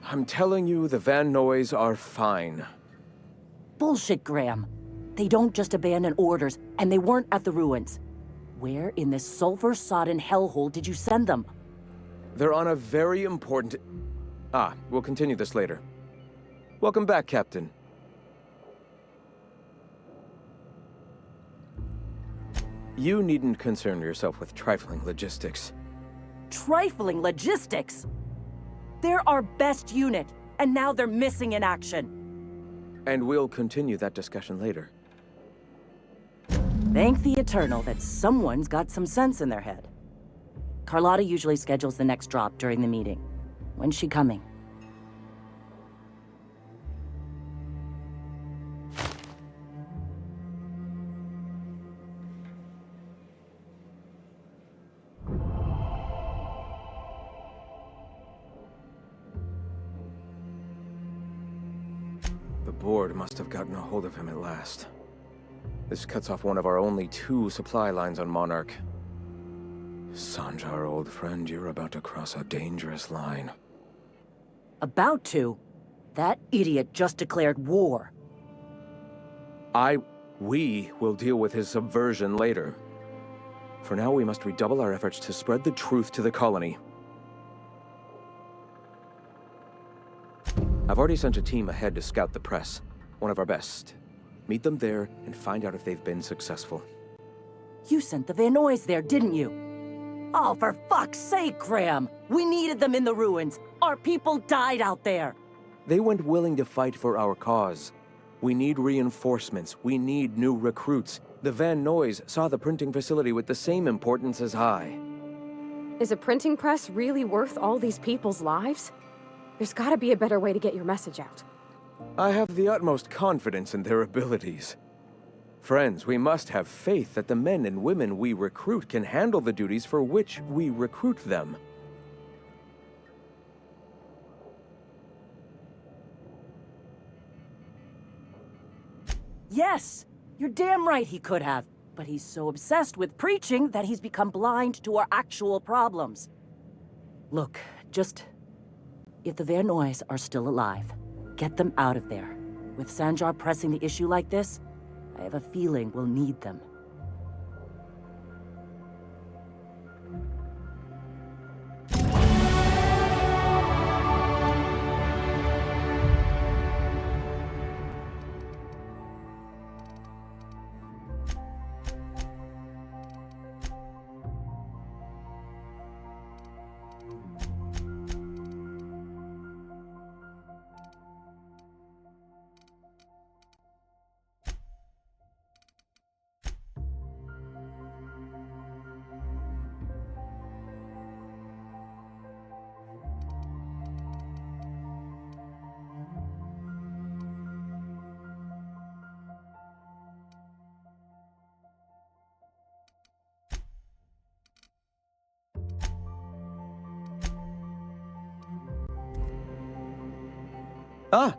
I'm telling you, the Van Noys are fine. Bullshit, Graham. They don't just abandon orders, and they weren't at the ruins. Where in this sulfur-sodden hellhole did you send them? They're on a very important... we'll continue this later. Welcome back, Captain. You needn't concern yourself with trifling logistics. Trifling logistics? They're our best unit, and now they're missing in action. And we'll continue that discussion later. Thank the Eternal that someone's got some sense in their head. Carlotta usually schedules the next drop during the meeting. When's she coming? The board must have gotten a hold of him at last. This cuts off one of our only 2 supply lines on Monarch. Sanjar, old friend, you're about to cross a dangerous line. About to? That idiot just declared war. We will deal with his subversion later. For now, we must redouble our efforts to spread the truth to the colony. I've already sent a team ahead to scout the press. One of our best. Meet them there and find out if they've been successful. You sent the Van Noys there, didn't you? Oh, for fuck's sake, Graham! We needed them in the ruins! Our people died out there! They went willing to fight for our cause. We need reinforcements. We need new recruits. The Van Noys saw the printing facility with the same importance as I. Is a printing press really worth all these people's lives? There's gotta be a better way to get your message out. I have the utmost confidence in their abilities. Friends, we must have faith that the men and women we recruit can handle the duties for which we recruit them. Yes! You're damn right he could have. But he's so obsessed with preaching that he's become blind to our actual problems. Look, if the Van Noys are still alive, get them out of there. With Sanjar pressing the issue like this, I have a feeling we'll need them.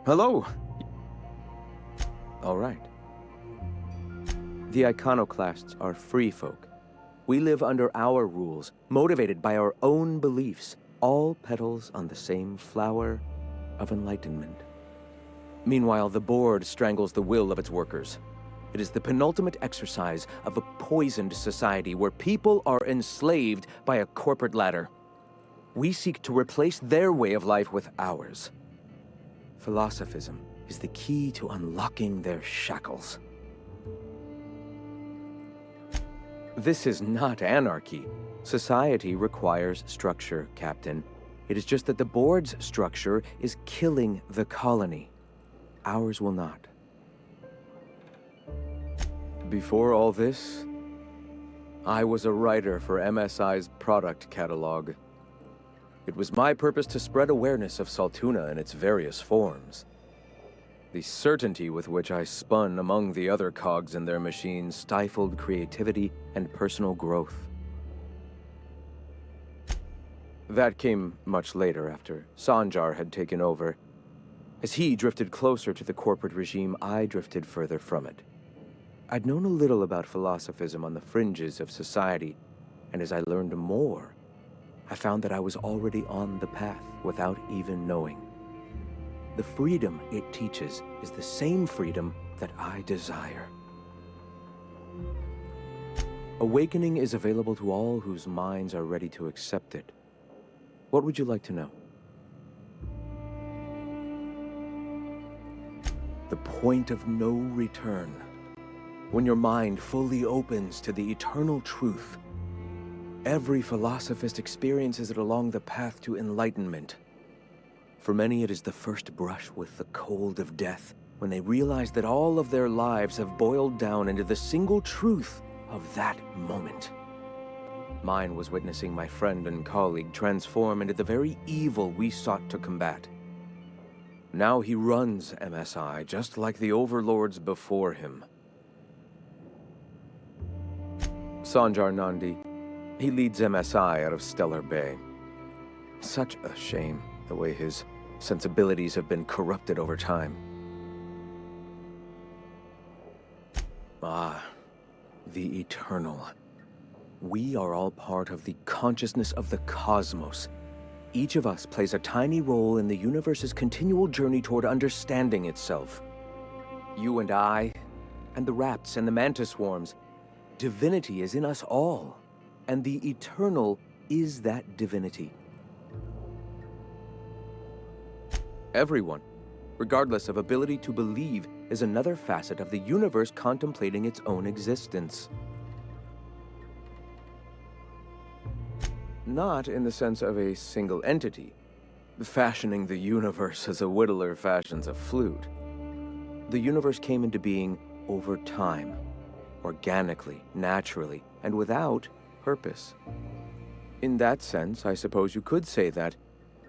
Hello. All right. The iconoclasts are free folk. We live under our rules, motivated by our own beliefs, all petals on the same flower of enlightenment. Meanwhile, the board strangles the will of its workers. It is the penultimate exercise of a poisoned society where people are enslaved by a corporate ladder. We seek to replace their way of life with ours. Philosophism is the key to unlocking their shackles. This is not anarchy. Society requires structure, Captain. It is just that the board's structure is killing the colony. Ours will not. Before all this, I was a writer for MSI's product catalog. It was my purpose to spread awareness of Saltuna in its various forms. The certainty with which I spun among the other cogs in their machine stifled creativity and personal growth. That came much later, after Sanjar had taken over. As he drifted closer to the corporate regime, I drifted further from it. I'd known a little about philosophism on the fringes of society, and as I learned more, I found that I was already on the path without even knowing. The freedom it teaches is the same freedom that I desire. Awakening is available to all whose minds are ready to accept it. What would you like to know? The point of no return. When your mind fully opens to the eternal truth. Every philosophist experiences it along the path to enlightenment. For many, it is the first brush with the cold of death, when they realize that all of their lives have boiled down into the single truth of that moment. Mine was witnessing my friend and colleague transform into the very evil we sought to combat. Now he runs MSI just like the overlords before him. Sanjar Nandi, he leads MSI out of Stellar Bay. Such a shame, the way his sensibilities have been corrupted over time. Ah, the eternal. We are all part of the consciousness of the cosmos. Each of us plays a tiny role in the universe's continual journey toward understanding itself. You and I, and the rats and the mantis swarms. Divinity is in us all, and the eternal is that divinity. Everyone, regardless of ability to believe, is another facet of the universe contemplating its own existence. Not in the sense of a single entity, fashioning the universe as a whittler fashions a flute. The universe came into being over time, organically, naturally, and without purpose. In that sense, I suppose you could say that,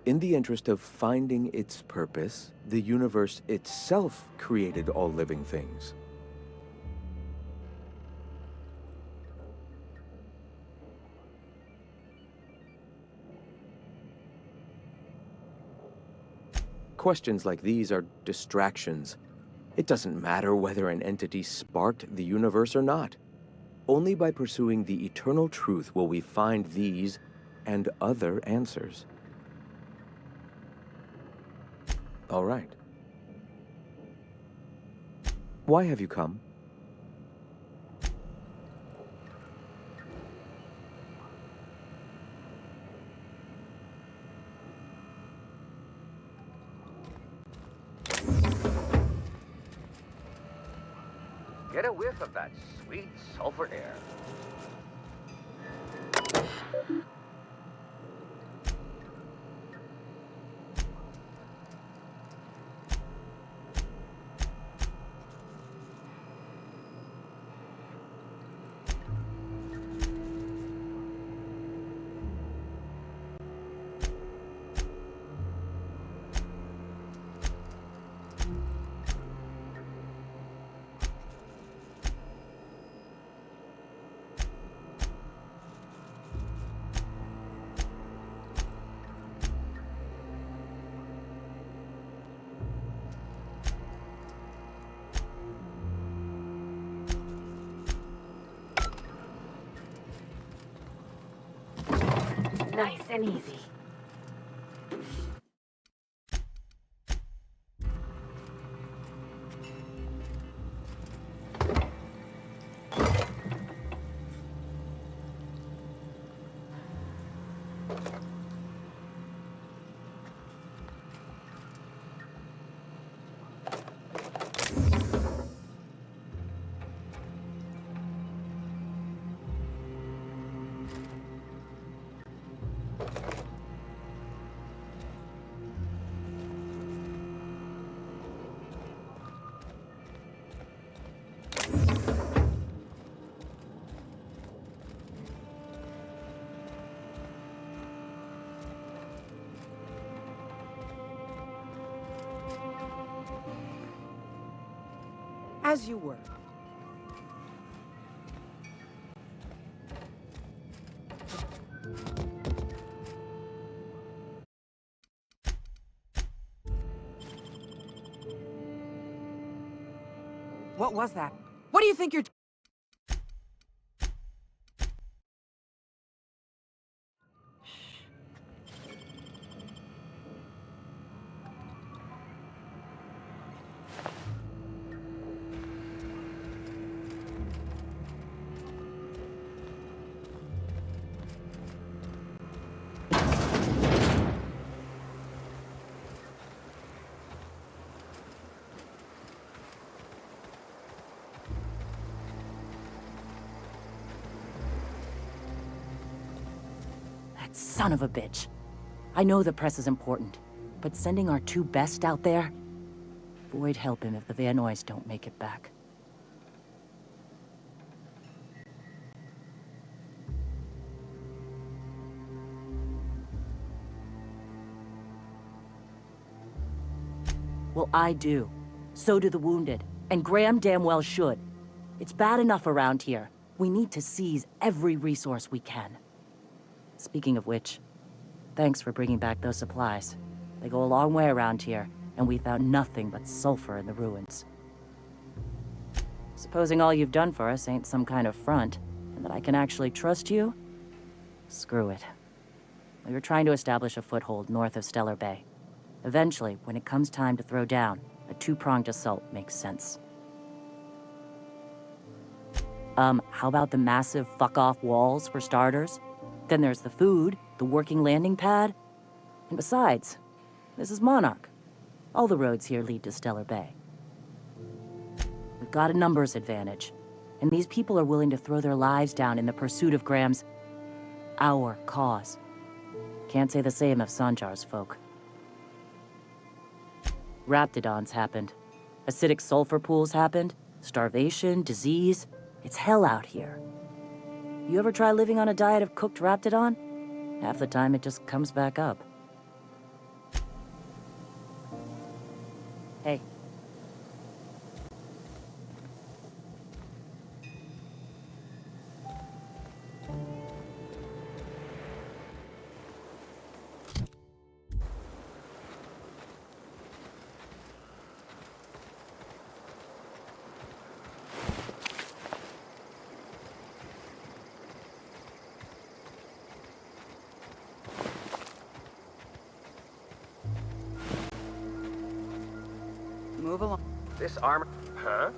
in the interest of finding its purpose, the universe itself created all living things. Questions like these are distractions. It doesn't matter whether an entity sparked the universe or not. Only by pursuing the eternal truth will we find these and other answers. All right. Why have you come? Get a whiff of that sweet sulfur air. Nice and easy. As you were. What was that? What do you think you're... That son of a bitch. I know the press is important, but sending our 2 best out there? Void help him if the Van Nuys don't make it back. Well, I do. So do the wounded. And Graham damn well should. It's bad enough around here. We need to seize every resource we can. Speaking of which, thanks for bringing back those supplies. They go a long way around here, and we found nothing but sulfur in the ruins. Supposing all you've done for us ain't some kind of front, and that I can actually trust you? Screw it. We were trying to establish a foothold north of Stellar Bay. Eventually, when it comes time to throw down, a 2-pronged assault makes sense. How about the massive fuck-off walls, for starters? Then there's the food, the working landing pad. And besides, this is Monarch. All the roads here lead to Stellar Bay. We've got a numbers advantage, and these people are willing to throw their lives down in the pursuit of Graham's... our cause. Can't say the same of Sanjar's folk. Raptidons happened. Acidic sulfur pools happened. Starvation, disease. It's hell out here. You ever try living on a diet of cooked Raptidon? Half the time it just comes back up. Hey. Move along. This armor... Huh?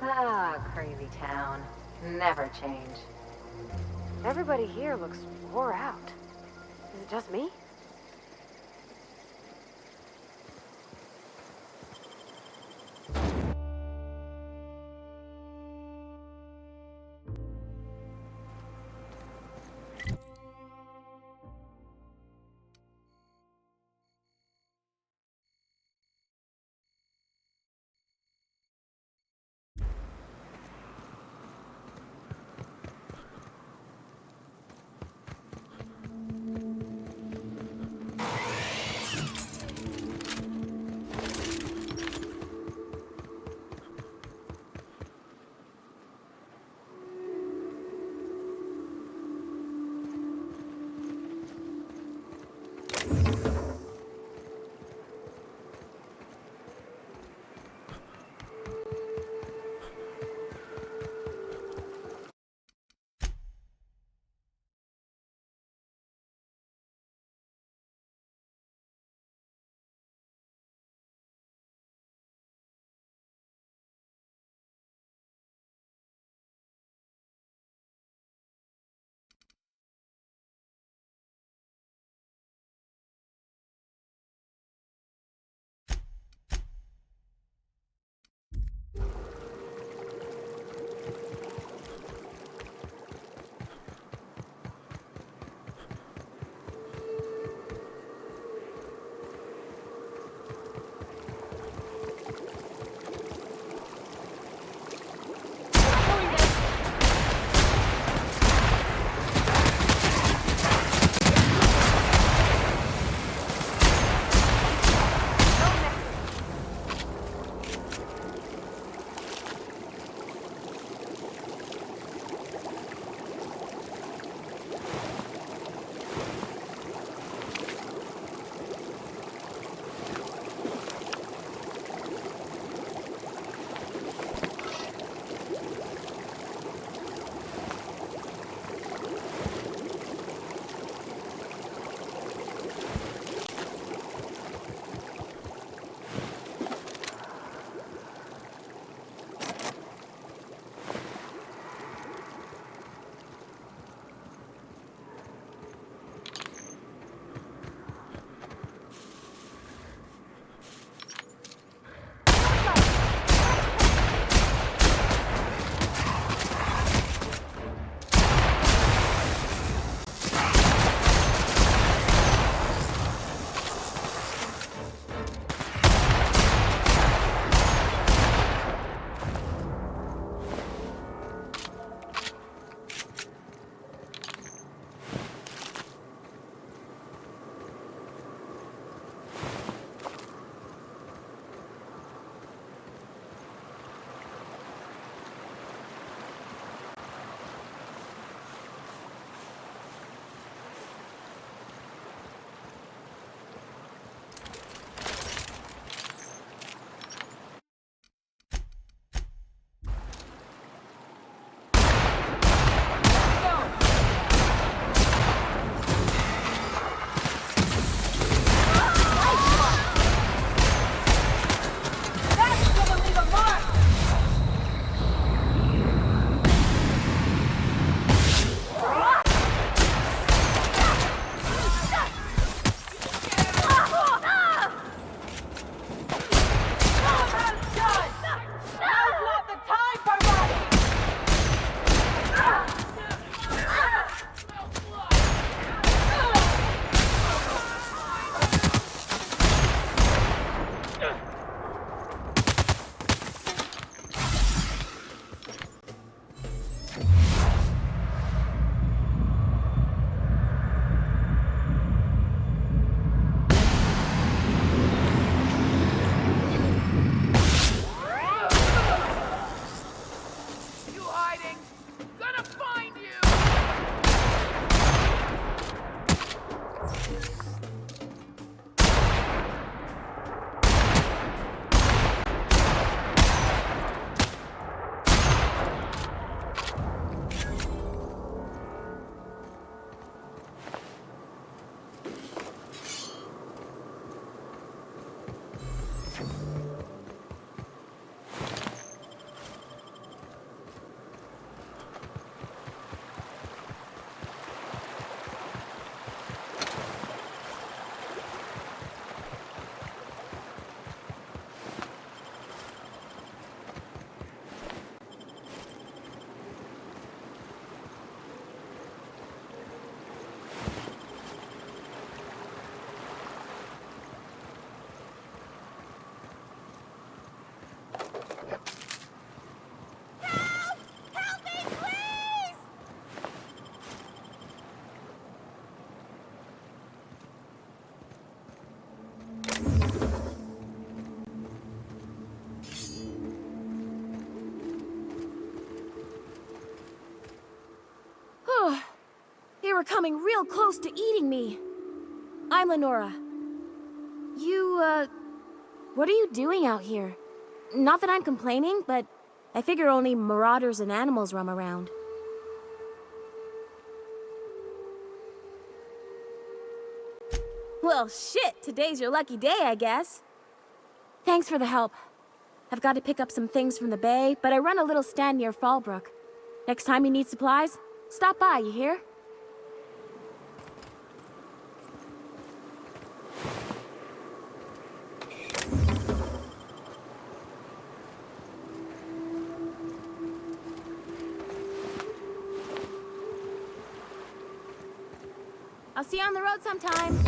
Ah, crazy town. Never change. Everybody here looks wore out. Is it just me? hiding! Gonna find you! They were coming real close to eating me. I'm Lenora. What are you doing out here? Not that I'm complaining, but I figure only marauders and animals roam around. Well, shit, today's your lucky day, I guess. Thanks for the help. I've got to pick up some things from the bay, but I run a little stand near Fallbrook. Next time you need supplies, stop by, you hear? I'll see you on the road sometime.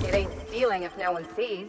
It ain't stealing if no one sees.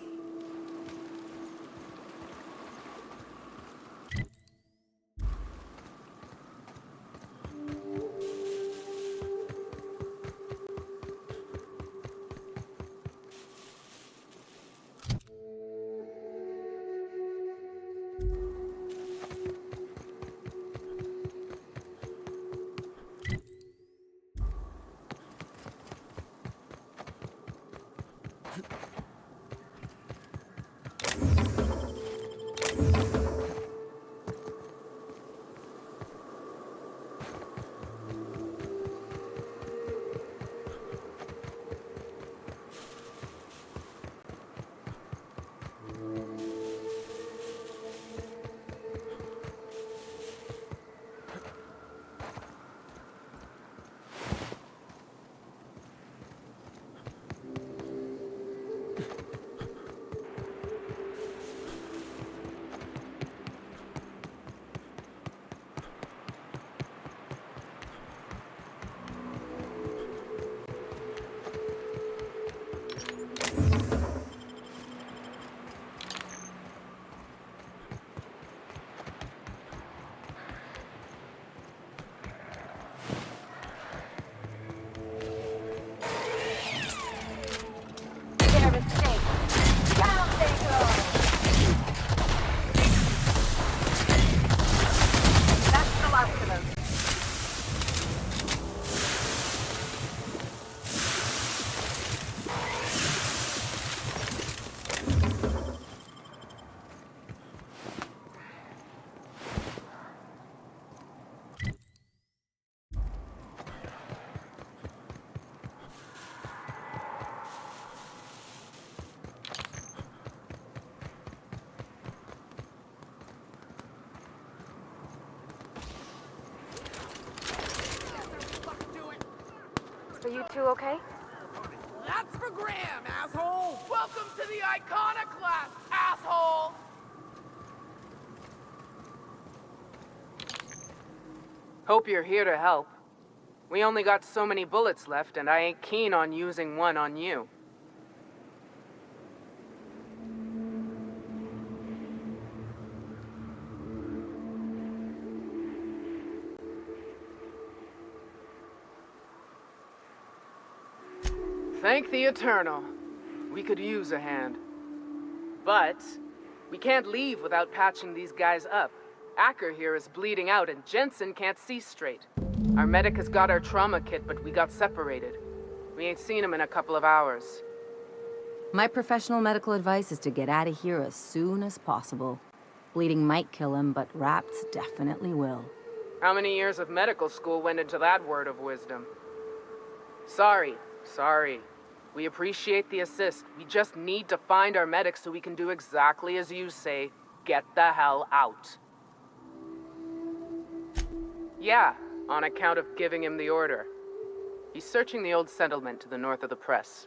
you two okay? That's for Graham, asshole! Welcome to the iconoclast, asshole! Hope you're here to help. We only got so many bullets left, and I ain't keen on using one on you. Thank the Eternal. We could use a hand. But we can't leave without patching these guys up. Acker here is bleeding out and Jensen can't see straight. Our medic has got our trauma kit, but we got separated. We ain't seen him in a couple of hours. My professional medical advice is to get out of here as soon as possible. Bleeding might kill him, but rats definitely will. How many years of medical school went into that word of wisdom? Sorry. We appreciate the assist. We just need to find our medic so we can do exactly as you say. Get the hell out. Yeah, on account of giving him the order. He's searching the old settlement to the north of the press.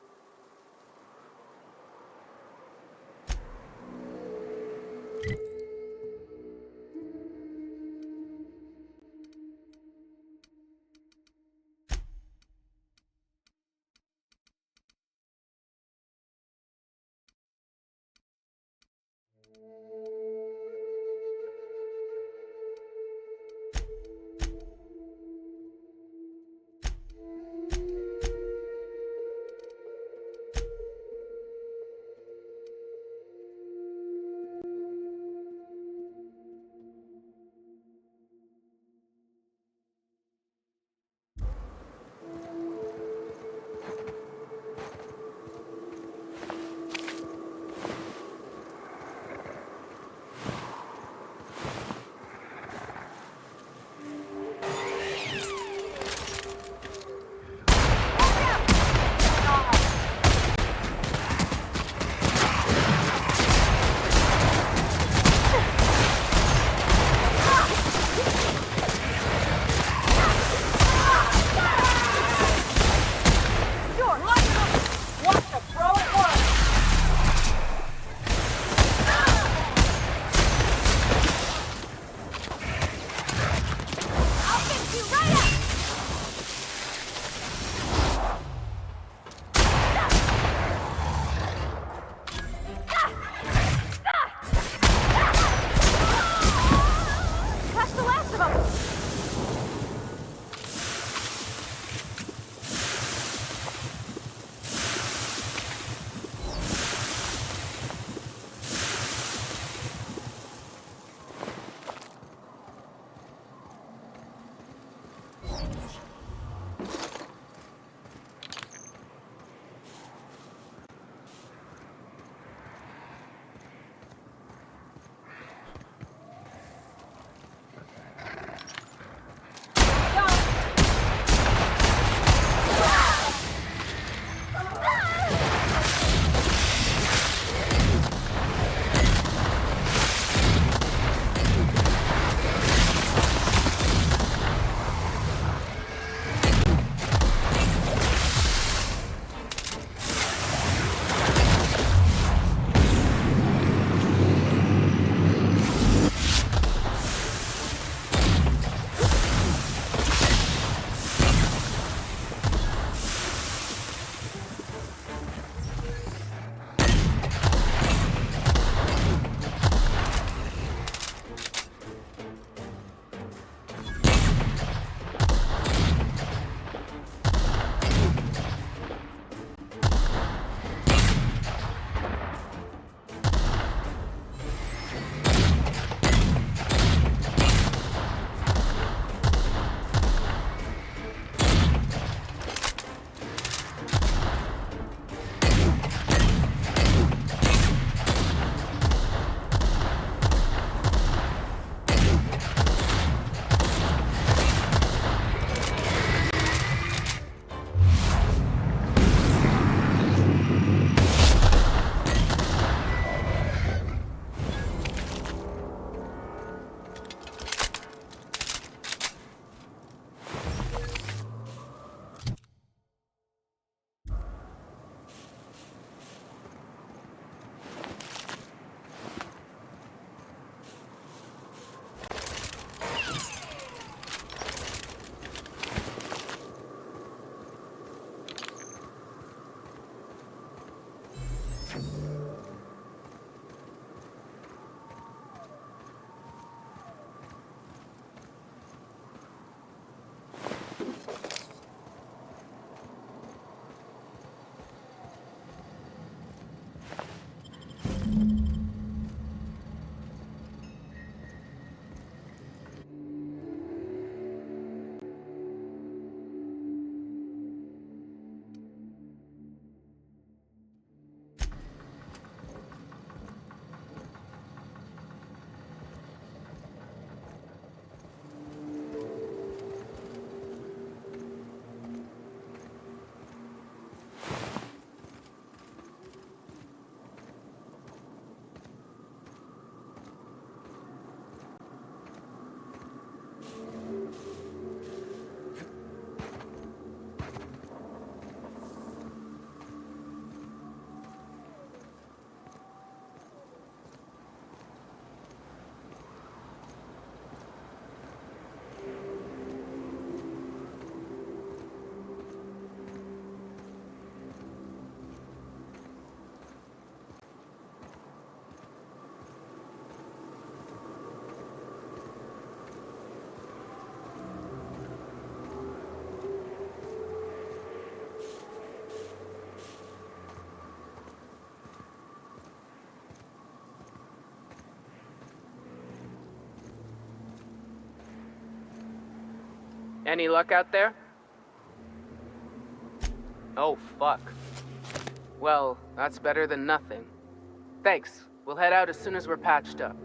Any luck out there? Oh, fuck. Well, that's better than nothing. Thanks. We'll head out as soon as we're patched up.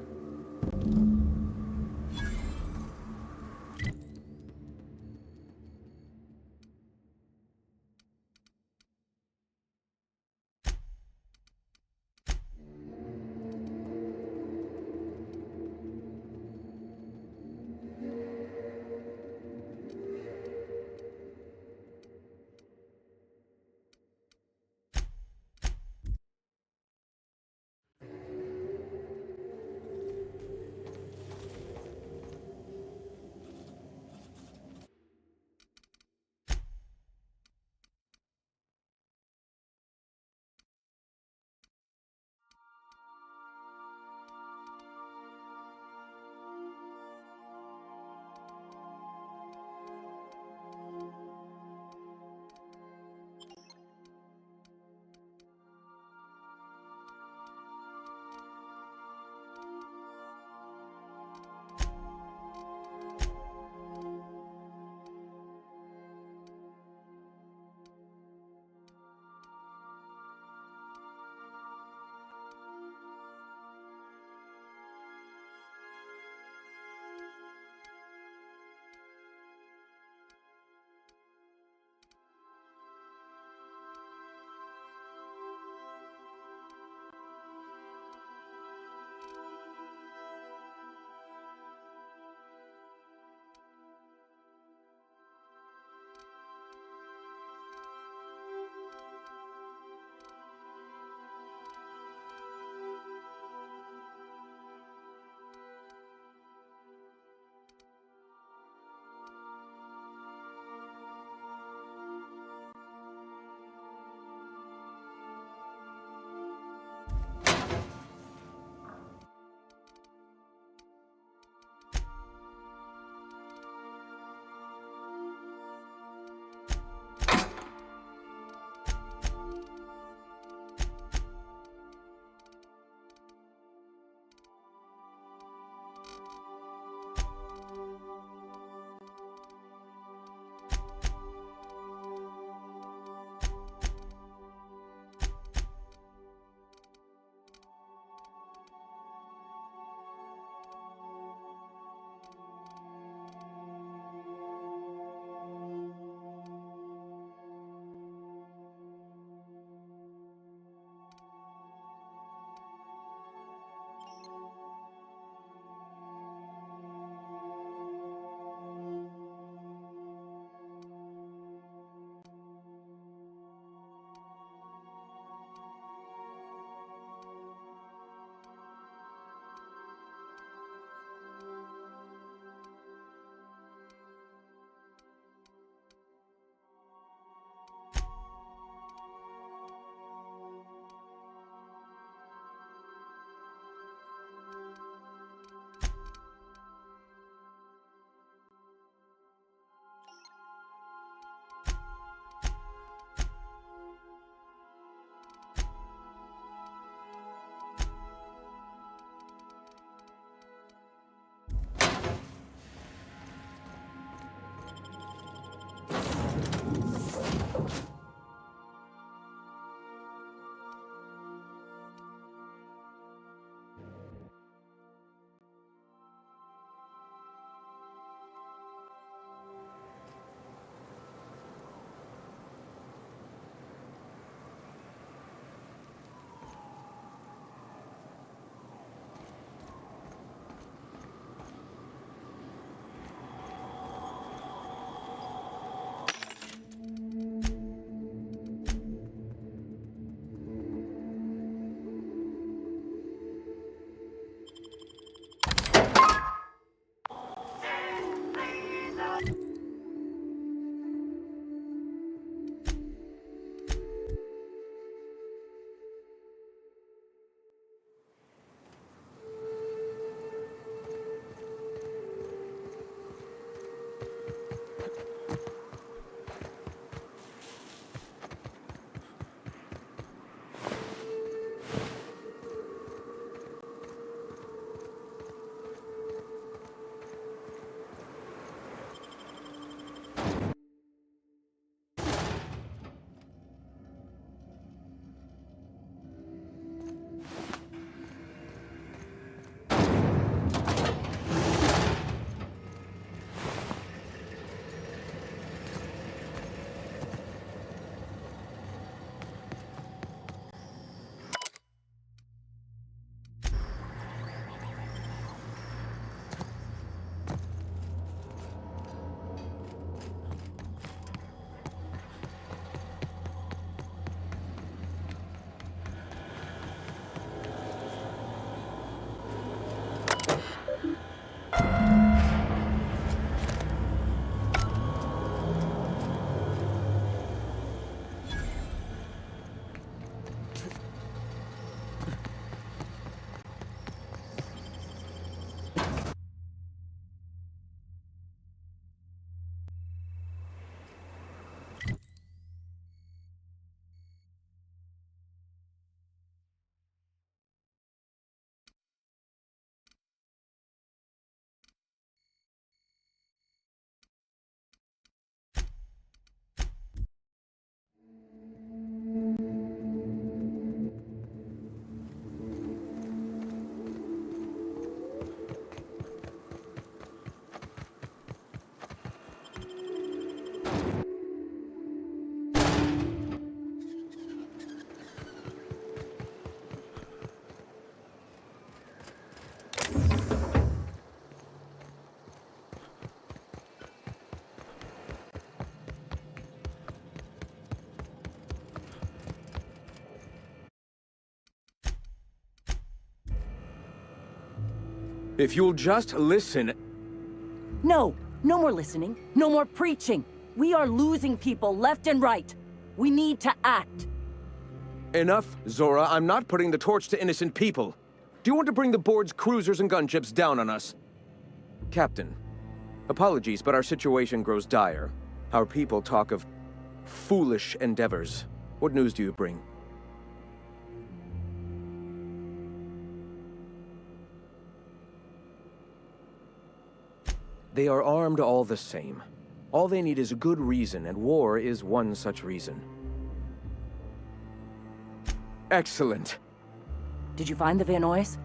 If you'll just listen... No, no more listening, no more preaching. We are losing people left and right. We need to act. Enough, Zora. I'm not putting the torch to innocent people. Do you want to bring the board's cruisers and gunships down on us? Captain, apologies, but our situation grows dire. Our people talk of foolish endeavors. What news do you bring? They are armed all the same. All they need is a good reason, and war is one such reason. Excellent. Did you find the Vanois?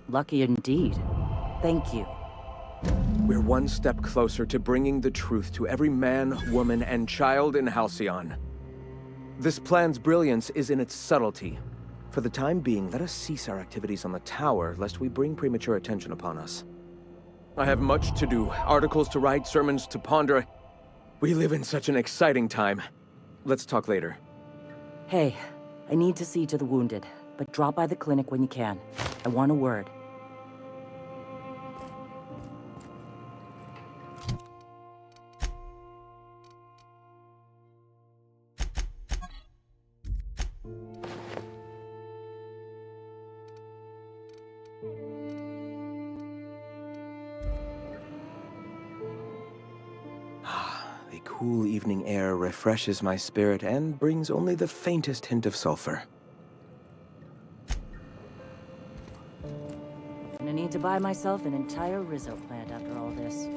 Lucky indeed. Thank you. We're one step closer to bringing the truth to every man, woman, and child in Halcyon. This plan's brilliance is in its subtlety. For the time being, let us cease our activities on the tower, lest we bring premature attention upon us. I have much to do, articles to write, sermons to ponder. We live in such an exciting time. Let's talk later. Hey, I need to see to the wounded, but drop by the clinic when you can. I want a word. The cool evening air refreshes my spirit and brings only the faintest hint of sulfur. Gonna need to buy myself an entire Rizzo plant after all this.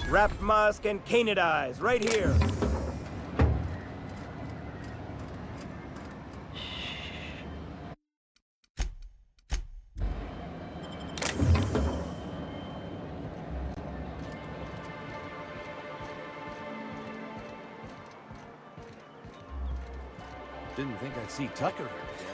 Wrapped musk and canid right here. Didn't think I'd see Tucker here again.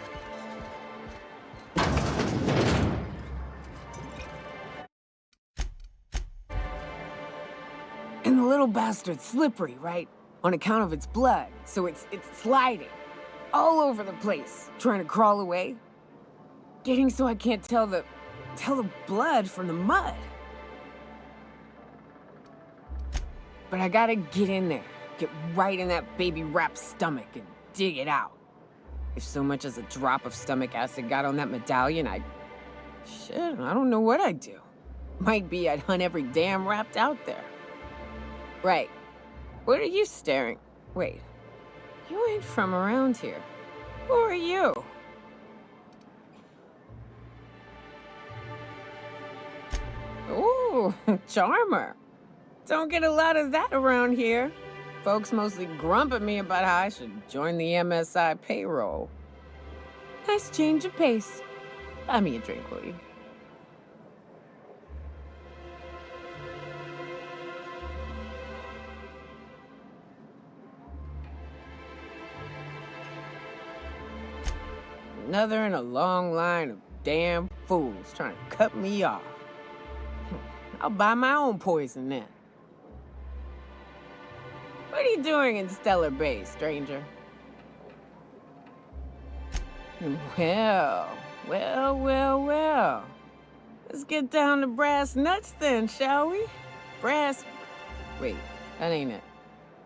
And the little bastard's slippery, right? On account of its blood, so it's sliding. All over the place, trying to crawl away. Getting so I can't tell the blood from the mud. But I gotta get in there, get right in that baby rap's stomach and dig it out. If so much as a drop of stomach acid got on that medallion, shit, I don't know what I'd do. Might be I'd hunt every damn wrapped out there. Right. What are you staring? Wait. You ain't from around here. Who are you? Ooh, charmer. Don't get a lot of that around here. Folks mostly grump at me about how I should join the MSI payroll. Nice change of pace. Buy me a drink, will you? Another in a long line of damn fools trying to cut me off. I'll buy my own poison then. What are you doing in Stellar Bay, stranger? Well. Let's get down to brass nuts then, shall we? Brass... Wait, that ain't it.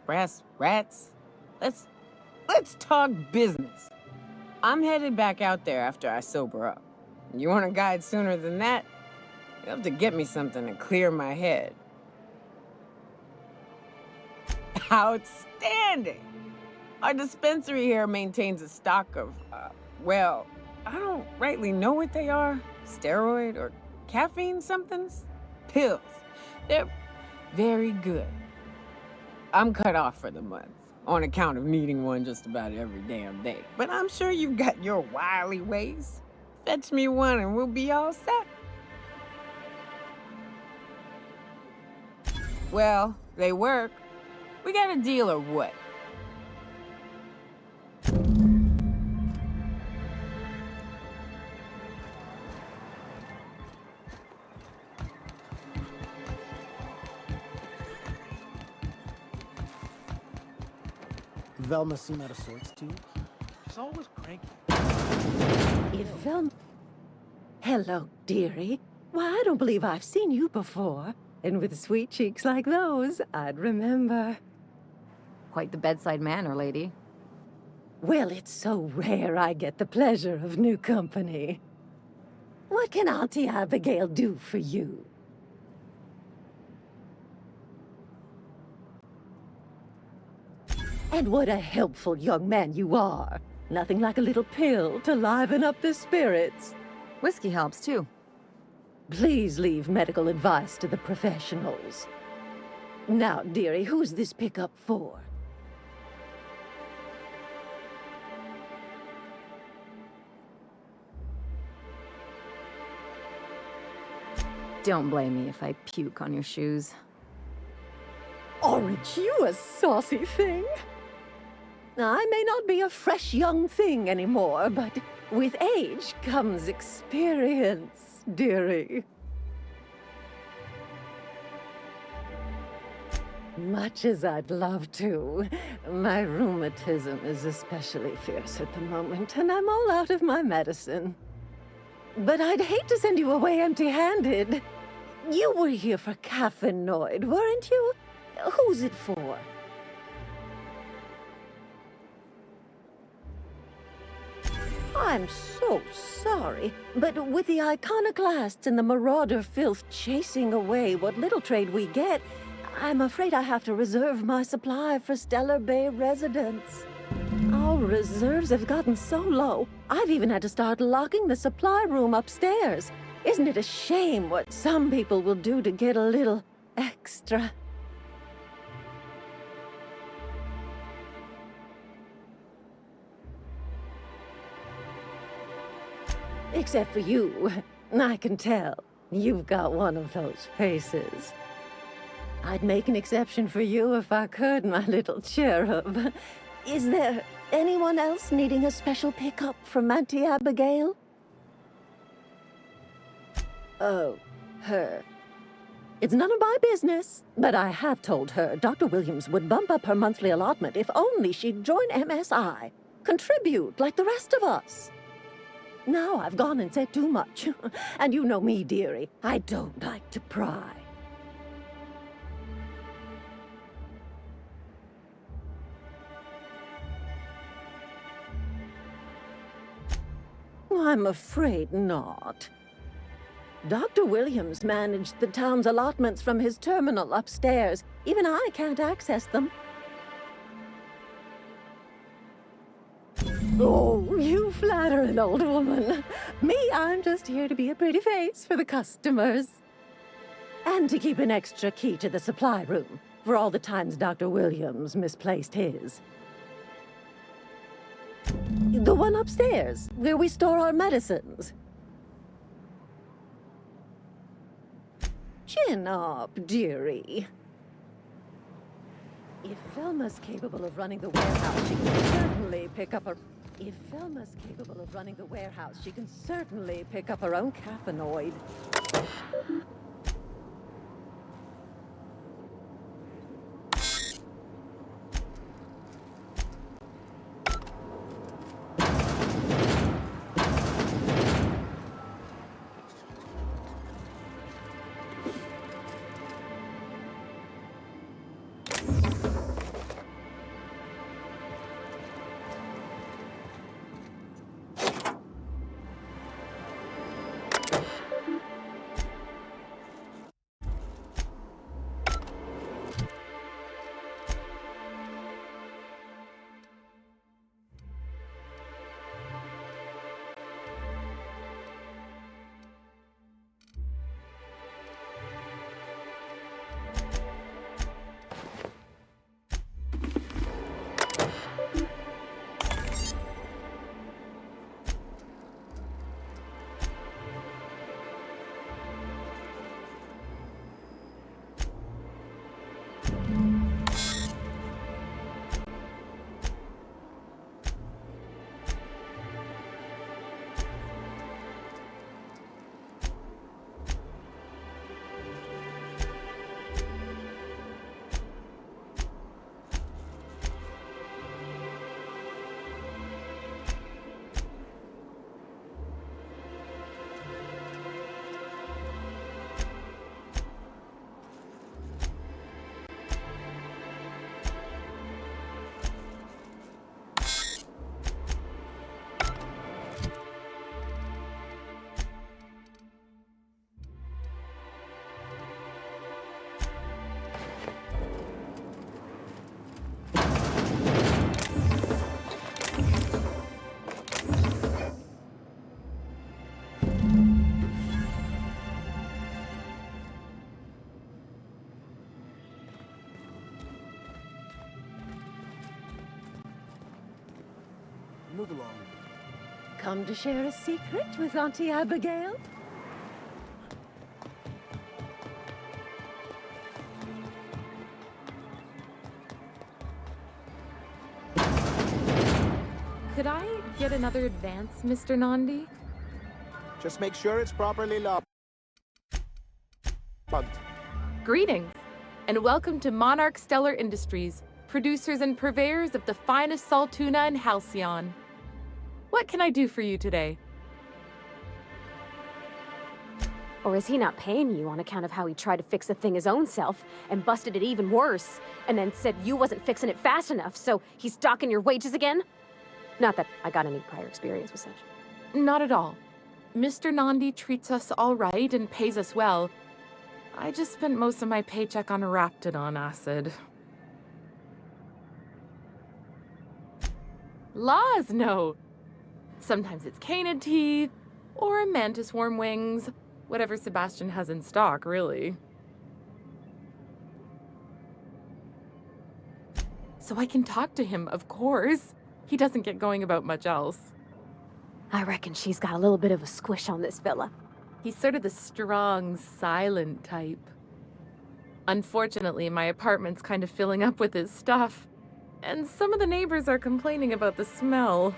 Brass rats? Let's talk business. I'm headed back out there after I sober up. You want a guide sooner than that? You have to get me something to clear my head. Outstanding! Our dispensary here maintains a stock of, well, I don't rightly know what they are. Steroid or caffeine somethings? Pills. They're very good. I'm cut off for the month, on account of needing one just about every damn day. But I'm sure you've got your wily ways. Fetch me one and we'll be all set. Well, they work. We got a deal or what? Velma seem out of sorts to you? She's always cranky. If Velma... Hello, dearie. Why, I don't believe I've seen you before. And with sweet cheeks like those, I'd remember. Quite the bedside manner, lady. Well, it's so rare I get the pleasure of new company. What can Auntie Abigail do for you? And what a helpful young man you are. Nothing like a little pill to liven up the spirits. Whiskey helps, too. Please leave medical advice to the professionals. Now, dearie, who's this pickup for? Don't blame me if I puke on your shoes. Aren't you a saucy thing? I may not be a fresh young thing anymore, but with age comes experience, dearie. Much as I'd love to, my rheumatism is especially fierce at the moment, and I'm all out of my medicine. But I'd hate to send you away empty-handed. You were here for caffeinoid, weren't you? Who's it for? I'm so sorry, but with the iconoclasts and the marauder filth chasing away what little trade we get, I'm afraid I have to reserve my supply for Stellar Bay residents. Our reserves have gotten so low, I've even had to start locking the supply room upstairs. Isn't it a shame what some people will do to get a little extra? Except for you. I can tell. You've got one of those faces. I'd make an exception for you if I could, my little cherub. Is there anyone else needing a special pickup from Auntie Abigail? Oh, her. It's none of my business, but I have told her Dr. Williams would bump up her monthly allotment if only she'd join MSI. Contribute like the rest of us. Now I've gone and said too much. And you know me, dearie. I don't like to pry. I'm afraid not. Dr. Williams managed the town's allotments from his terminal upstairs. Even I can't access them. Oh, you flatter an old woman. Me, I'm just here to be a pretty face for the customers. And to keep an extra key to the supply room, for all the times Dr. Williams misplaced his. The one upstairs, where we store our medicines. Chin up, dearie. If Velma's capable of running the warehouse, she can certainly pick up her... If Velma's capable of running the warehouse, she can certainly pick up her own caffeinoid. Come to share a secret with Auntie Abigail? Could I get another advance, Mr. Nandi? Just make sure it's properly locked. Greetings, and welcome to Monarch Stellar Industries, producers and purveyors of the finest salt tuna in Halcyon. What can I do for you today? Or is he not paying you on account of how he tried to fix the thing his own self and busted it even worse, and then said you wasn't fixing it fast enough, so he's docking your wages again? Not that I got any prior experience with such. Not at all. Mr. Nandi treats us all right and pays us well. I just spent most of my paycheck on Raptidon acid. Laws, no. Sometimes it's canid teeth, or mantis worm wings, whatever Sebastian has in stock, really. So I can talk to him, of course. He doesn't get going about much else. I reckon she's got a little bit of a squish on this fella. He's sort of the strong, silent type. Unfortunately, my apartment's kind of filling up with his stuff, and some of the neighbors are complaining about the smell.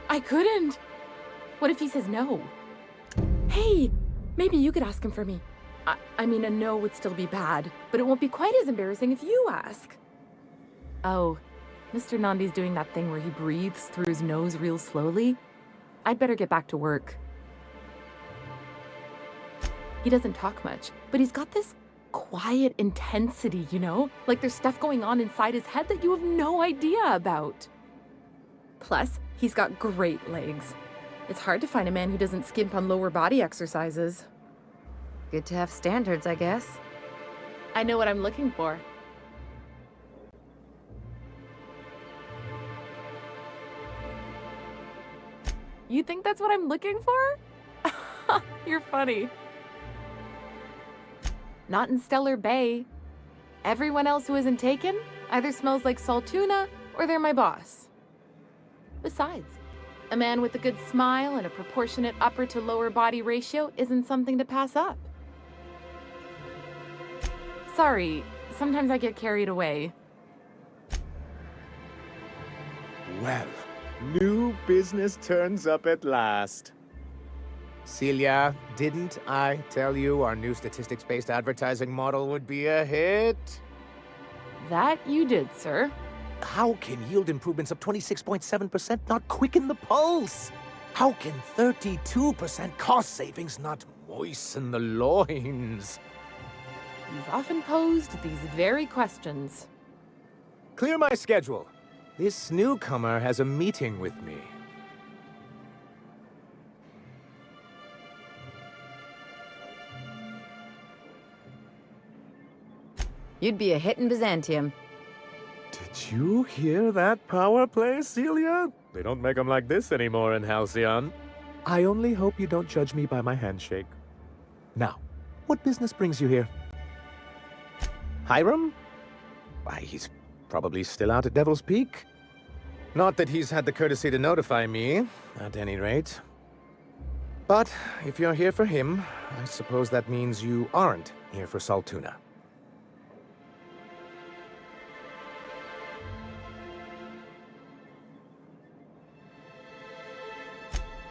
I couldn't. What if he says no? Hey, maybe you could ask him for me. I mean, a no would still be bad, but it won't be quite as embarrassing if you ask. Oh, Mr. Nandi's doing that thing where he breathes through his nose real slowly. I'd better get back to work. He doesn't talk much, but he's got this quiet intensity, you know? Like there's stuff going on inside his head that you have no idea about. Plus, he's got great legs. It's hard to find a man who doesn't skimp on lower body exercises. Good to have standards, I guess. I know what I'm looking for. You think that's what I'm looking for? You're funny. Not in Stellar Bay. Everyone else who isn't taken either smells like salt tuna or they're my boss. Besides, a man with a good smile and a proportionate upper to lower body ratio isn't something to pass up. Sorry, sometimes I get carried away. Well, new business turns up at last. Celia, didn't I tell you our new statistics-based advertising model would be a hit? That you did, sir. How can yield improvements of 26.7% not quicken the pulse? How can 32% cost savings not moisten the loins? You've often posed these very questions. Clear my schedule. This newcomer has a meeting with me. You'd be a hit in Byzantium. Did you hear that power play, Celia? They don't make them like this anymore in Halcyon. I only hope you don't judge me by my handshake. Now, what business brings you here? Hiram? Why, he's probably still out at Devil's Peak. Not that he's had the courtesy to notify me, at any rate. But if you're here for him, I suppose that means you aren't here for salt tuna.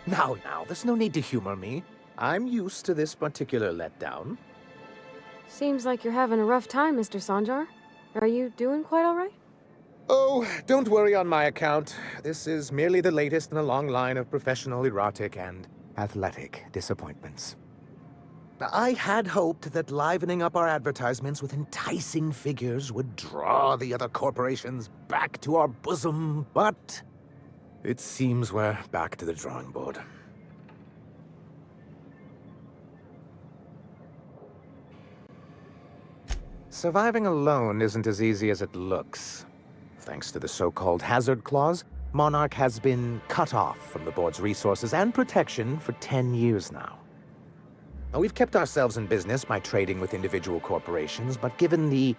Now, there's no need to humor me. I'm used to this particular letdown. Seems like you're having a rough time, Mr. Sanjar. Are you doing quite all right? Oh, don't worry on my account. This is merely the latest in a long line of professional, erotic, and athletic disappointments. I had hoped that livening up our advertisements with enticing figures would draw the other corporations back to our bosom, but it seems we're back to the drawing board. Surviving alone isn't as easy as it looks. Thanks to the so-called hazard clause, Monarch has been cut off from the board's resources and protection for 10 years now. Now, we've kept ourselves in business by trading with individual corporations, but given the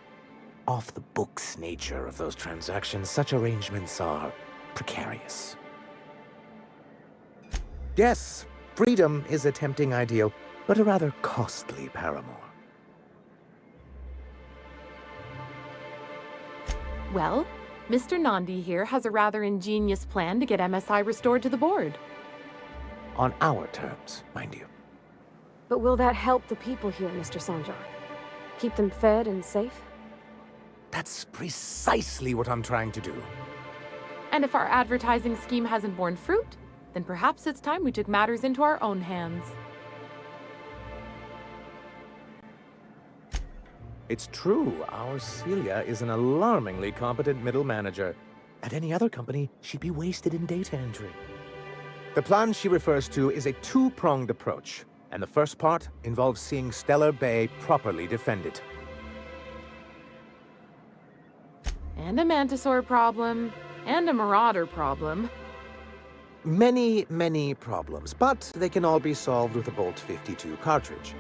off-the-books nature of those transactions, such arrangements are precarious. Yes, freedom is a tempting ideal, but a rather costly paramour. Well, Mr. Nandi here has a rather ingenious plan to get MSI restored to the board. On our terms, mind you. But will that help the people here, Mr. Sanjar? Keep them fed and safe? That's precisely what I'm trying to do. And if our advertising scheme hasn't borne fruit, then perhaps it's time we took matters into our own hands. It's true, our Celia is an alarmingly competent middle manager. At any other company, she'd be wasted in data entry. The plan she refers to is a two-pronged approach, and the first part involves seeing Stellar Bay properly defended. And a Mantisaur problem, and a Marauder problem. Many, many problems, but they can all be solved with a Bolt 52 cartridge.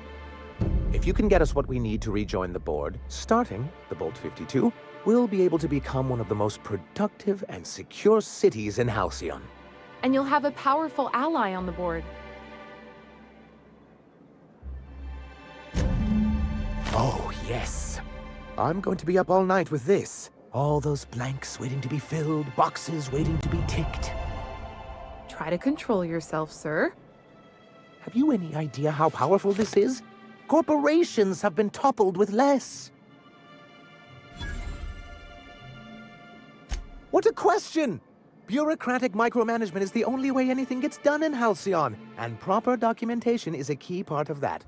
If you can get us what we need to rejoin the board, starting the Bolt 52, we'll be able to become one of the most productive and secure cities in Halcyon. And you'll have a powerful ally on the board. Oh, yes. I'm going to be up all night with this. All those blanks waiting to be filled, boxes waiting to be ticked. Try to control yourself, sir. Have you any idea how powerful this is? Corporations have been toppled with less. What a question! Bureaucratic micromanagement is the only way anything gets done in Halcyon, and proper documentation is a key part of that.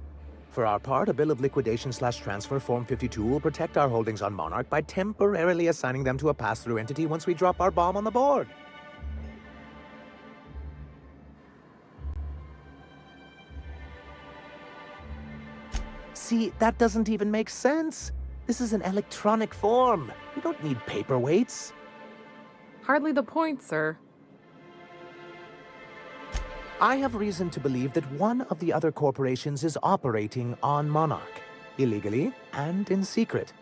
For our part, a bill of liquidation/transfer Form 52 will protect our holdings on Monarch by temporarily assigning them to a pass-through entity once we drop our bomb on the board. See, that doesn't even make sense. This is an electronic form. We don't need paperweights. Hardly the point, sir. I have reason to believe that one of the other corporations is operating on Monarch, illegally and in secret.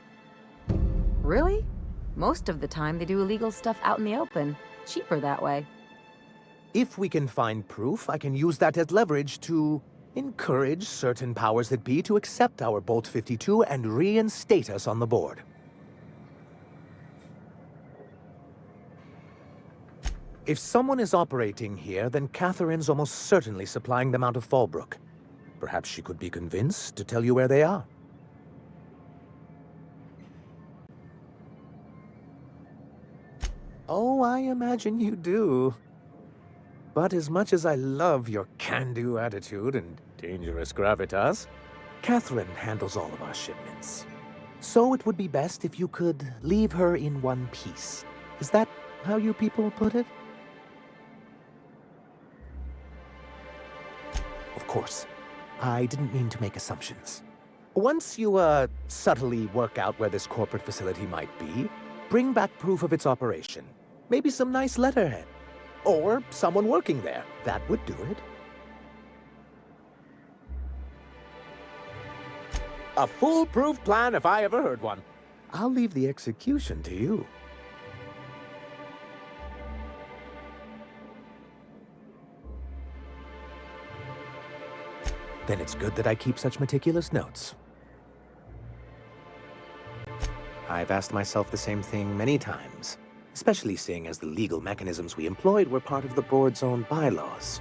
Really? Most of the time they do illegal stuff out in the open. Cheaper that way. If we can find proof, I can use that as leverage to encourage certain powers that be to accept our Bolt 52 and reinstate us on the board. If someone is operating here, then Catherine's almost certainly supplying them out of Fallbrook. Perhaps she could be convinced to tell you where they are. Oh, I imagine you do. But as much as I love your can-do attitude and dangerous gravitas, Catherine handles all of our shipments. So it would be best if you could leave her in one piece. Is that how you people put it? Of course, I didn't mean to make assumptions. Once you, subtly work out where this corporate facility might be, bring back proof of its operation. Maybe some nice letterhead. Or someone working there. That would do it. A foolproof plan if I ever heard one. I'll leave the execution to you. Then it's good that I keep such meticulous notes. I've asked myself the same thing many times, especially seeing as the legal mechanisms we employed were part of the board's own bylaws.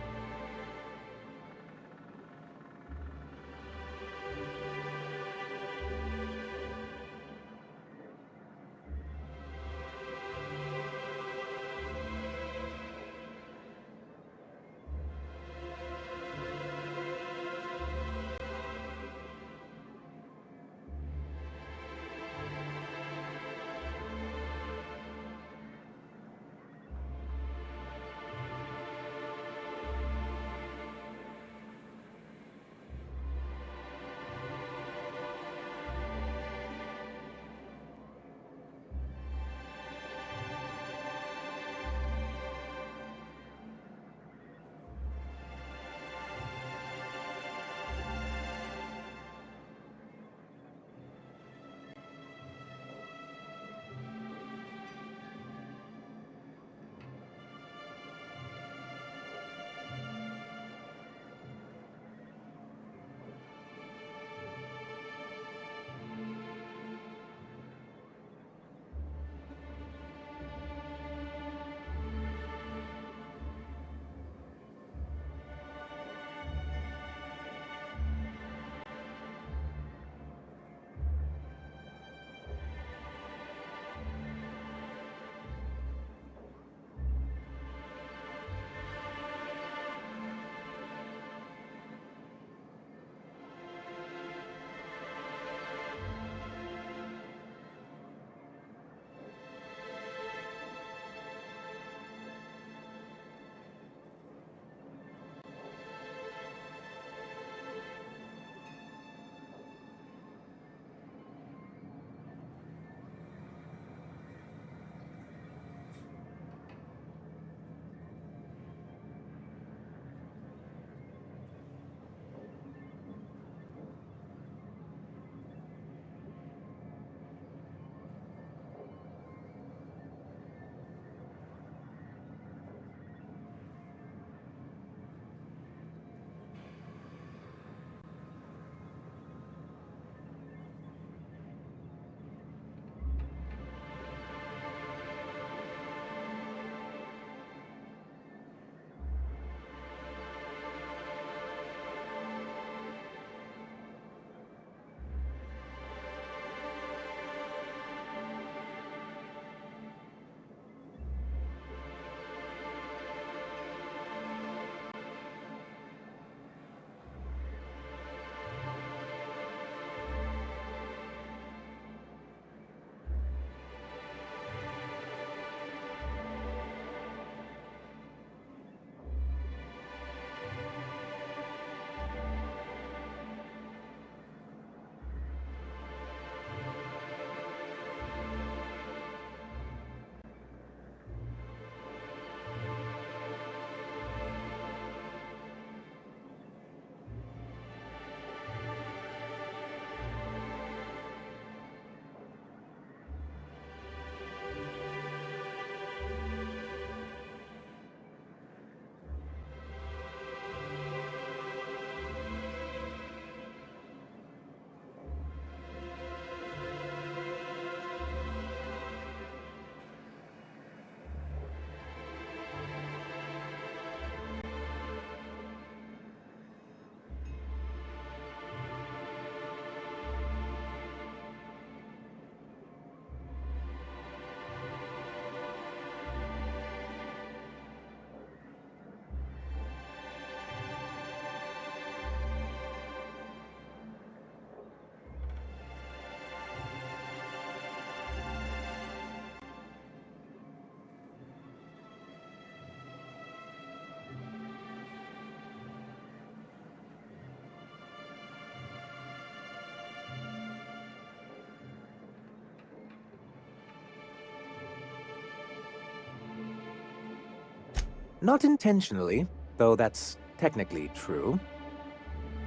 Not intentionally, though that's technically true.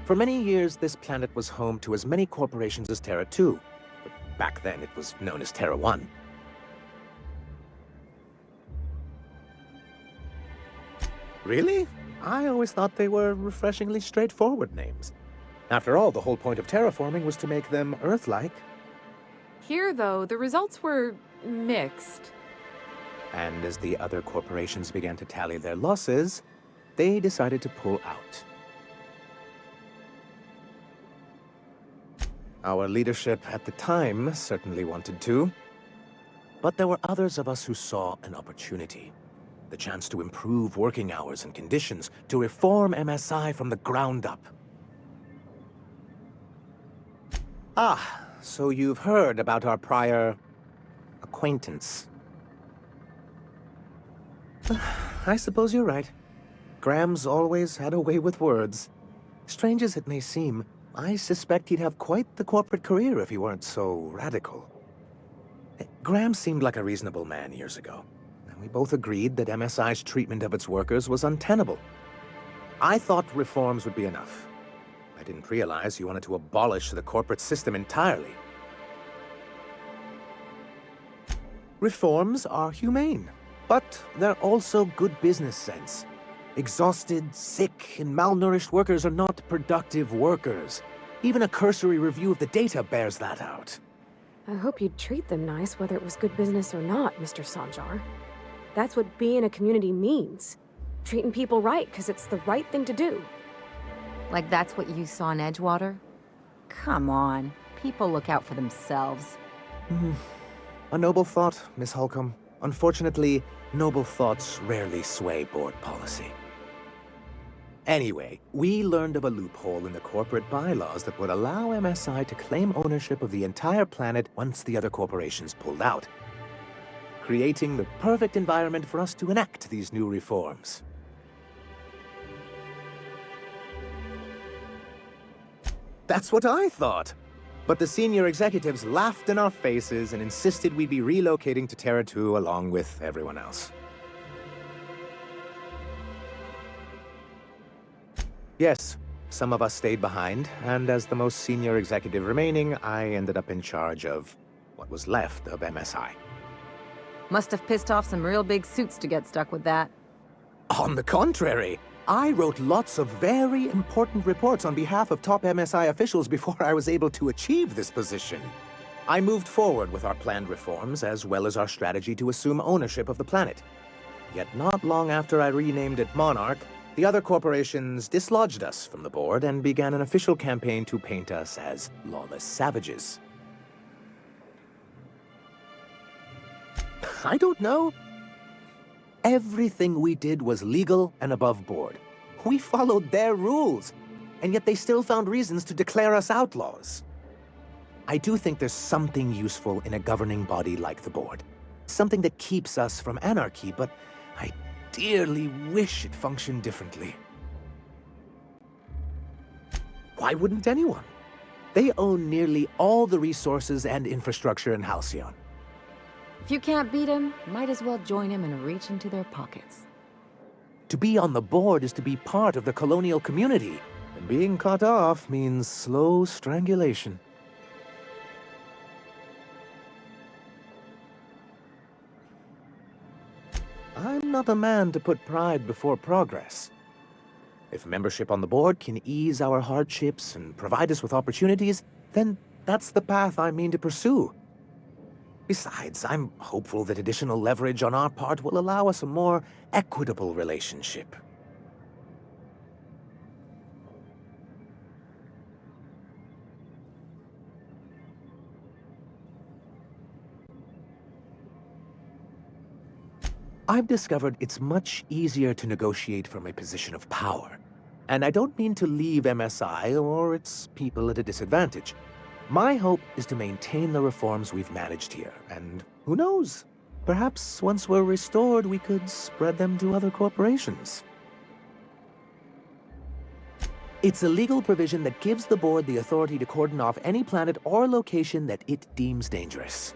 For many years, this planet was home to as many corporations as Terra 2. But back then, it was known as Terra 1. Really? I always thought they were refreshingly straightforward names. After all, the whole point of terraforming was to make them Earth-like. Here, though, the results were mixed. And as the other corporations began to tally their losses, they decided to pull out. Our leadership at the time certainly wanted to. But there were others of us who saw an opportunity. The chance to improve working hours and conditions, to reform MSI from the ground up. Ah, so you've heard about our prior acquaintance. I suppose you're right. Graham's always had a way with words. Strange as it may seem, I suspect he'd have quite the corporate career if he weren't so radical. Graham seemed like a reasonable man years ago, and we both agreed that MSI's treatment of its workers was untenable. I thought reforms would be enough. I didn't realize you wanted to abolish the corporate system entirely. Reforms are humane, but they're also good business sense. Exhausted, sick, and malnourished workers are not productive workers. Even a cursory review of the data bears that out. I hope you'd treat them nice whether it was good business or not, Mr. Sanjar. That's what being a community means. Treating people right because it's the right thing to do. Like that's what you saw in Edgewater? Come on, people look out for themselves. A noble thought, Miss Holcomb. Unfortunately, noble thoughts rarely sway board policy. Anyway, we learned of a loophole in the corporate bylaws that would allow MSI to claim ownership of the entire planet once the other corporations pulled out, creating the perfect environment for us to enact these new reforms. That's what I thought. But the senior executives laughed in our faces and insisted we'd be relocating to Terra 2 along with everyone else. Yes, some of us stayed behind, and as the most senior executive remaining, I ended up in charge of what was left of MSI. Must have pissed off some real big suits to get stuck with that. On the contrary, I wrote lots of very important reports on behalf of top MSI officials before I was able to achieve this position. I moved forward with our planned reforms, as well as our strategy to assume ownership of the planet. Yet not long after I renamed it Monarch, the other corporations dislodged us from the board and began an official campaign to paint us as lawless savages. I don't know. Everything we did was legal and above board. We followed their rules, and yet they still found reasons to declare us outlaws. I do think there's something useful in a governing body like the board. Something that keeps us from anarchy, but I dearly wish it functioned differently. Why wouldn't anyone? They own nearly all the resources and infrastructure in Halcyon. If you can't beat him, might as well join him and reach into their pockets. To be on the board is to be part of the colonial community, and being cut off means slow strangulation. I'm not a man to put pride before progress. If membership on the board can ease our hardships and provide us with opportunities, then that's the path I mean to pursue. Besides, I'm hopeful that additional leverage on our part will allow us a more equitable relationship. I've discovered it's much easier to negotiate from a position of power. And I don't mean to leave MSI or its people at a disadvantage. My hope is to maintain the reforms we've managed here, and who knows? Perhaps once we're restored, we could spread them to other corporations. It's a legal provision that gives the board the authority to cordon off any planet or location that it deems dangerous.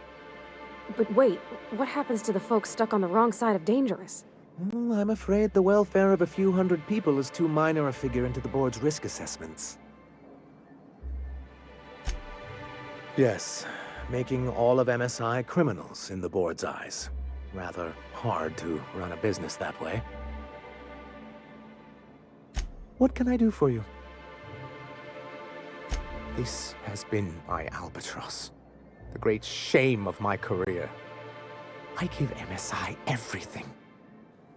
But wait, what happens to the folks stuck on the wrong side of dangerous? Well, I'm afraid the welfare of a few hundred people is too minor a figure into the board's risk assessments. Yes, making all of MSI criminals in the board's eyes. Rather hard to run a business that way. What can I do for you? This has been my albatross. The great shame of my career. I give MSI everything.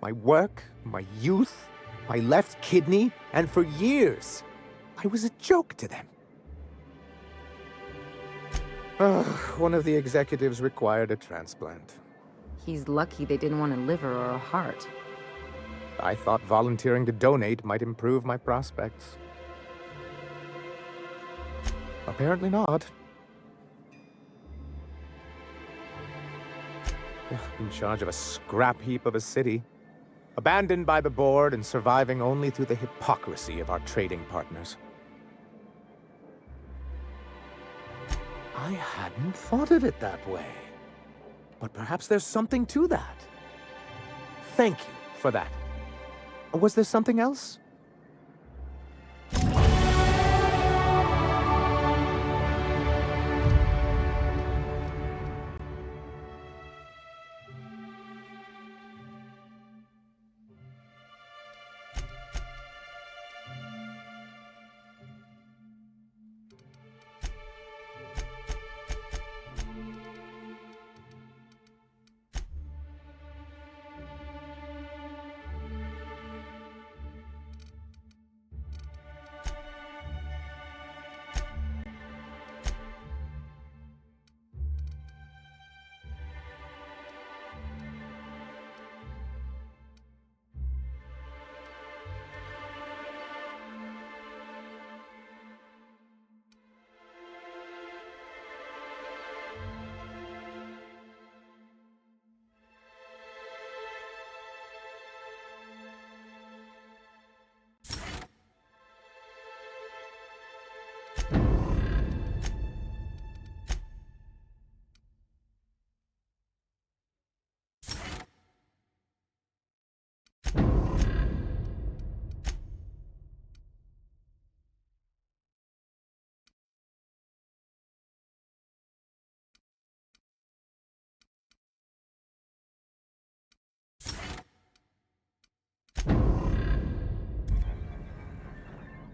My work, my youth, my left kidney, and for years, I was a joke to them. One of the executives required a transplant. He's lucky they didn't want a liver or a heart. I thought volunteering to donate might improve my prospects. Apparently not. In charge of a scrap heap of a city, abandoned by the board and surviving only through the hypocrisy of our trading partners. I hadn't thought of it that way. But perhaps there's something to that. Thank you for that. Was there something else?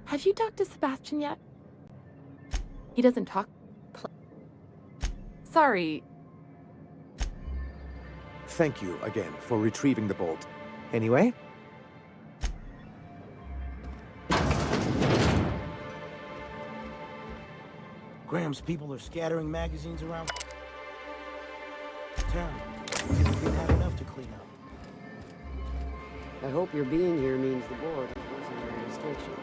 Have you talked to Sebastian yet? He doesn't talk. Sorry. Thank you again for retrieving the bolt. Anyway? Graham's people are scattering magazines around town. They didn't have enough to clean up. I hope your being here means the board is loosening their restrictions.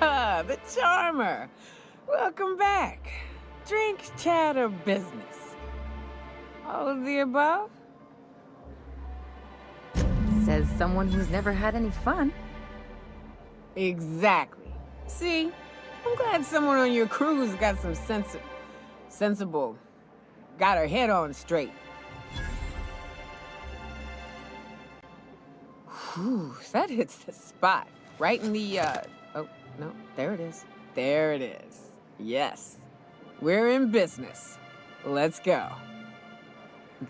Ah, the charmer. Welcome back. Drink, chat, or business? All of the above? Says someone who's never had any fun. Exactly. See? I'm glad someone on your crew's got some sensible. Got her head on straight. Whew, that hits the spot. Right in the, oh, no, there it is. There it is. Yes. We're in business. Let's go.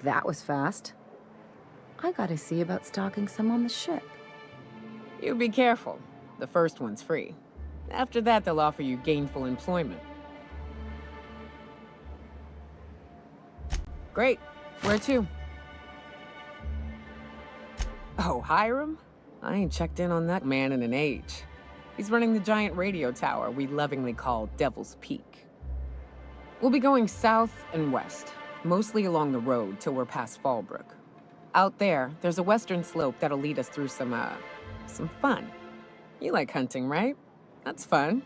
That was fast. I gotta see about stocking some on the ship. You be careful. The first one's free. After that, they'll offer you gainful employment. Great. Where to? Oh, Hiram? I ain't checked in on that man in an age. He's running the giant radio tower we lovingly call Devil's Peak. We'll be going south and west, mostly along the road till we're past Fallbrook. Out there, there's a western slope that'll lead us through some fun. You like hunting, right? That's fun.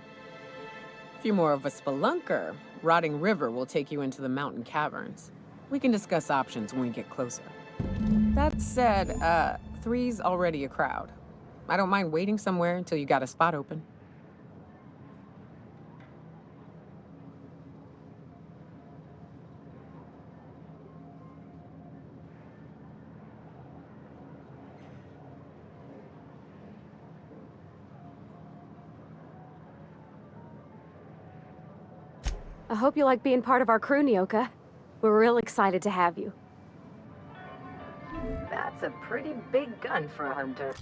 If you're more of a spelunker, Rotting River will take you into the mountain caverns. We can discuss options when we get closer. That said, 3's already a crowd. I don't mind waiting somewhere until you got a spot open. I hope you like being part of our crew, Nyoka. We're real excited to have you. That's a pretty big gun for a hunter.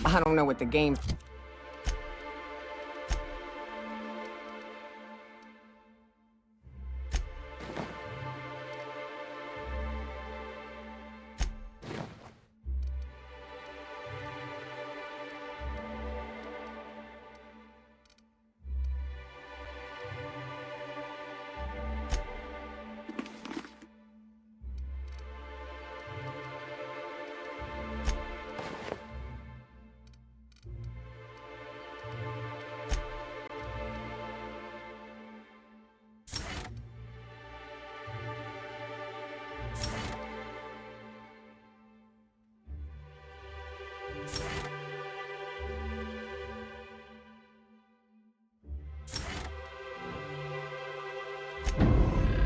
I don't know what the game...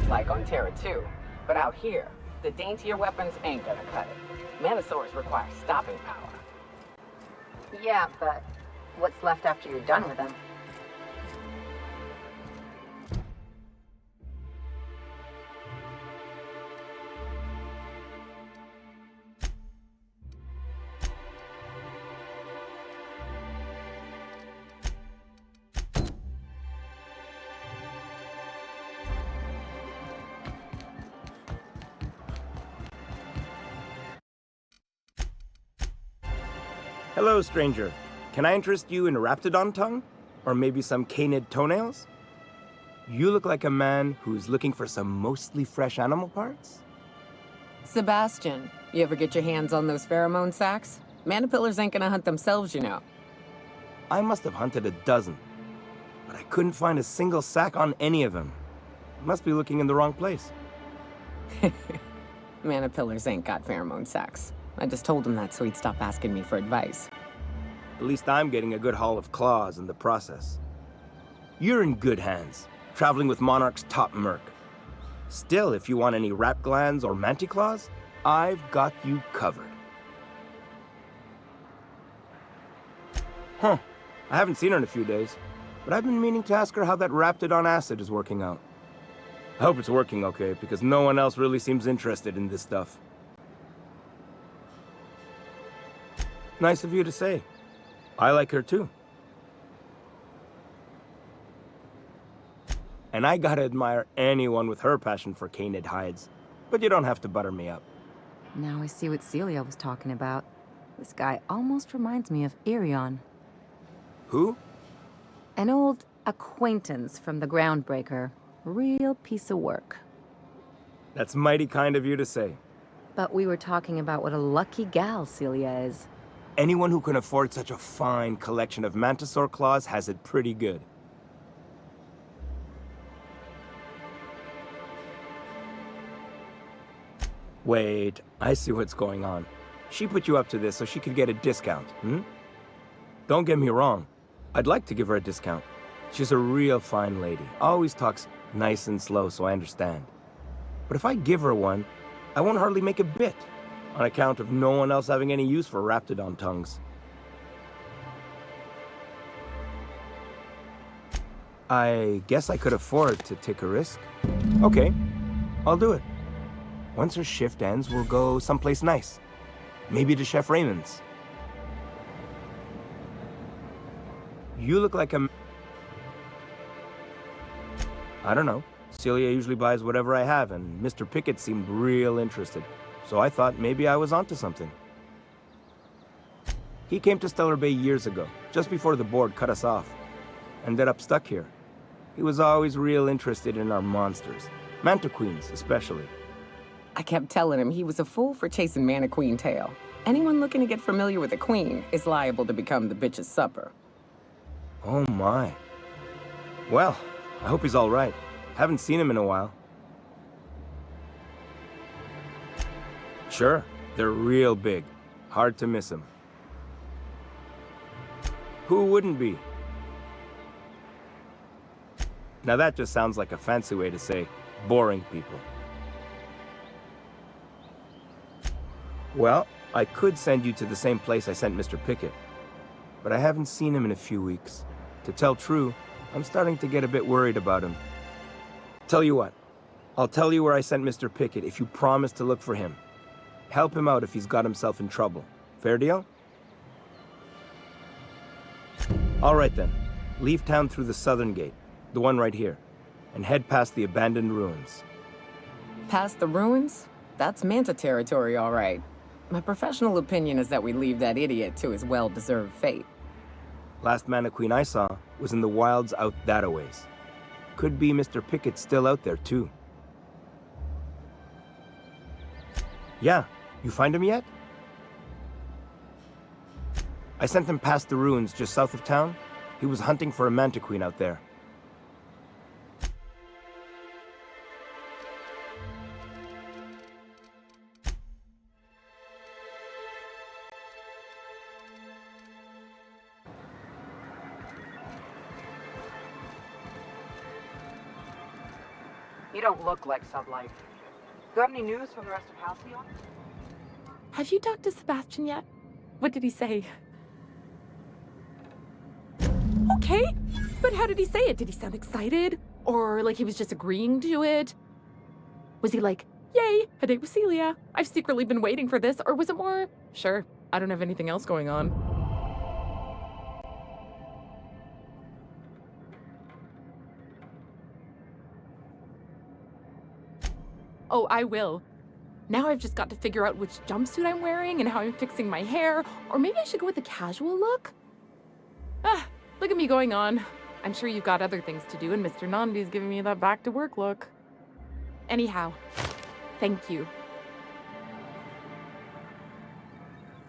Like on Terra 2. But out here, the daintier weapons ain't gonna cut it. Manosaurs require stopping power. Yeah, but what's left after you're done with them? Hello, stranger. Can I interest you in Raptidon tongue? Or maybe some canid toenails? You look like a man who's looking for some mostly fresh animal parts? Sebastian, you ever get your hands on those pheromone sacs? Manipillars ain't gonna hunt themselves, you know. I must have hunted a dozen, but I couldn't find a single sack on any of them. Must be looking in the wrong place. Manipillars ain't got pheromone sacs. I just told him that so he'd stop asking me for advice. At least I'm getting a good haul of claws in the process. You're in good hands, traveling with Monarch's top merc. Still, if you want any rat glands or manticlaws, I've got you covered. Huh. I haven't seen her in a few days, but I've been meaning to ask her how that Raptidon acid is working out. I hope it's working okay, because no one else really seems interested in this stuff. Nice of you to say. I like her too. And I gotta admire anyone with her passion for canid hides. But you don't have to butter me up. Now I see what Celia was talking about. This guy almost reminds me of Irion. Who? An old acquaintance from the Groundbreaker. Real piece of work. That's mighty kind of you to say. But we were talking about what a lucky gal Celia is. Anyone who can afford such a fine collection of mantisaur claws has it pretty good. Wait, I see what's going on. She put you up to this so she could get a discount, hmm? Don't get me wrong. I'd like to give her a discount. She's a real fine lady. Always talks nice and slow, so I understand. But if I give her one, I won't hardly make a bit, on account of no one else having any use for raptidon tongues. I guess I could afford to take a risk. Okay, I'll do it. Once her shift ends, we'll go someplace nice. Maybe to Chef Raymond's. You look like a... I don't know. Celia usually buys whatever I have, and Mr. Pickett seemed real interested. So I thought maybe I was onto something. He came to Stellar Bay years ago, just before the board cut us off. Ended up stuck here. He was always real interested in our monsters. Mantiqueens, especially. I kept telling him he was a fool for chasing Mantiqueen tail. Anyone looking to get familiar with a queen is liable to become the bitch's supper. Oh my. Well, I hope he's all right. Haven't seen him in a while. Sure, they're real big. Hard to miss him. Who wouldn't be? Now that just sounds like a fancy way to say boring people. Well, I could send you to the same place I sent Mr. Pickett, but I haven't seen him in a few weeks. To tell true, I'm starting to get a bit worried about him. Tell you what, I'll tell you where I sent Mr. Pickett if you promise to look for him. Help him out if he's got himself in trouble. Fair deal? All right then, leave town through the southern gate, the one right here, and head past the abandoned ruins. Past the ruins? That's Manta territory, all right. My professional opinion is that we leave that idiot to his well-deserved fate. Last Mantiqueen I saw was in the wilds out that-a-ways. Could be Mr. Pickett's still out there, too. Yeah, you find him yet? I sent him past the ruins just south of town. He was hunting for a Mantiqueen out there. You don't look like Sublife. Got any news from the rest of Halcyon? Have you talked to Sebastian yet? What did he say? Okay, but how did he say it? Did he sound excited? Or like he was just agreeing to it? Was he like, yay, a date with Celia. I've secretly been waiting for this. Or was it more, sure, I don't have anything else going on. Oh, I will. Now I've just got to figure out which jumpsuit I'm wearing and how I'm fixing my hair. Or maybe I should go with a casual look? Ah, look at me going on. I'm sure you've got other things to do, and Mr. Nandi's giving me that back-to-work look. Anyhow, thank you.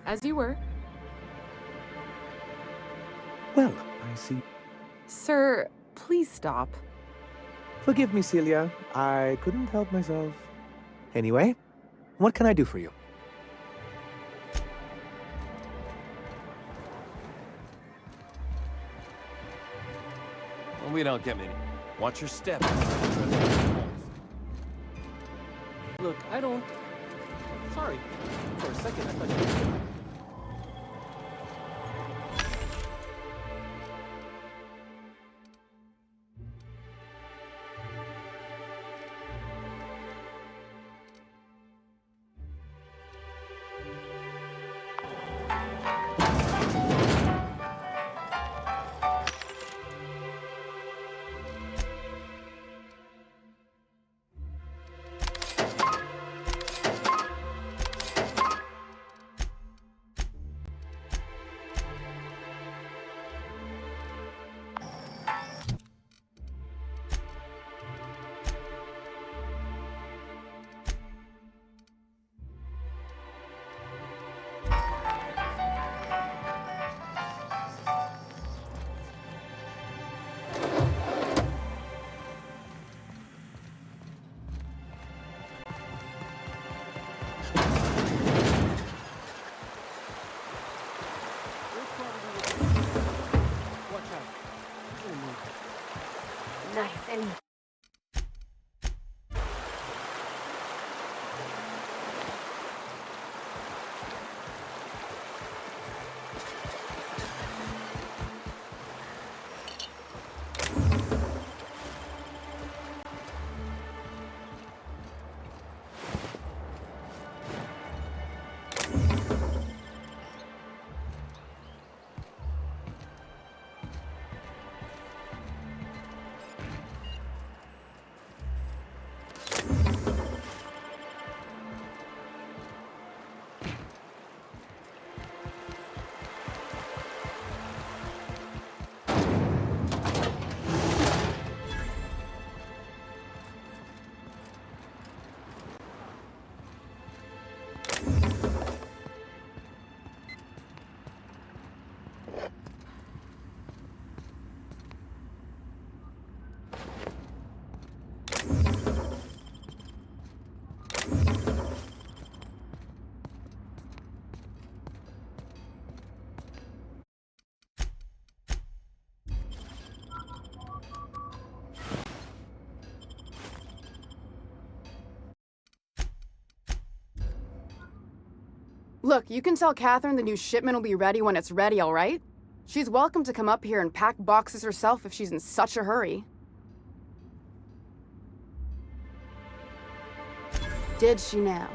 As you were. Well, I see. Sir, please stop. Forgive me, Celia. I couldn't help myself. Anyway, what can I do for you? Well, we don't get many. Watch your step. Look, I don't... Sorry. For a second, I thought you... Look, you can tell Catherine the new shipment will be ready when it's ready, all right? She's welcome to come up here and pack boxes herself if she's in such a hurry. Did she now?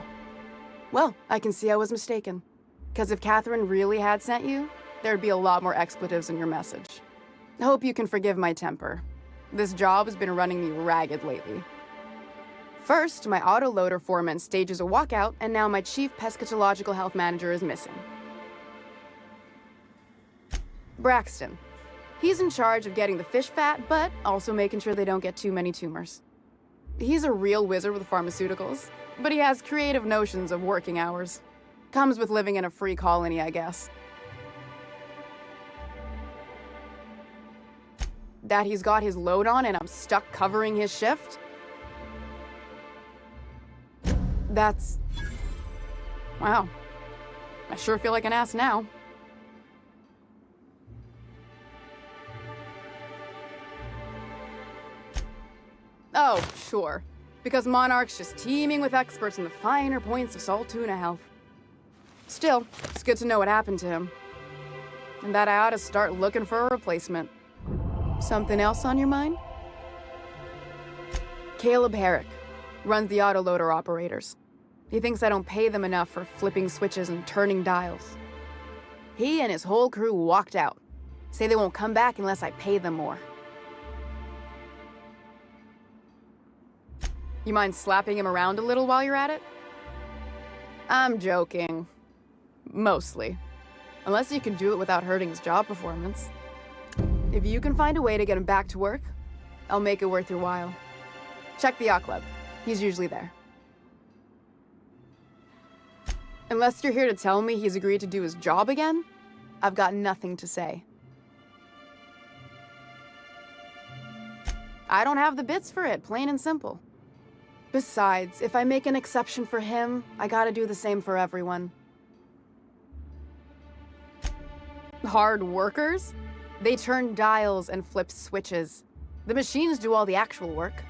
Well, I can see I was mistaken. Because if Catherine really had sent you, there'd be a lot more expletives in your message. I hope you can forgive my temper. This job has been running me ragged lately. First, my autoloader foreman stages a walkout, and now my chief pescatological health manager is missing. Braxton. He's in charge of getting the fish fat, but also making sure they don't get too many tumors. He's a real wizard with pharmaceuticals, but he has creative notions of working hours. Comes with living in a free colony, I guess. That he's got his load on and I'm stuck covering his shift? That's... wow. I sure feel like an ass now. Oh, sure. Because Monarch's just teeming with experts in the finer points of salt tuna health. Still, it's good to know what happened to him. And that I ought to start looking for a replacement. Something else on your mind? Caleb Herrick runs the autoloader operators. He thinks I don't pay them enough for flipping switches and turning dials. He and his whole crew walked out. Say they won't come back unless I pay them more. You mind slapping him around a little while you're at it? I'm joking. Mostly. Unless you can do it without hurting his job performance. If you can find a way to get him back to work, I'll make it worth your while. Check the yacht club. He's usually there. Unless you're here to tell me he's agreed to do his job again, I've got nothing to say. I don't have the bits for it, plain and simple. Besides, if I make an exception for him, I gotta do the same for everyone. Hard workers? They turn dials and flip switches. The machines do all the actual work.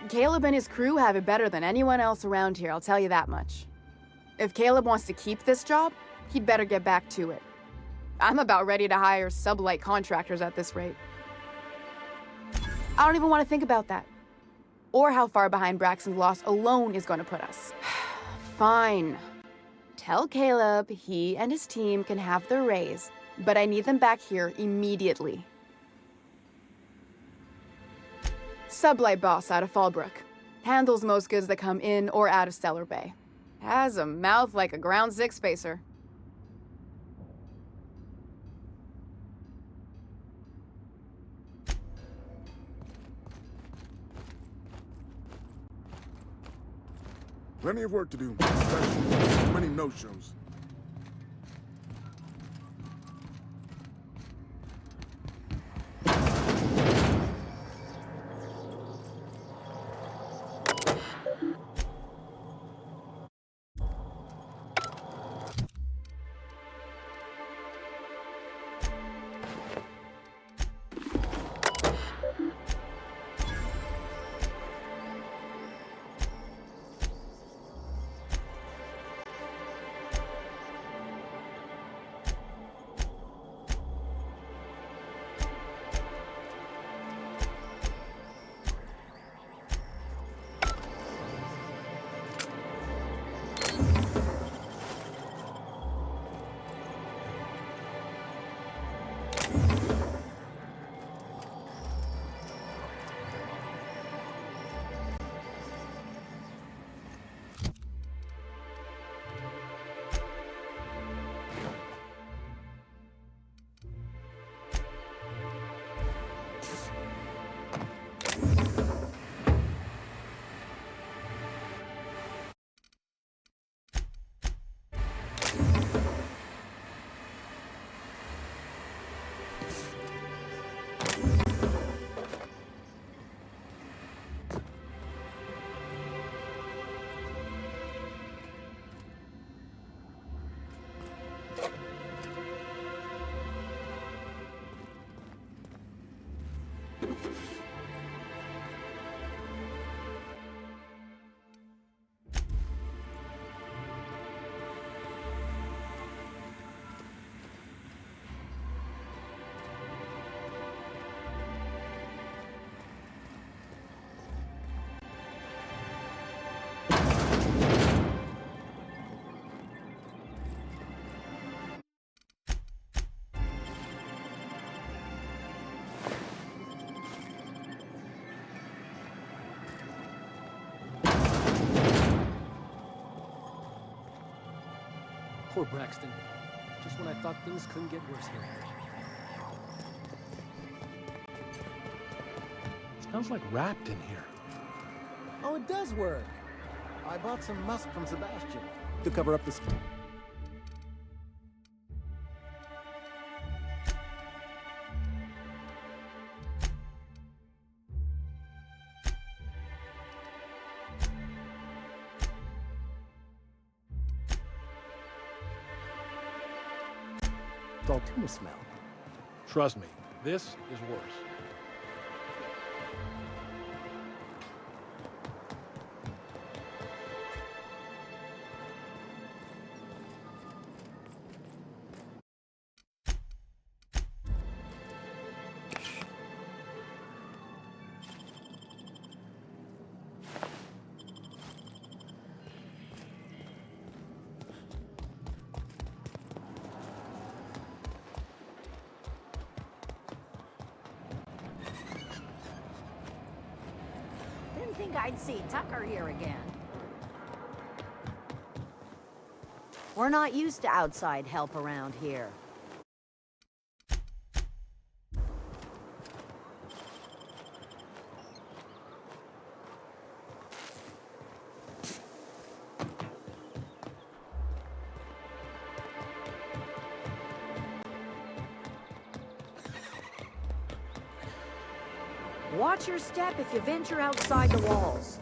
Caleb and his crew have it better than anyone else around here, I'll tell you that much. If Caleb wants to keep this job, he'd better get back to it. I'm about ready to hire sublight contractors at this rate. I don't even want to think about that. Or how far behind Braxton's loss alone is going to put us. Fine. Tell Caleb he and his team can have their raise, but I need them back here immediately. Sublight boss out of Fallbrook. Handles most goods that come in or out of Stellar Bay. Has a mouth like a ground six spacer. Plenty of work to do, especially with so many no-shows. Poor Braxton. Just when I thought things couldn't get worse here. Smells like wrapped in here. Oh, it does work. I bought some musk from Sebastian to cover up this. It's all tuna smell. Trust me, this is worse. Didn't think I'd see Tucker here again. We're not used to outside help around here. Watch your step if you venture outside the walls.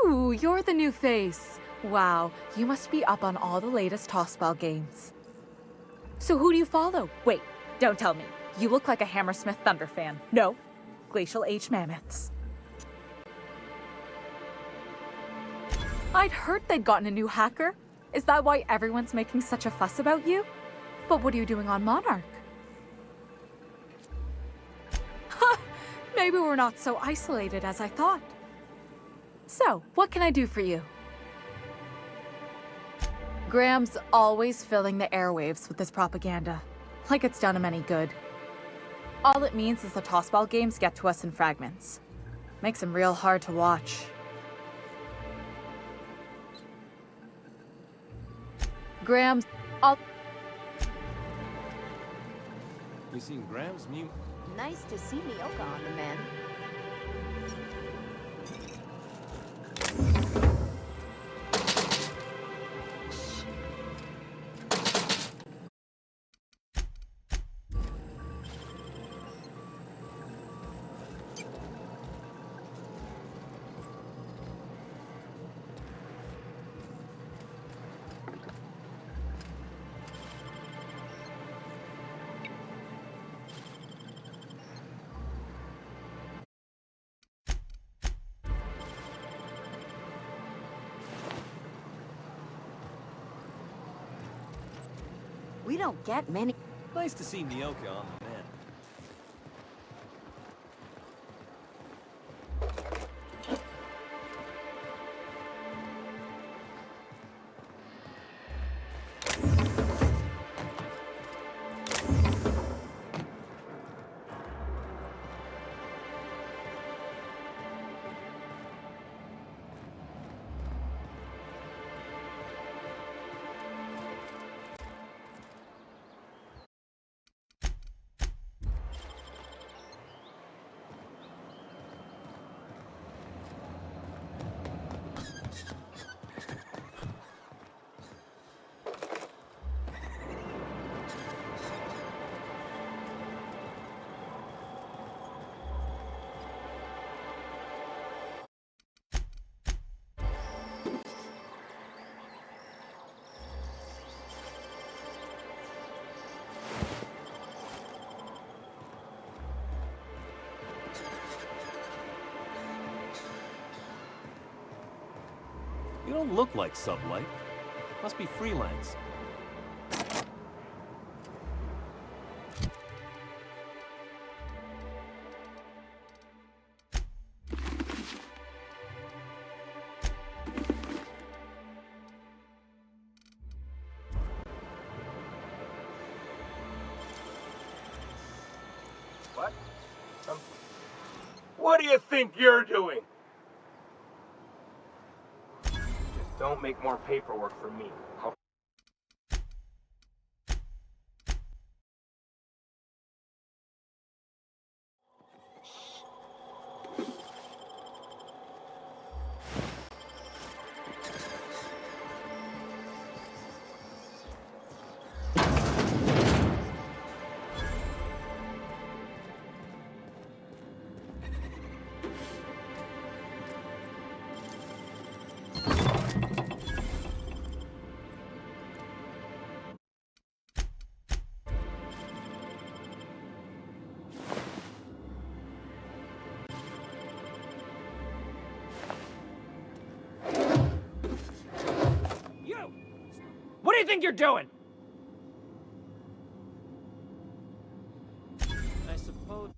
Ooh, you're the new face. Wow, you must be up on all the latest tossball games. So who do you follow? Wait, don't tell me. You look like a Hammersmith Thunder fan. No, Glacial Age Mammoths. I'd heard they'd gotten a new hacker. Is that why everyone's making such a fuss about you? But what are you doing on Monarch? Ha! Maybe we're not so isolated as I thought. So, what can I do for you? Graham's always filling the airwaves with this propaganda, like it's done him any good. All it means is the tossball games get to us in fragments. Makes them real hard to watch. Graham's all... You seen Graham's new... Nice to see Mioka on the mend. We don't get many. Nice to see Mioka on the mend. You don't look like Sublight. Must be freelance. What? What do you think you're doing? Don't make more paperwork for me. What do you think you're doing? I suppose...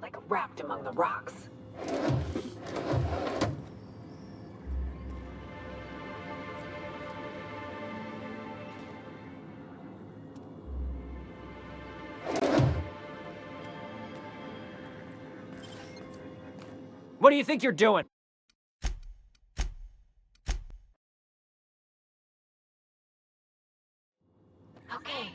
Like wrapped among the rocks. What do you think you're doing? Okay.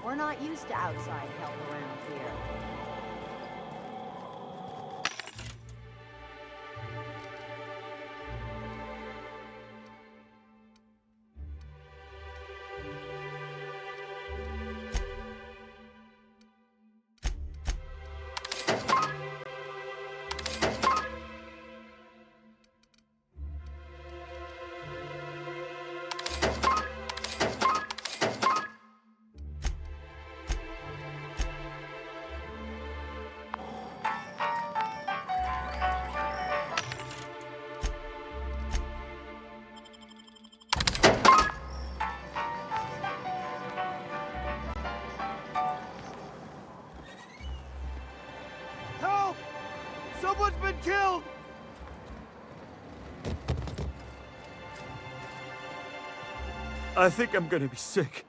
We're not used to outside help around here. Someone's been killed! I think I'm gonna be sick.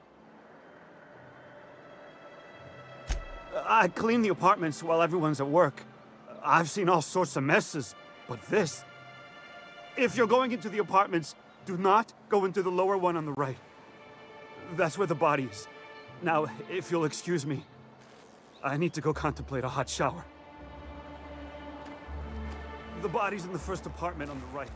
I clean the apartments while everyone's at work. I've seen all sorts of messes, but this... If you're going into the apartments, do not go into the lower one on the right. That's where the body is. Now, if you'll excuse me, I need to go contemplate a hot shower. The body's in the first apartment on the right.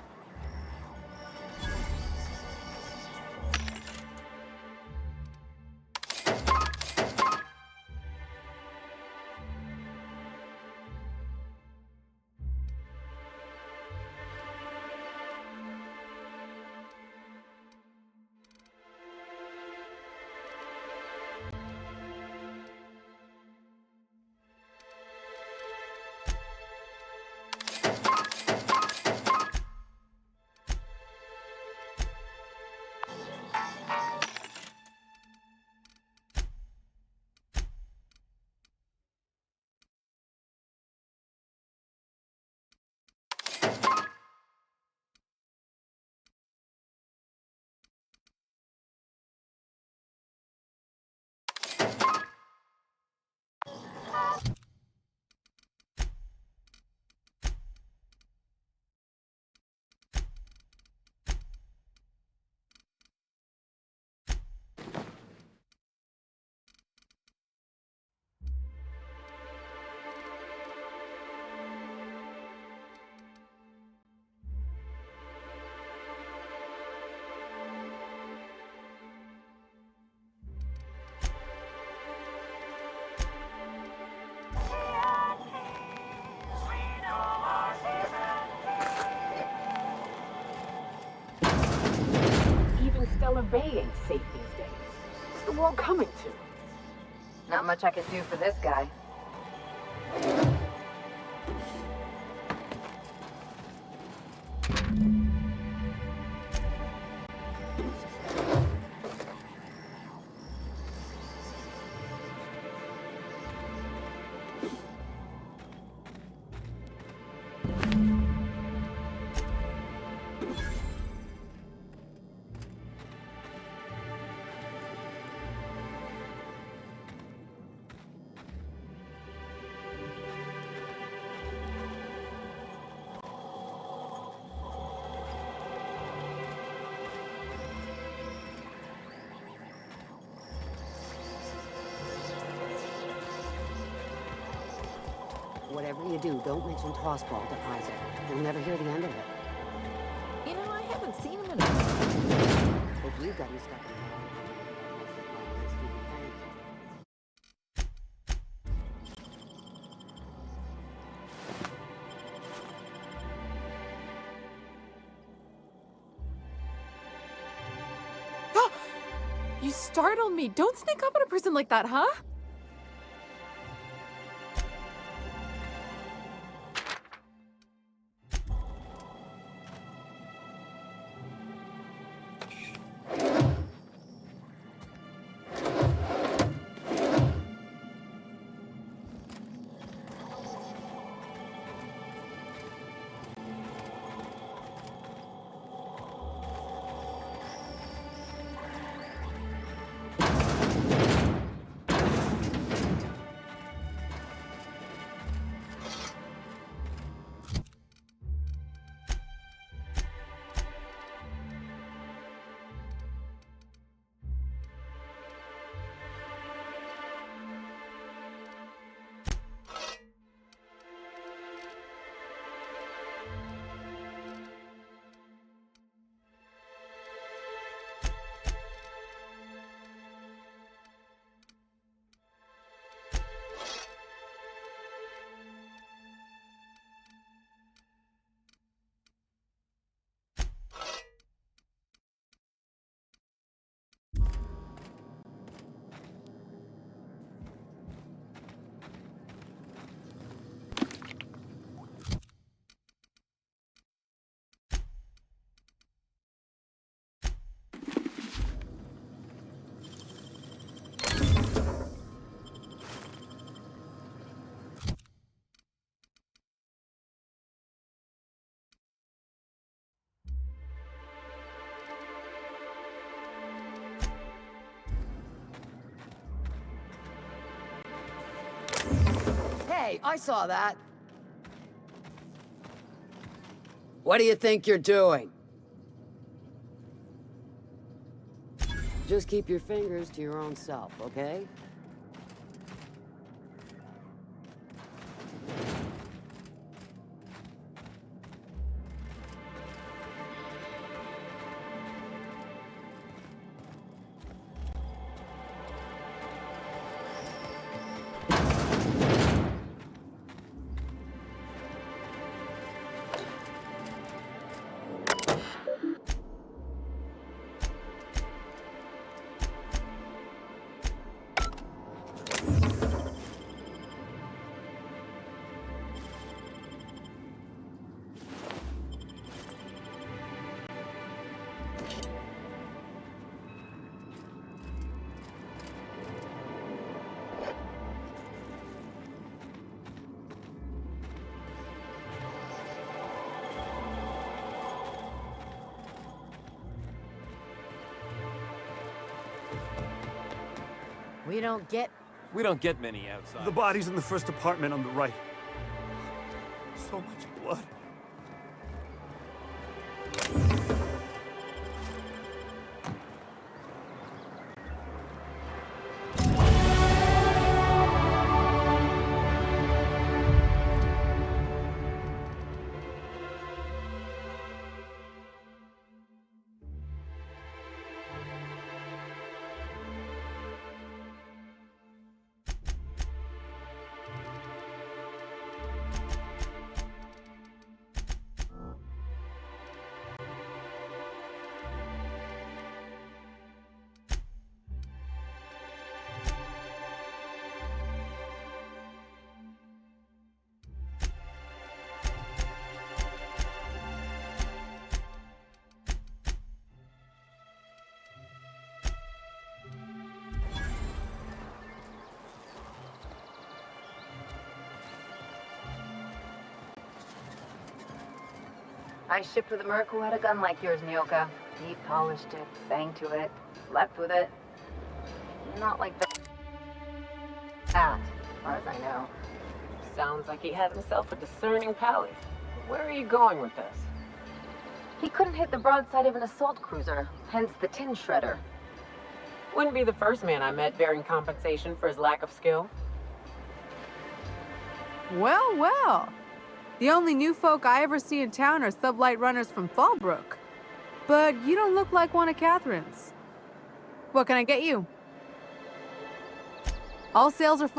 Stellar Bay ain't safe these days. What's the world coming to? Not much I could do for this guy. Whatever you do, don't mention Tossball to Isaac. He'll never hear the end of it. You know, I haven't seen him in a while. If you've gotten stuck in You startled me. Don't sneak up on a person like that, huh? Hey, I saw that. What do you think you're doing? Just keep your fingers to your own self, okay? We don't get many outside. The body's in the first apartment on the right. So much blood. I shipped with a merc who had a gun like yours, Nyoka. He polished it, sang to it, slept with it. Not like that, as far as I know. Sounds like he had himself a discerning palate. Where are you going with this? He couldn't hit the broadside of an assault cruiser, hence the tin shredder. Wouldn't be the first man I met bearing compensation for his lack of skill. Well, well. The only new folk I ever see in town are sublight runners from Fallbrook. But you don't look like one of Catherine's. What can I get you? All sales are...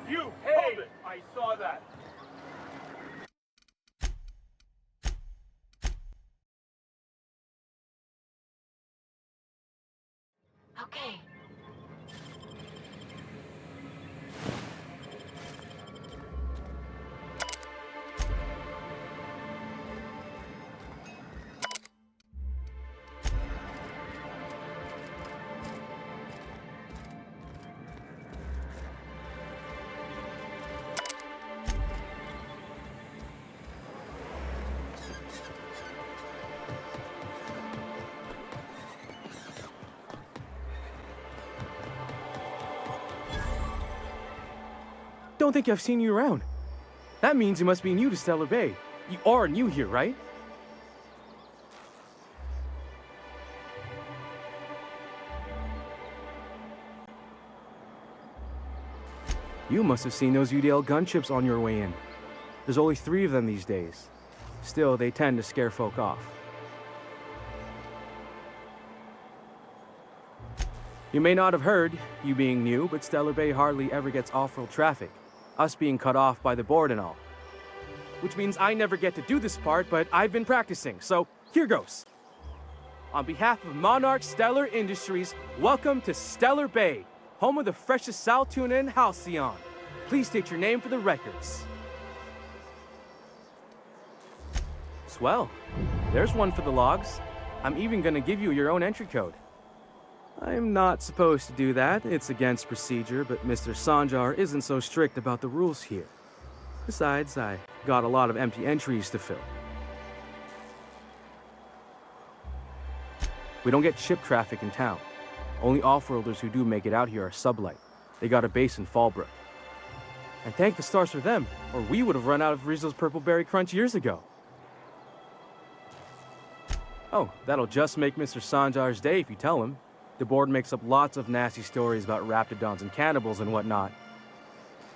You! Hold it! I saw that! Okay. don't think I've seen you around. That means you must be new to Stellar Bay. You are new here, right? You must have seen those UDL gunships on your way in. There's only 3 of them these days. Still, they tend to scare folk off. You may not have heard, you being new, but Stellar Bay hardly ever gets off-road traffic, us being cut off by the board and all. Which means I never get to do this part, but I've been practicing, so here goes. On behalf of Monarch Stellar Industries, welcome to Stellar Bay, home of the freshest sal tuna in Halcyon. Please state your name for the records. Swell. There's one for the logs. I'm even gonna give you your own entry code. I'm not supposed to do that. It's against procedure, but Mr. Sanjar isn't so strict about the rules here. Besides, I got a lot of empty entries to fill. We don't get ship traffic in town. Only off-roaders who do make it out here are Sublight. They got a base in Fallbrook. And thank the stars for them, or we would have run out of Rizzo's Purple Berry Crunch years ago. Oh, that'll just make Mr. Sanjar's day if you tell him. The board makes up lots of nasty stories about raptidons and cannibals and whatnot.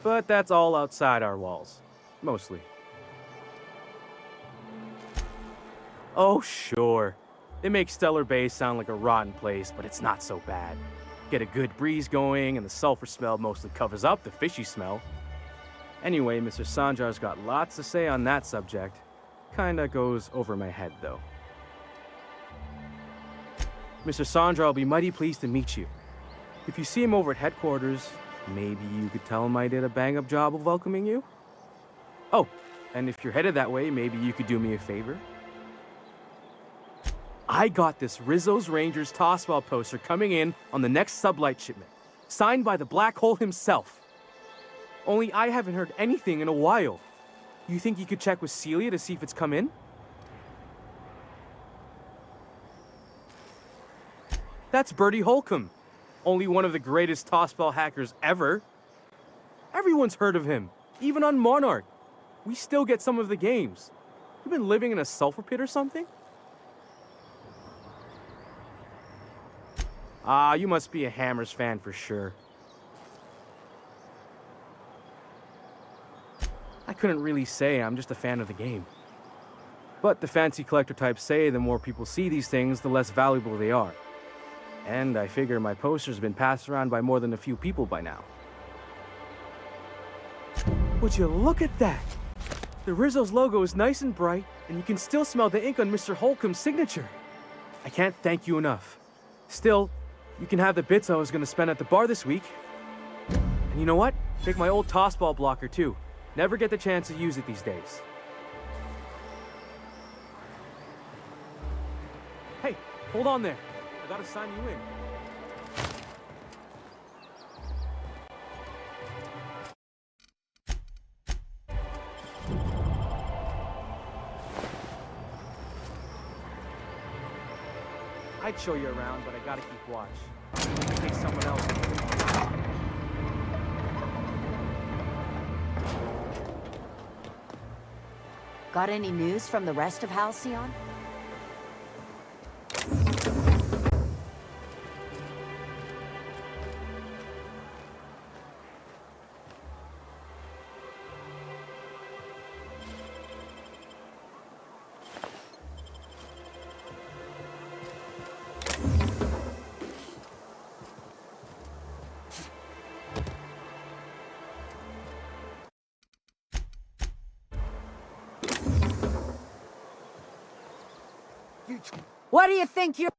But that's all outside our walls. Mostly. Oh, sure. They make Stellar Bay sound like a rotten place, but it's not so bad. Get a good breeze going, and the sulfur smell mostly covers up the fishy smell. Anyway, Mr. Sanjar's got lots to say on that subject. Kinda goes over my head, though. Mr. Sanjar will be mighty pleased to meet you. If you see him over at headquarters, maybe you could tell him I did a bang-up job of welcoming you? Oh, and if you're headed that way, maybe you could do me a favor? I got this Rizzo's Rangers tossball poster coming in on the next Sublight shipment, signed by the Black Hole himself. Only I haven't heard anything in a while. You think you could check with Celia to see if it's come in? That's Bertie Holcomb, only one of the greatest tossball hackers ever. Everyone's heard of him, even on Monarch. We still get some of the games. You been living in a sulfur pit or something? Ah, you must be a Hammers fan for sure. I couldn't really say, I'm just a fan of the game. But the fancy collector types say the more people see these things, the less valuable they are. And I figure my poster's been passed around by more than a few people by now. Would you look at that? The Rizzo's logo is nice and bright, and you can still smell the ink on Mr. Holcomb's signature. I can't thank you enough. Still, you can have the bits I was going to spend at the bar this week. And you know what? Take my old tossball blocker too. Never get the chance to use it these days. Hey, hold on there. I gotta sign you in. I'd show you around, but I gotta keep watch. In case someone else... Got any news from the rest of Halcyon? What do you think you're...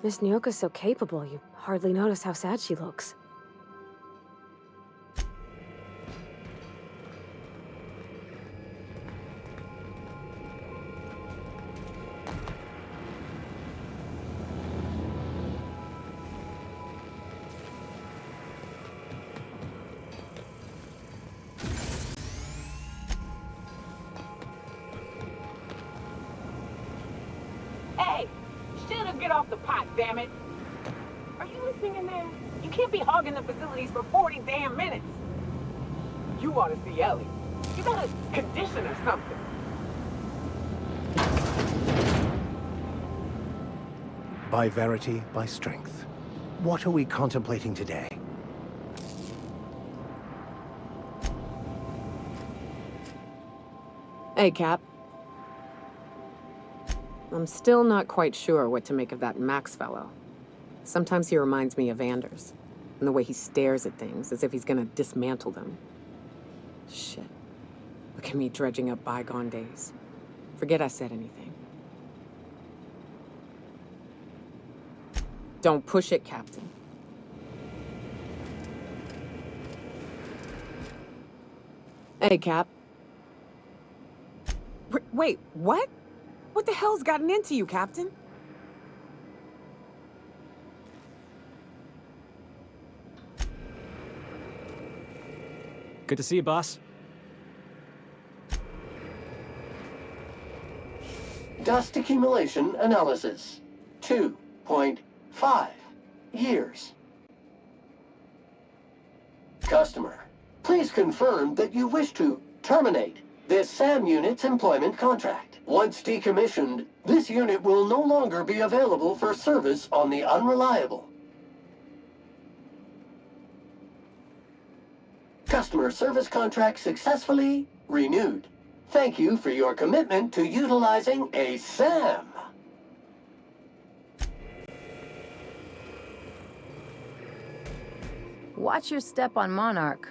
Miss Nyoka's so capable, you hardly notice how sad she looks. Hey! Shut up, get off the pot, damn it! Are you listening in there? You can't be hogging the facilities for 40 damn minutes! You ought to see Ellie. You got a condition or something. By verity, by strength. What are we contemplating today? Hey, Cap. I'm still not quite sure what to make of that Max fellow. Sometimes he reminds me of Anders, and the way he stares at things as if he's gonna dismantle them. Shit. Look at me dredging up bygone days. Forget I said anything. Don't push it, Captain. Hey, Cap. Wait, what? What the hell's gotten into you, Captain? Good to see you, boss. Dust accumulation analysis. 2.5 years. Customer, please confirm that you wish to terminate this SAM unit's employment contract. Once decommissioned, this unit will no longer be available for service on the Unreliable. Customer service contract successfully renewed. Thank you for your commitment to utilizing a SAM. Watch your step on Monarch.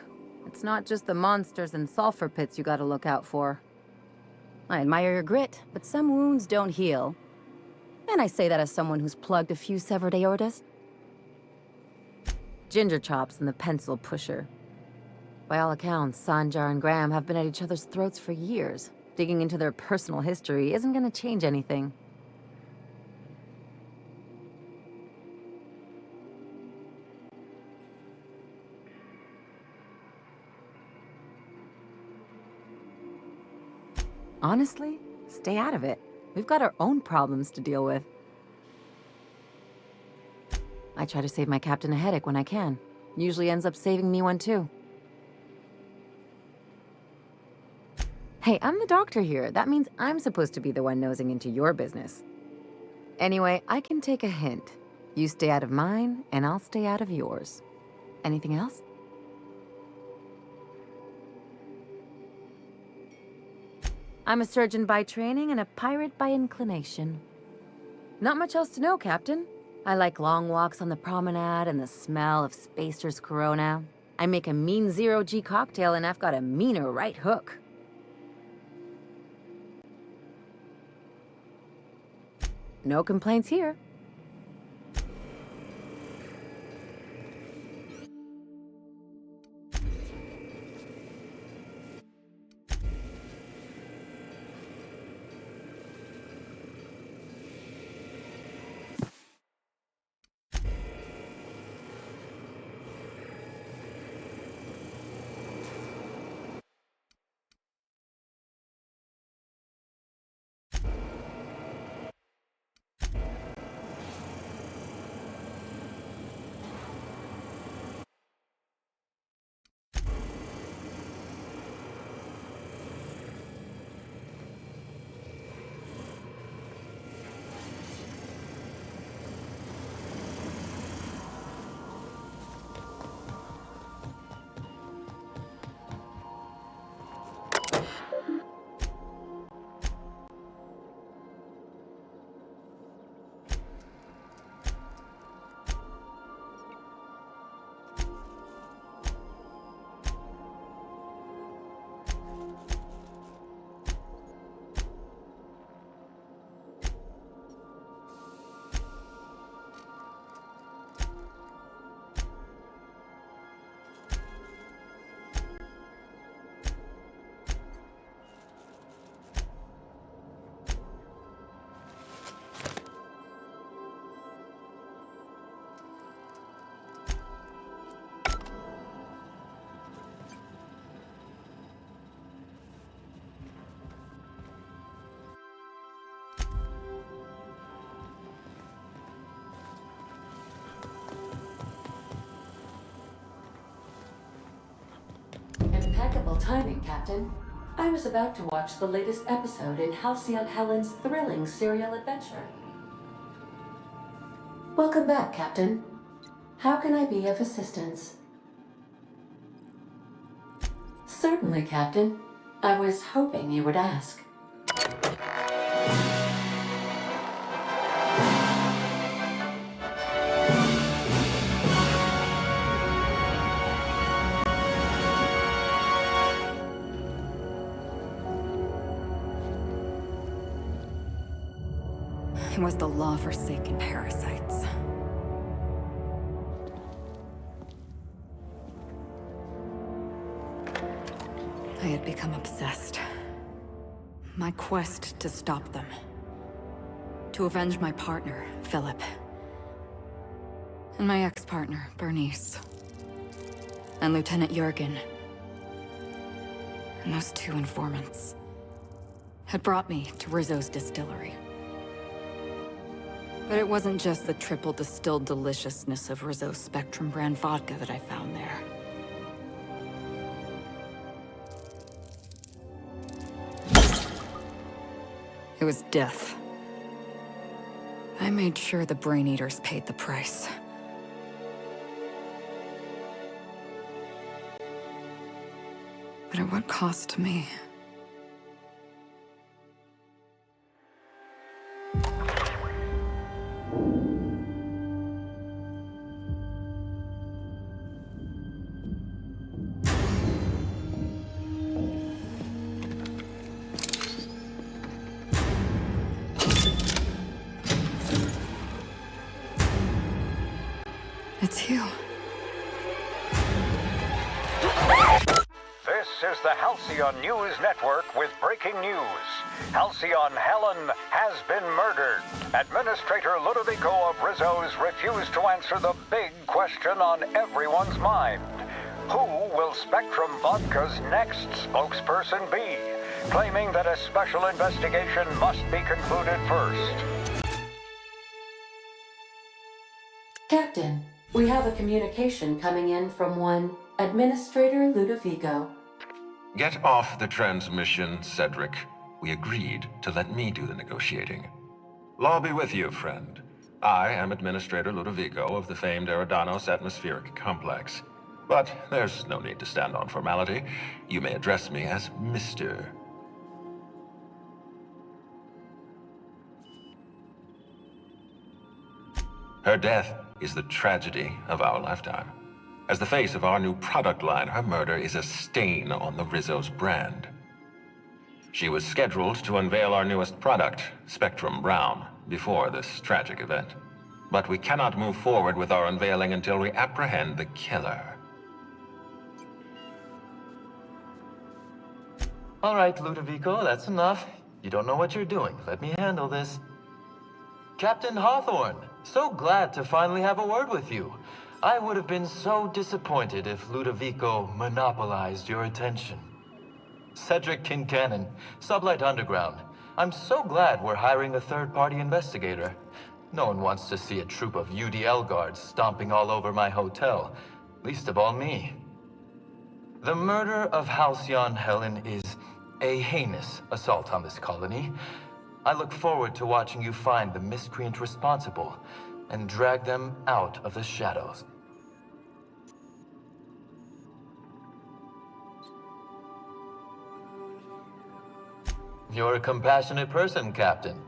It's not just the monsters and sulfur pits you gotta look out for. I admire your grit, but some wounds don't heal. And I say that as someone who's plugged a few severed aortas. Ginger Chops and the pencil pusher. By all accounts, Sanjar and Graham have been at each other's throats for years. Digging into their personal history isn't gonna change anything. Honestly, stay out of it. We've got our own problems to deal with. I try to save my captain a headache when I can. Usually ends up saving me one too. Hey, I'm the doctor here. That means I'm supposed to be the one nosing into your business. Anyway, I can take a hint. You stay out of mine, and I'll stay out of yours. Anything else? I'm a surgeon by training and a pirate by inclination. Not much else to know, Captain. I like long walks on the promenade and the smell of Spacer's Corona. I make a mean zero-G cocktail and I've got a meaner right hook. No complaints here. Impeccable timing, Captain. I was about to watch the latest episode in Halcyon Helen's thrilling serial adventure. Welcome back, Captain. How can I be of assistance? Certainly, Captain. I was hoping you would ask. It was the law-forsaken parasites. I had become obsessed. My quest to stop them. To avenge my partner, Philip. And my ex-partner, Bernice. And Lieutenant Jurgen. and those two informants had brought me to Rizzo's distillery. But it wasn't just the triple distilled deliciousness of Rizzo's Spectrum brand vodka that I found there. It was death. I made sure the Brain Eaters paid the price. But at what cost to me? It's you. This is the Halcyon News Network with breaking news. Halcyon Helen has been murdered. Administrator Ludovico of Rizzo's refused to answer the big question on everyone's mind. Who will Spectrum Vodka's next spokesperson be? Claiming that a special investigation must be concluded first. Captain, we have a communication coming in from one Administrator Ludovico. Get off the transmission, Cedric. We agreed to let me do the negotiating. Law be with you, friend. I am Administrator Ludovico of the famed Eridanos Atmospheric Complex. But there's no need to stand on formality. You may address me as Mr. Her death is the tragedy of our lifetime. As the face of our new product line, her murder is a stain on the Rizzo's brand. She was scheduled to unveil our newest product, Spectrum Brown, before this tragic event. But we cannot move forward with our unveiling until we apprehend the killer. All right, Ludovico, that's enough. You don't know what you're doing. Let me handle this. Captain Hawthorne, so glad to finally have a word with you. I would have been so disappointed if Ludovico monopolized your attention. Cedric Kincannon, Sublight Underground. I'm so glad we're hiring a third-party investigator. No one wants to see a troop of UDL guards stomping all over my hotel, least of all me. The murder of Halcyon Helen is a heinous assault on this colony. I look forward to watching you find the miscreant responsible and drag them out of the shadows. You're a compassionate person, Captain.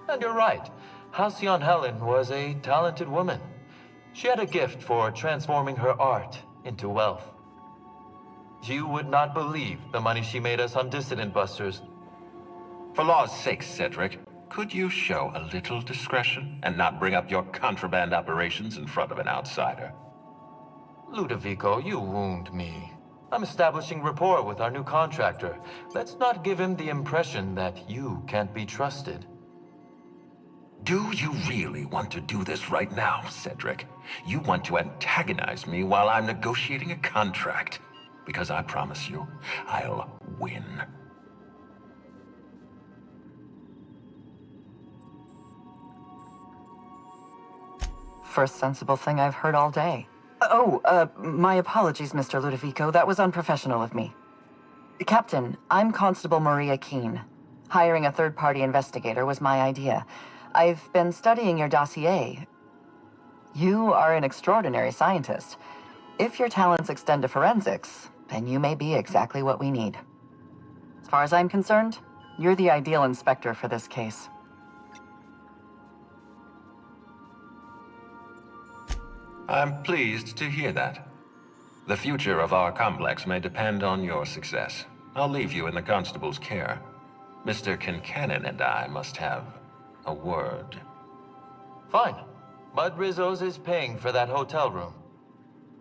And you're right. Halcyon Helen was a talented woman. She had a gift for transforming her art into wealth. You would not believe the money she made us on Dissident Busters. For law's sake, Cedric, could you show a little discretion and not bring up your contraband operations in front of an outsider? Ludovico, you wound me. I'm establishing rapport with our new contractor. Let's not give him the impression that you can't be trusted. Do you really want to do this right now, Cedric? You want to antagonize me while I'm negotiating a contract? Because I promise you, I'll win. First sensible thing I've heard all day. My apologies, Mr. Ludovico. That was unprofessional of me. Captain, I'm Constable Maria Keene. Hiring a third-party investigator was my idea. I've been studying your dossier. You are an extraordinary scientist. If your talents extend to forensics, then you may be exactly what we need. As far as I'm concerned, you're the ideal inspector for this case. I'm pleased to hear that. The future of our complex may depend on your success. I'll leave you in the constable's care. Mr. Kincannon and I must have a word. Fine. Bud Rizzo's is paying for that hotel room.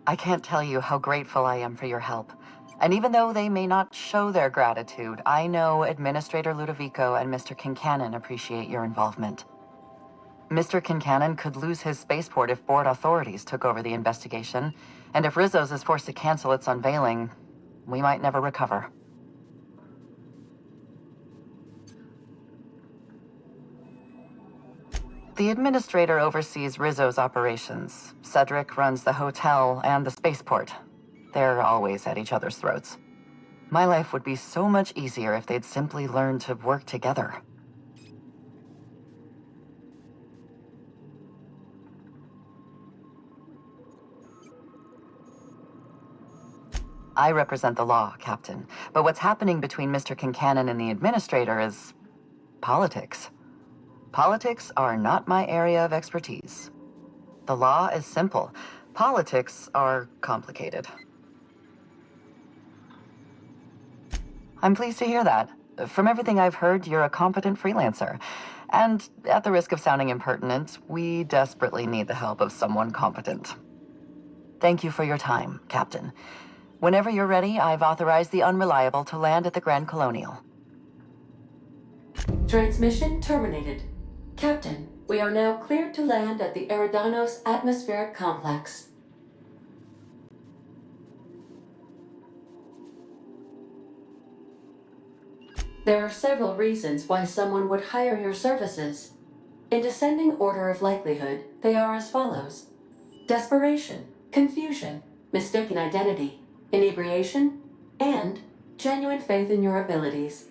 I can't tell you how grateful I am for your help. And even though they may not show their gratitude, I know Administrator Ludovico and Mr. Kincannon appreciate your involvement. Mr. Kincannon could lose his spaceport if board authorities took over the investigation, and if Rizzo's is forced to cancel its unveiling, we might never recover. The administrator oversees Rizzo's operations. Cedric runs the hotel and the spaceport. They're always at each other's throats. My life would be so much easier if they'd simply learned to work together. I represent the law, Captain. But what's happening between Mr. Kincannon and the administrator is politics. Politics are not my area of expertise. The law is simple. Politics are complicated. I'm pleased to hear that. From everything I've heard, you're a competent freelancer. And at the risk of sounding impertinent, we desperately need the help of someone competent. Thank you for your time, Captain. Whenever you're ready, I've authorized the Unreliable to land at the Grand Colonial. Transmission terminated. Captain, we are now cleared to land at the Eridanos Atmospheric Complex. There are several reasons why someone would hire your services. In descending order of likelihood, they are as follows: desperation, confusion, mistaken identity, inebriation, and genuine faith in your abilities.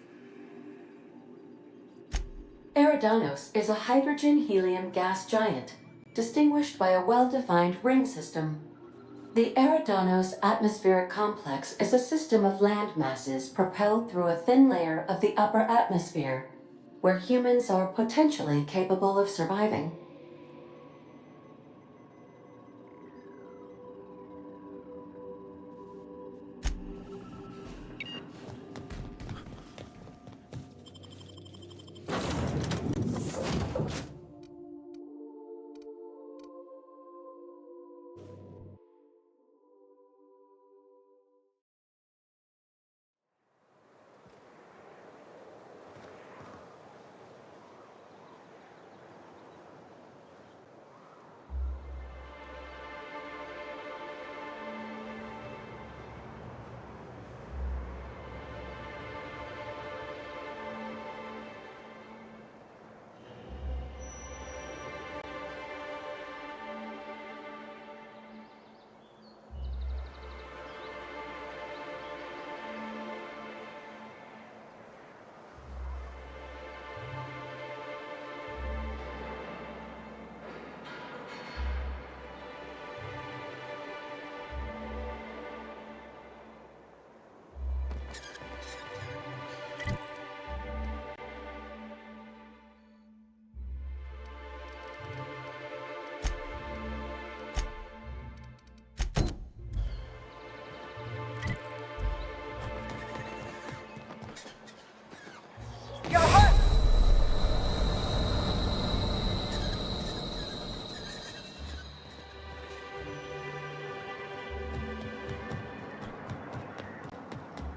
Eridanos is a hydrogen-helium gas giant, distinguished by a well-defined ring system. The Eridanos Atmospheric Complex is a system of land masses propelled through a thin layer of the upper atmosphere, where humans are potentially capable of surviving.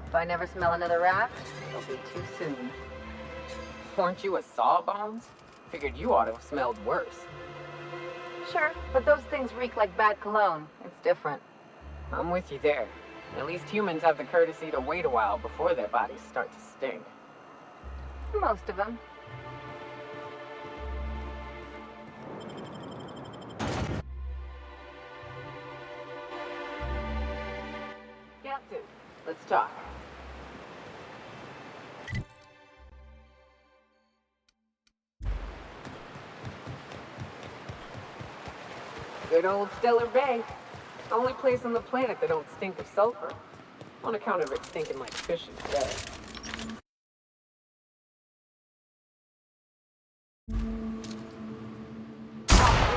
If I never smell another raft, it'll be too soon. Weren't you a sawbones? Figured you ought to have smelled worse. Sure, but those things reek like bad cologne. It's different. I'm with you there. At least humans have the courtesy to wait a while before their bodies start to stink. Most of them. Captain, let's talk. Good old Stellar Bay. The only place on the planet that don't stink of sulfur. On account of it stinking like fish is dead. Here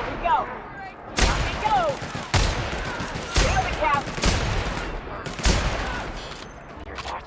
we go! Here we go! Nail it, Cap! Here's that.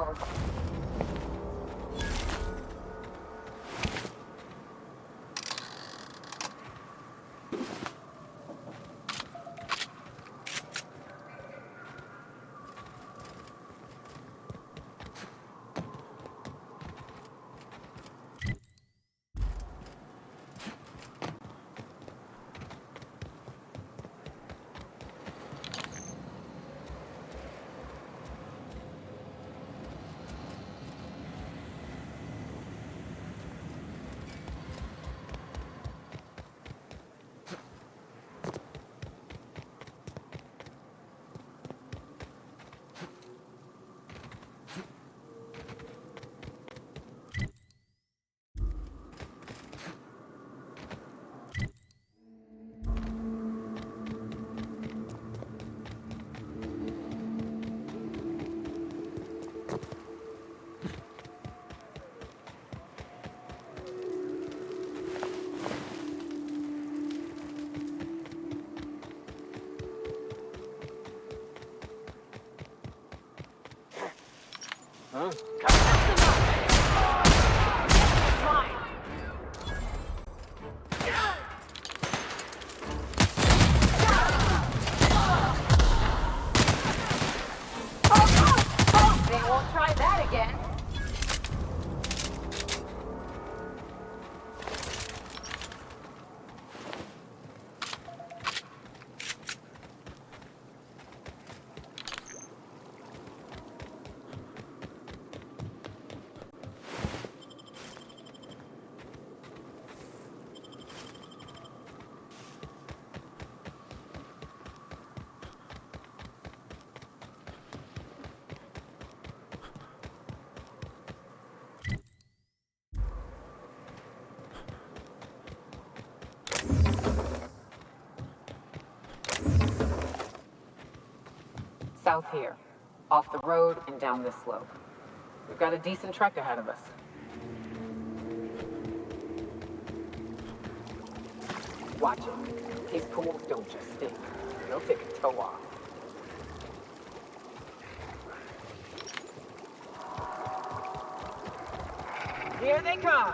cells. Huh? They won't try that again. South here, off the road and down this slope. We've got a decent trek ahead of us. Watch it. These pools don't just stink. They'll take a toe off. Here they come.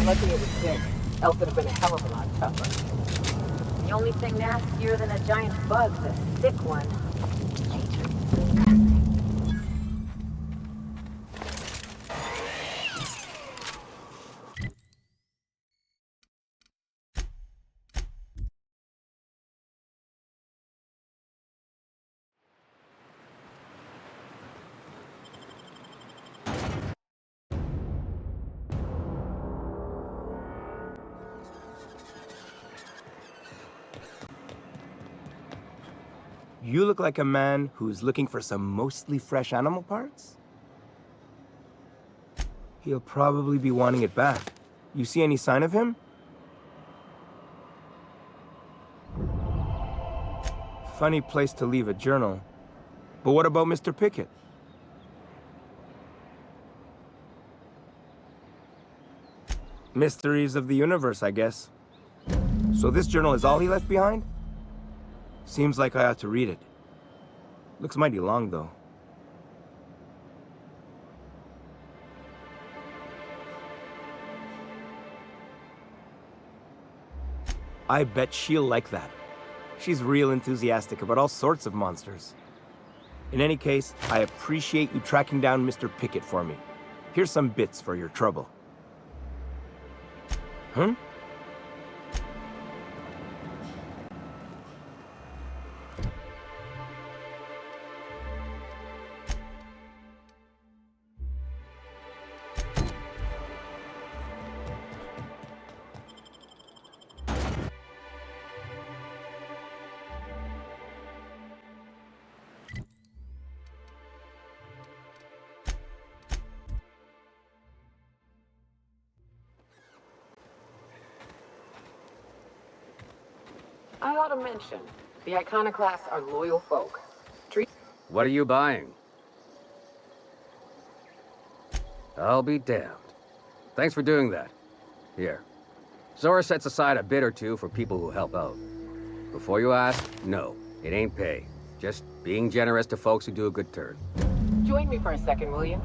Lucky it was sick. Else it'd have been a hell of a lot tougher. The only thing nastier than a giant bug's a sick one. You look like a man who's looking for some mostly fresh animal parts? He'll probably be wanting it back. You see any sign of him? Funny place to leave a journal. But what about Mr. Pickett? Mysteries of the universe, I guess. So this journal is all he left behind? Seems like I ought to read it. Looks mighty long, though. I bet she'll like that. She's real enthusiastic about all sorts of monsters. In any case, I appreciate you tracking down Mr. Pickett for me. Here's some bits for your trouble. Huh? I ought to mention, the iconoclasts are loyal folk. What are you buying? I'll be damned. Thanks for doing that. Here. Zora sets aside a bit or two for people who help out. Before you ask, no, it ain't pay. Just being generous to folks who do a good turn. Join me for a second, will you?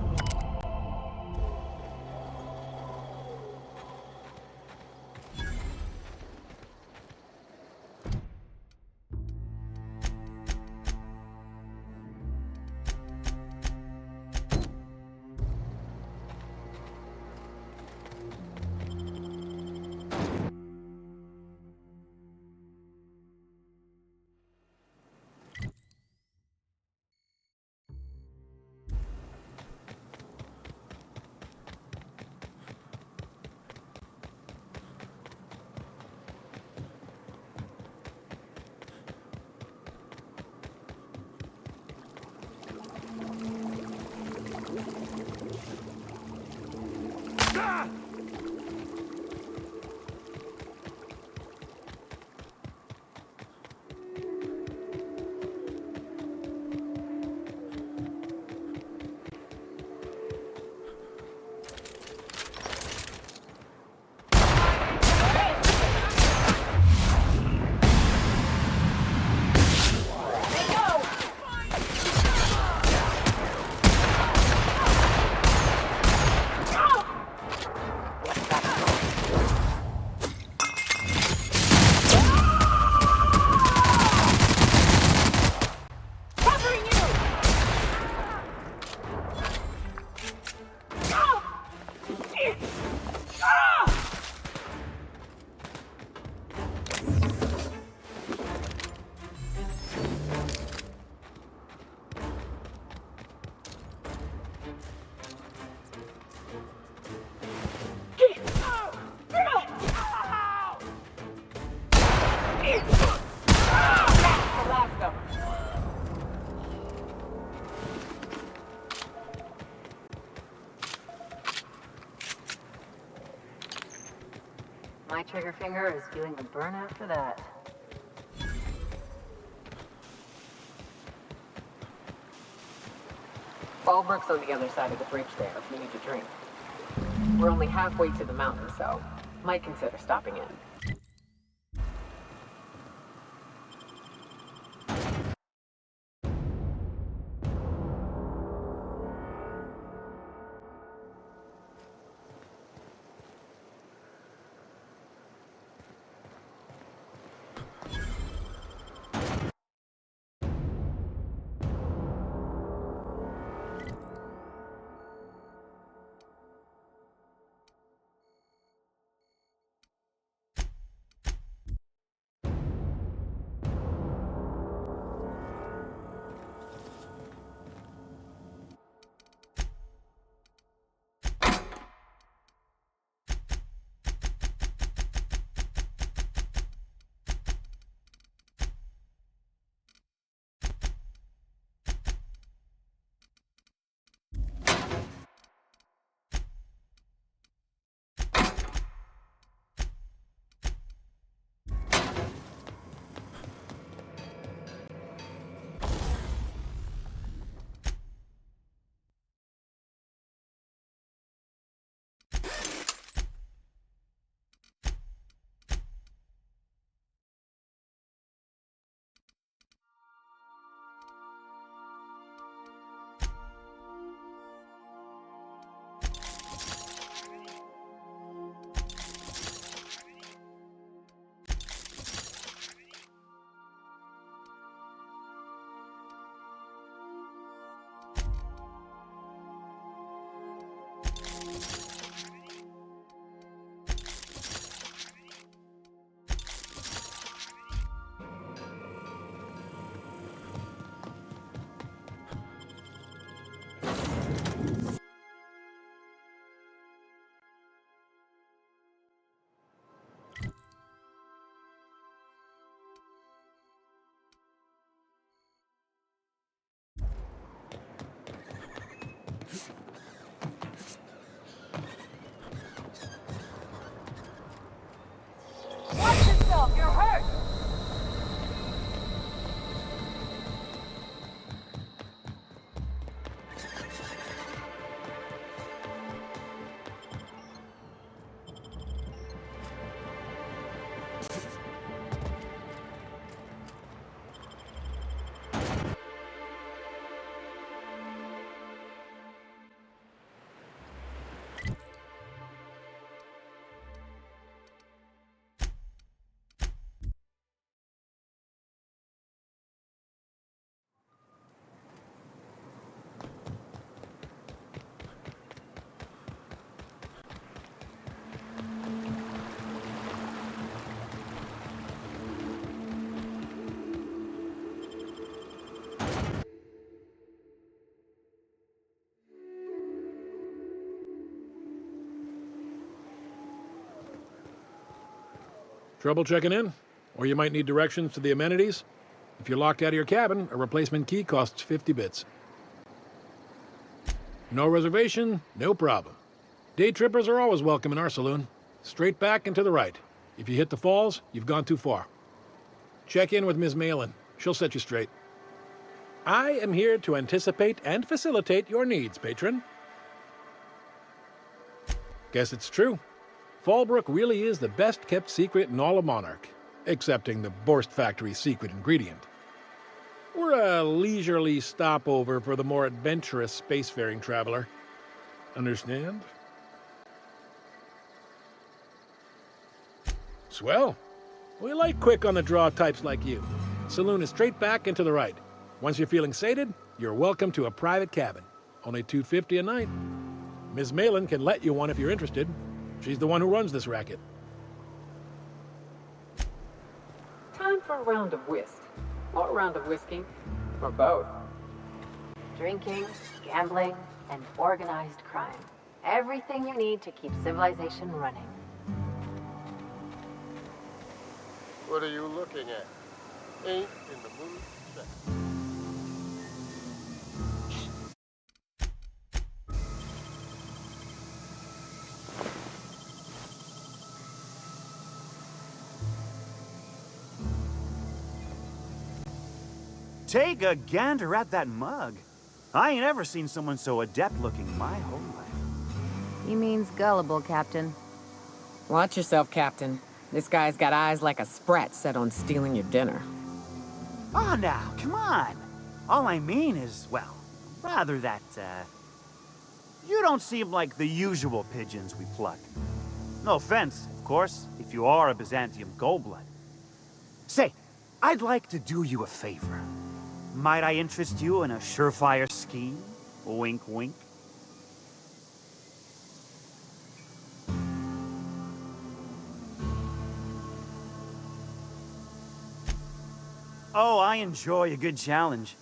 My trigger finger is feeling the burn after that. Fallbrook's on the other side of the bridge there if you need a drink. We're only halfway to the mountain, so might consider stopping in. Trouble checking in? Or you might need directions to the amenities? If you're locked out of your cabin, a replacement key costs 50 bits. No reservation? No problem. Day trippers are always welcome in our saloon. Straight back and to the right. If you hit the falls, you've gone too far. Check in with Ms. Malin. She'll set you straight. I am here to anticipate and facilitate your needs, patron. Guess it's true. Fallbrook really is the best-kept secret in all of Monarch, excepting the Borst Factory's secret ingredient. We're a leisurely stopover for the more adventurous spacefaring traveler. Understand? Swell. We like quick-on-the-draw types like you. Saloon is straight back and to the right. Once you're feeling sated, you're welcome to a private cabin. Only $250 a night. Ms. Malin can let you one if you're interested. She's the one who runs this racket. Time for a round of whist. Or a round of whiskey. Or both. Drinking, gambling, and organized crime. Everything you need to keep civilization running. What are you looking at? Ain't in the mood to check. Take a gander at that mug. I ain't ever seen someone so adept-looking my whole life. He means gullible, Captain. Watch yourself, Captain. This guy's got eyes like a sprat set on stealing your dinner. Oh, now, come on. All I mean is, well, rather that, you don't seem like the usual pigeons we pluck. No offense, of course, if you are a Byzantium Goldblood. Say, I'd like to do you a favor. Might I interest you in a surefire scheme? Wink, wink. Oh, I enjoy a good challenge.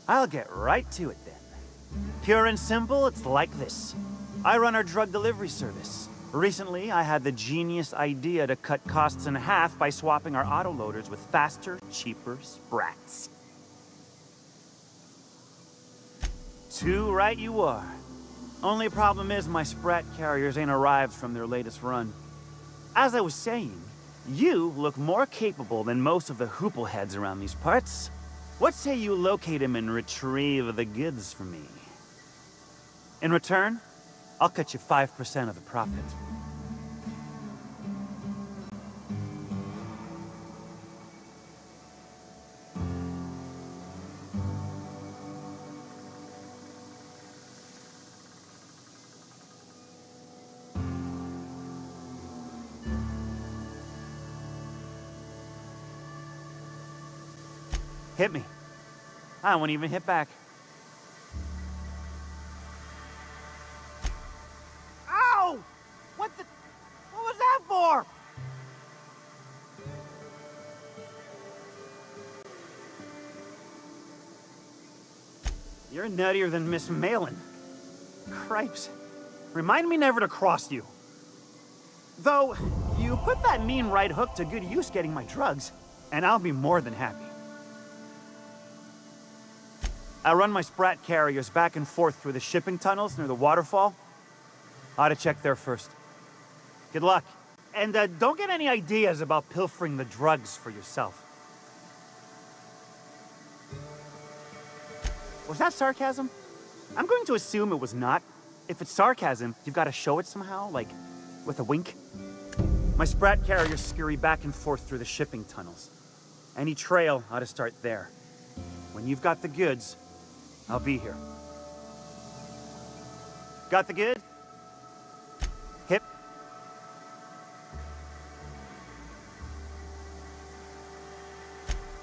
I'll get right to it then. Pure and simple, it's like this. I run our drug delivery service. Recently, I had the genius idea to cut costs in half by swapping our autoloaders with faster, cheaper sprats. Too right you are. Only problem is my sprat carriers ain't arrived from their latest run. As I was saying, you look more capable than most of the hoople heads around these parts. What say you locate him and retrieve the goods for me? In return, I'll cut you 5% of the profit. Hit me. I won't even hit back. Ow! What was that for? You're nuttier than Miss Malin. Cripes. Remind me never to cross you. Though, you put that mean right hook to good use getting my drugs, and I'll be more than happy. I run my sprat carriers back and forth through the shipping tunnels near the waterfall. Ought to check there first. Good luck. And don't get any ideas about pilfering the drugs for yourself. Was that sarcasm? I'm going to assume it was not. If it's sarcasm, you've got to show it somehow, like with a wink. My sprat carriers scurry back and forth through the shipping tunnels. Any trail ought to start there. When you've got the goods, I'll be here. Got the good? Hip.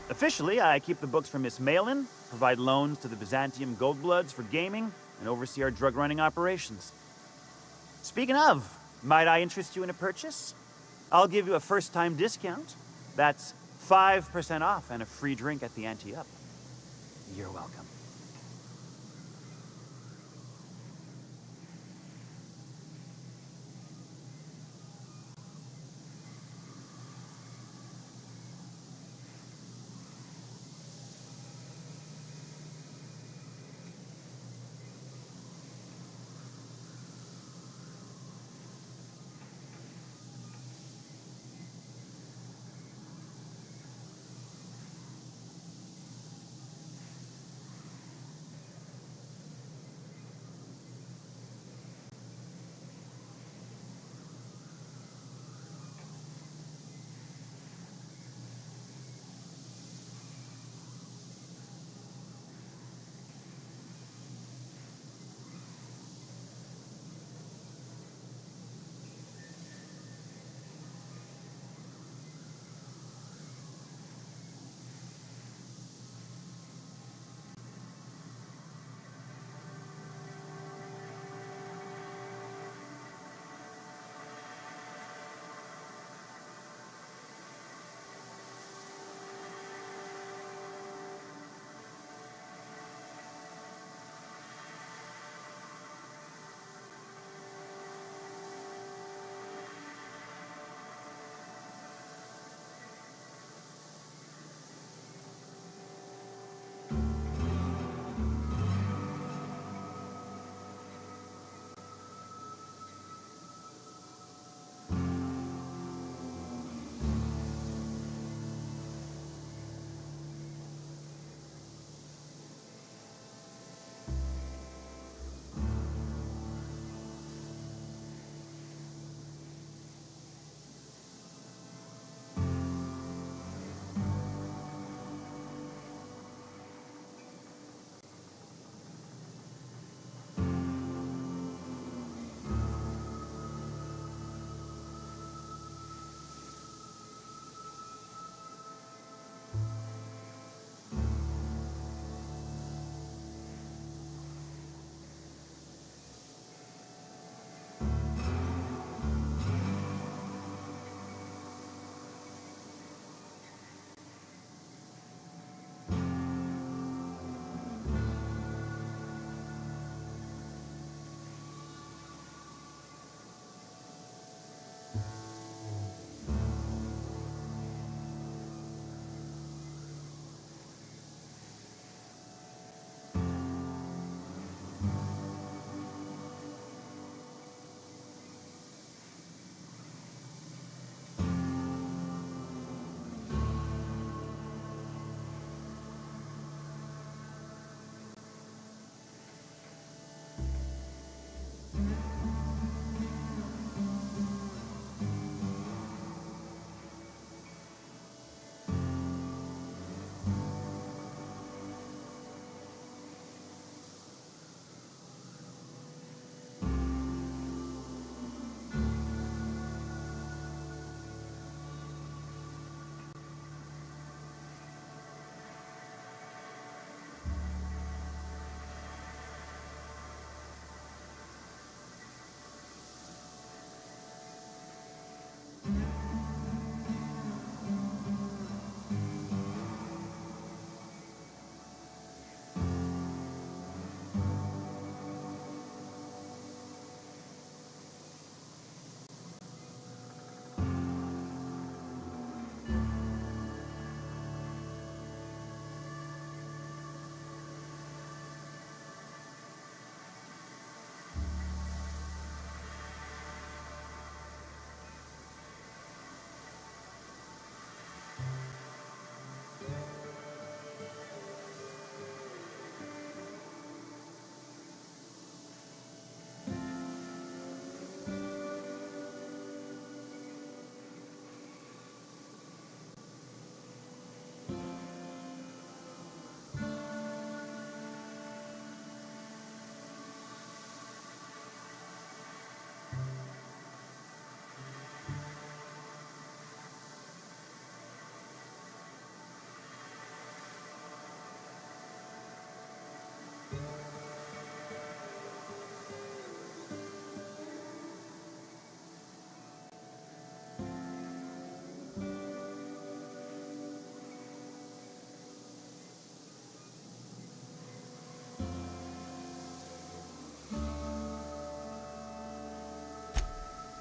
Officially, I keep the books for Miss Malin, provide loans to the Byzantium Goldbloods for gaming, and oversee our drug-running operations. Speaking of, might I interest you in a purchase? I'll give you a first-time discount. That's 5% off and a free drink at the ante up. You're welcome.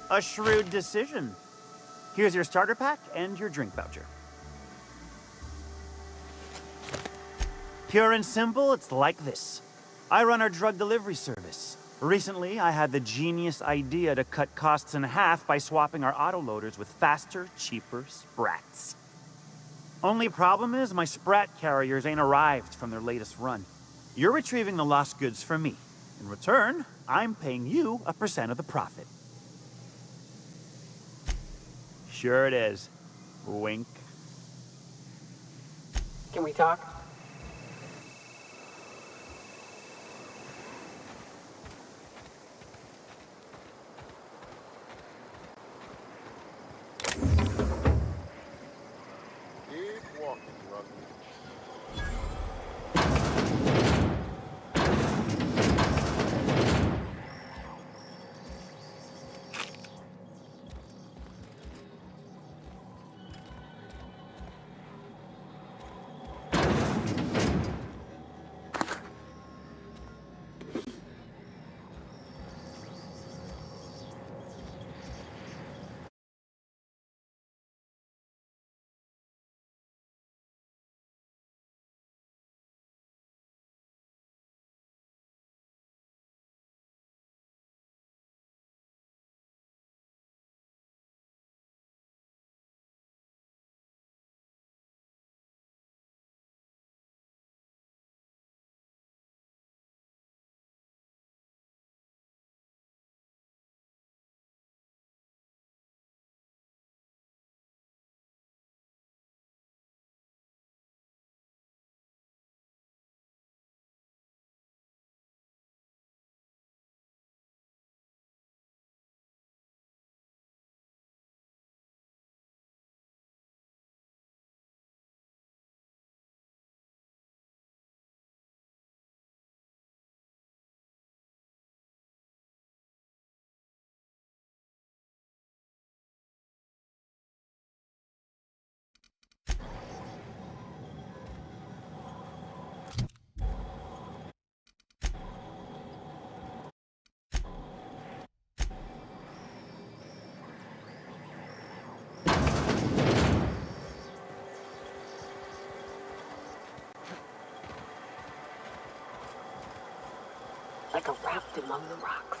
A shrewd decision. Here's your starter pack and your drink voucher. Pure and simple, it's like this. I run our drug delivery service. Recently, I had the genius idea to cut costs in half by swapping our autoloaders with faster, cheaper sprats. Only problem is my sprat carriers ain't arrived from their latest run. You're retrieving the lost goods for me. In return, I'm paying you a % of the profit. Sure it is. Wink. Can we talk? Keep walking, brother. Like a raft among the rocks.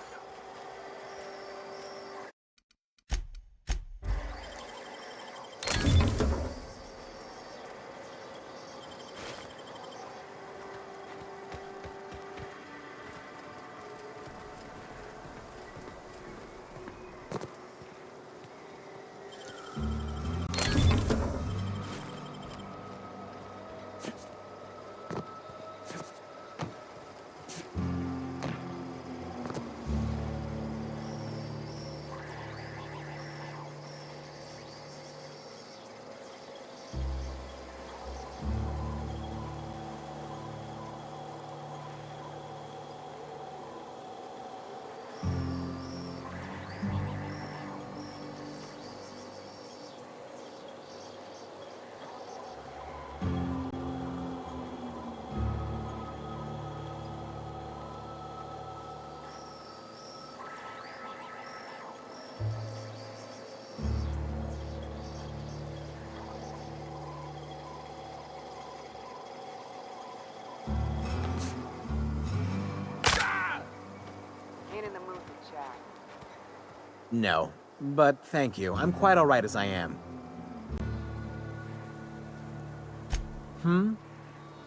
No, but thank you. I'm quite all right as I am.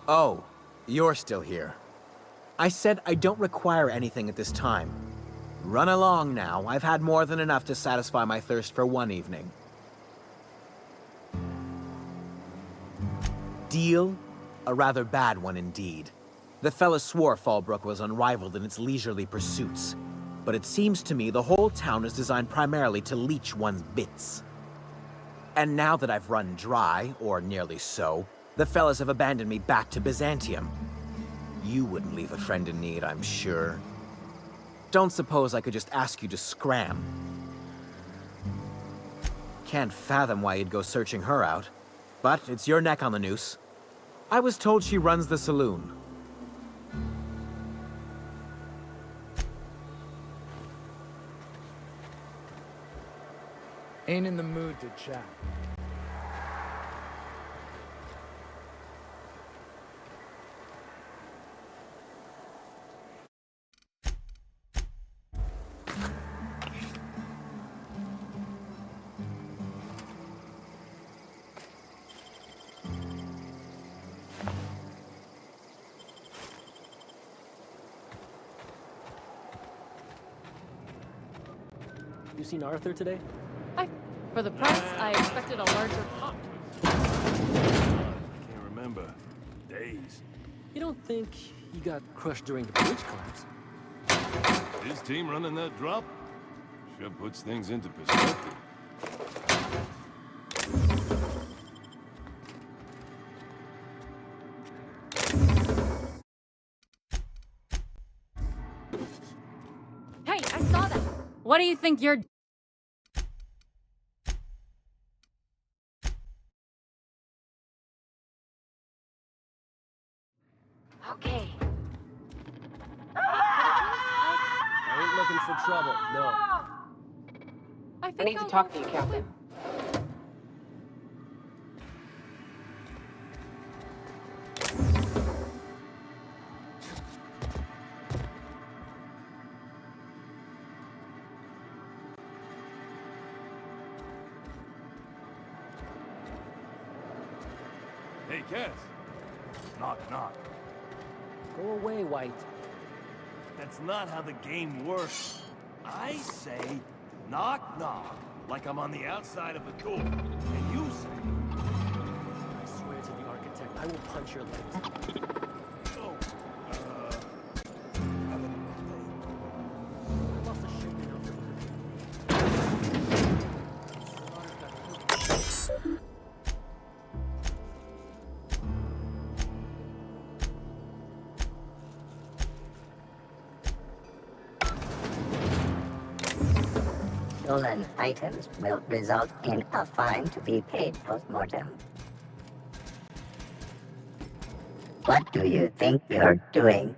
Oh, you're still here. I said I don't require anything at this time. Run along now. I've had more than enough to satisfy my thirst for one evening. Deal? A rather bad one indeed. The fella swore Fallbrook was unrivaled in its leisurely pursuits. But it seems to me the whole town is designed primarily to leech one's bits. And now that I've run dry, or nearly so, the fellas have abandoned me back to Byzantium. You wouldn't leave a friend in need, I'm sure. Don't suppose I could just ask you to scram. Can't fathom why you'd go searching her out. But it's your neck on the noose. I was told she runs the saloon. Ain't in the mood to chat. You seen Arthur today? For the price, I expected a larger pop. I can't remember. Days. You don't think he got crushed during the bridge collapse? His team running that drop? Sure puts things into perspective. Hey, I saw that! What do you think you're... Okay. I ain't looking for trouble, no. I need to talk to you, Captain. Hey, Cass. Knock, knock. Go away, White. That's not how the game works. I say, knock, knock, like I'm on the outside of a door. And you say... I swear to the architect, I will punch your legs. Oh, I lost a shipment out Stolen items will result in a fine to be paid post-mortem. What do you think you're doing?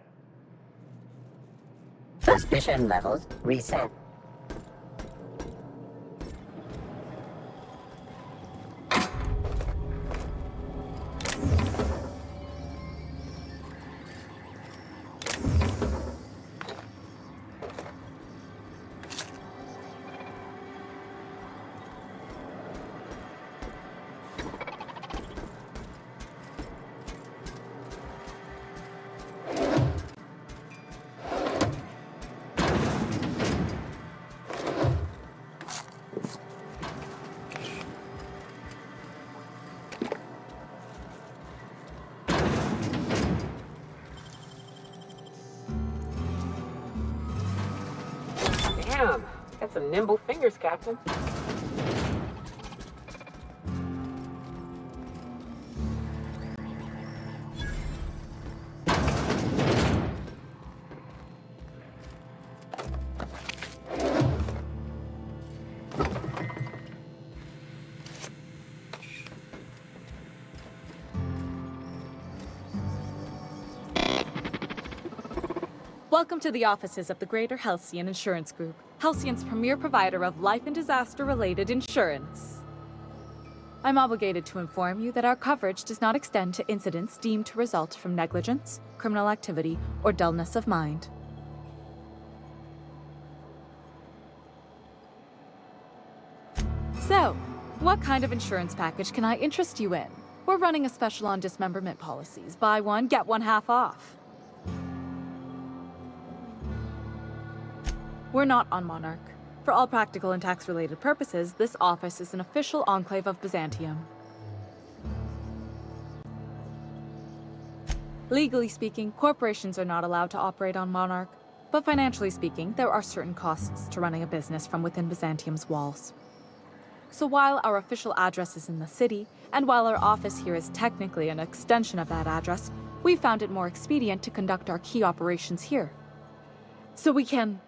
Suspicion levels reset. Damn, got some nimble fingers, Captain. Welcome to the offices of the Greater Halcyon Insurance Group, Halcyon's premier provider of life and disaster-related insurance. I'm obligated to inform you that our coverage does not extend to incidents deemed to result from negligence, criminal activity, or dullness of mind. So, what kind of insurance package can I interest you in? We're running a special on dismemberment policies. Buy one, get one half off. We're not on Monarch. For all practical and tax-related purposes, this office is an official enclave of Byzantium. Legally speaking, corporations are not allowed to operate on Monarch, but financially speaking, there are certain costs to running a business from within Byzantium's walls. So while our official address is in the city, and while our office here is technically an extension of that address, we found it more expedient to conduct our key operations here. So we can...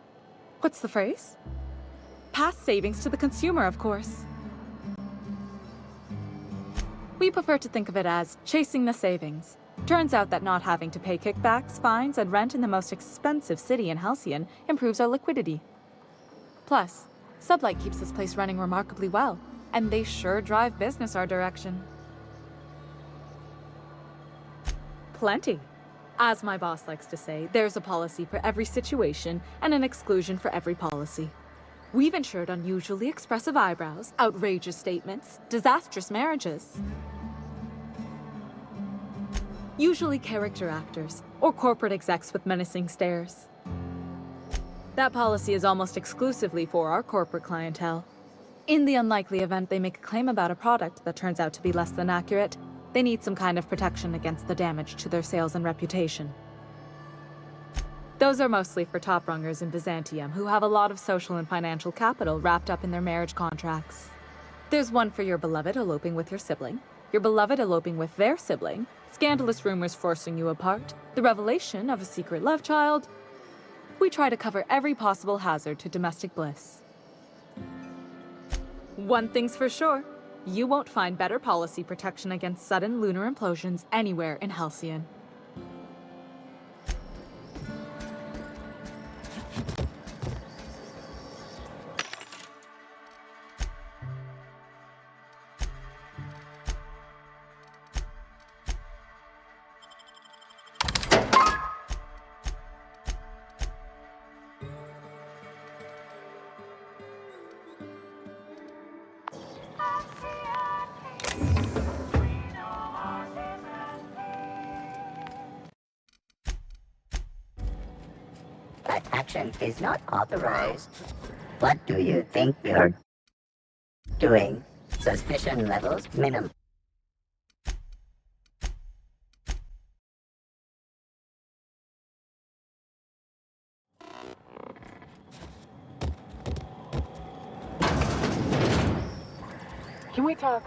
what's the phrase? Pass savings to the consumer, of course. We prefer to think of it as chasing the savings. Turns out that not having to pay kickbacks, fines, and rent in the most expensive city in Halcyon improves our liquidity. Plus, Sublight keeps this place running remarkably well, and they sure drive business our direction. Plenty. As my boss likes to say, there's a policy for every situation and an exclusion for every policy. We've ensured unusually expressive eyebrows, outrageous statements, disastrous marriages. Usually character actors, or corporate execs with menacing stares. That policy is almost exclusively for our corporate clientele. In the unlikely event they make a claim about a product that turns out to be less than accurate, they need some kind of protection against the damage to their sales and reputation. Those are mostly for top-rungers in Byzantium who have a lot of social and financial capital wrapped up in their marriage contracts. There's one for your beloved eloping with your sibling, your beloved eloping with their sibling, scandalous rumors forcing you apart, the revelation of a secret love child. We try to cover every possible hazard to domestic bliss. One thing's for sure, you won't find better policy protection against sudden lunar implosions anywhere in Halcyon. That action is not authorized. What do you think you're doing? Suspicion levels minimum. Can we talk?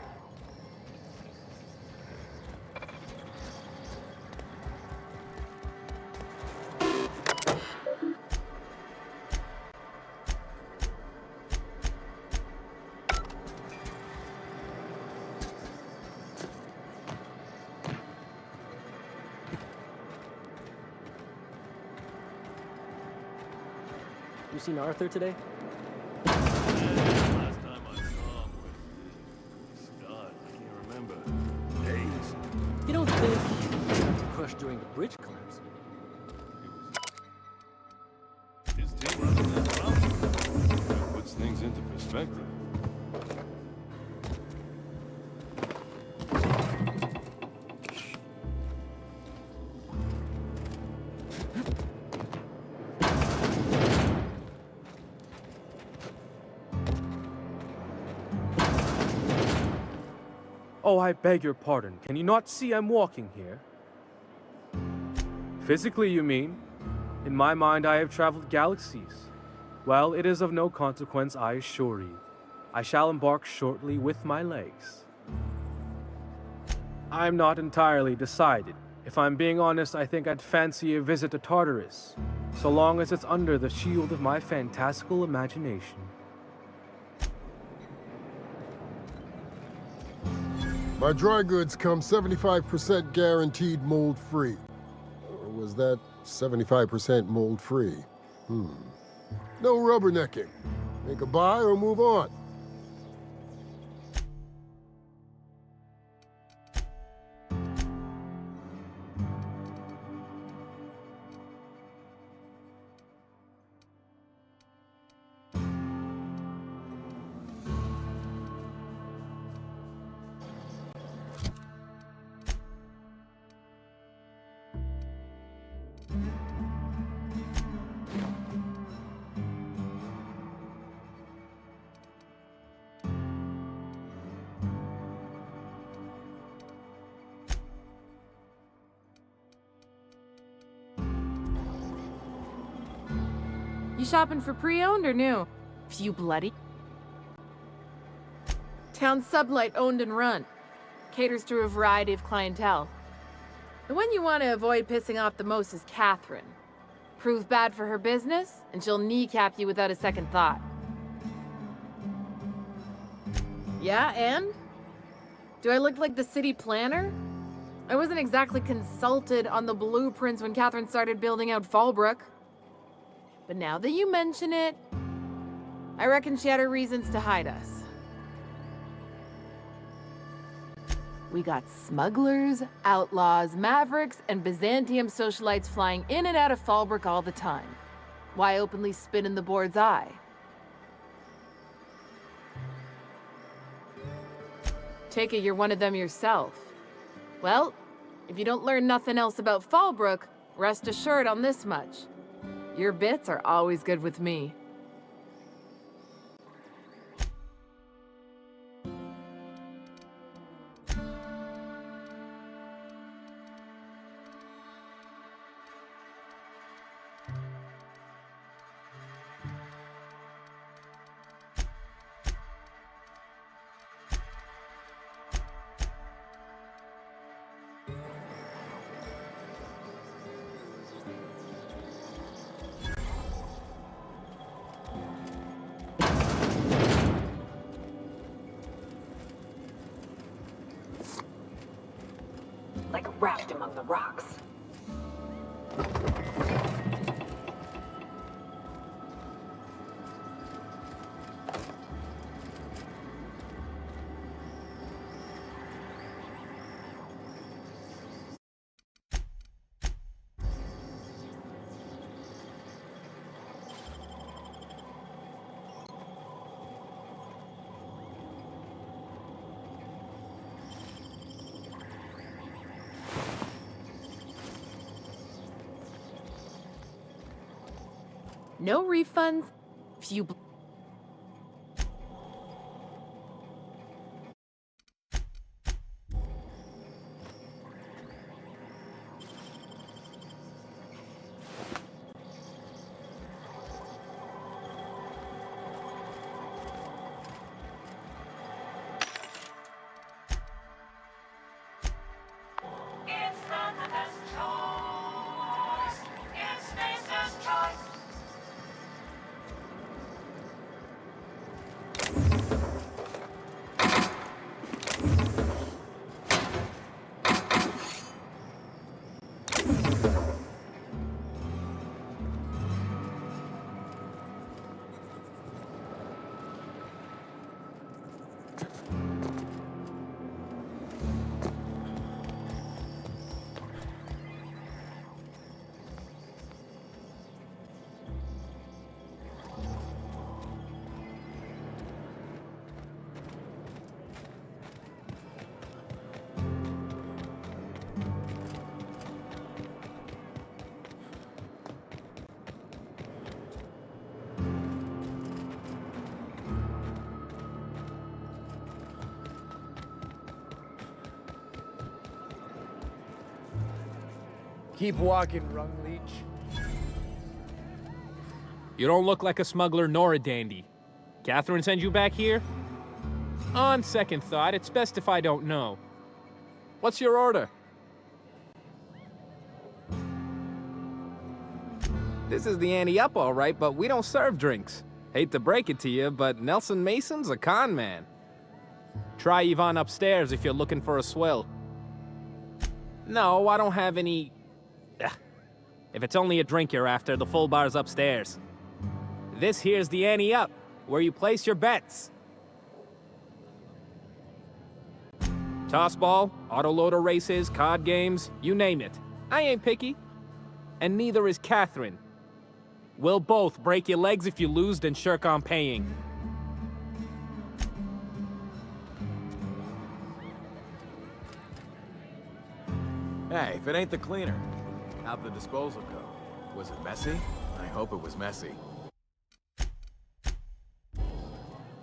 You seen Arthur today? Last time I saw him was God, I can't remember. Days. You don't think he got crushed during the bridge collapse? His team running that route puts things into perspective. Oh, I beg your pardon. Can you not see I'm walking here? Physically, you mean? In my mind, I have traveled galaxies. Well, it is of no consequence, I assure you. I shall embark shortly with my legs. I'm not entirely decided. If I'm being honest, I think I'd fancy a visit to Tartarus, so long as it's under the shield of my fantastical imagination. My dry goods come 75% guaranteed mold-free. Or was that 75% mold-free? No rubbernecking. Make a buy or move on. You shopping for pre-owned or new? Few bloody. Town Sublight owned and run. Caters to a variety of clientele. The one you want to avoid pissing off the most is Catherine. Prove bad for her business, and she'll kneecap you without a second thought. Yeah, and? Do I look like the city planner? I wasn't exactly consulted on the blueprints when Catherine started building out Fallbrook. But now that you mention it, I reckon she had her reasons to hide us. We got smugglers, outlaws, mavericks, and Byzantium socialites flying in and out of Fallbrook all the time. Why openly spit in the board's eye? Take it you're one of them yourself. Well, if you don't learn nothing else about Fallbrook, rest assured on this much. Your bits are always good with me. Like a raft among the rocks. No refunds, few... Keep walking, Rung Leech. You don't look like a smuggler nor a dandy. Catherine send you back here? On second thought, it's best if I don't know. What's your order? This is the ante up, all right, but we don't serve drinks. Hate to break it to you, but Nelson Mason's a con man. Try Yvonne upstairs if you're looking for a swill. No, I don't have any... If it's only a drink you're after, the full bar's upstairs. This here's the ante up, where you place your bets. Toss ball, autoloader races, card games, you name it. I ain't picky. And neither is Catherine. We'll both break your legs if you lose, then shirk on paying. Hey, if it ain't the cleaner, how'd the disposal go? Was it messy? I hope it was messy.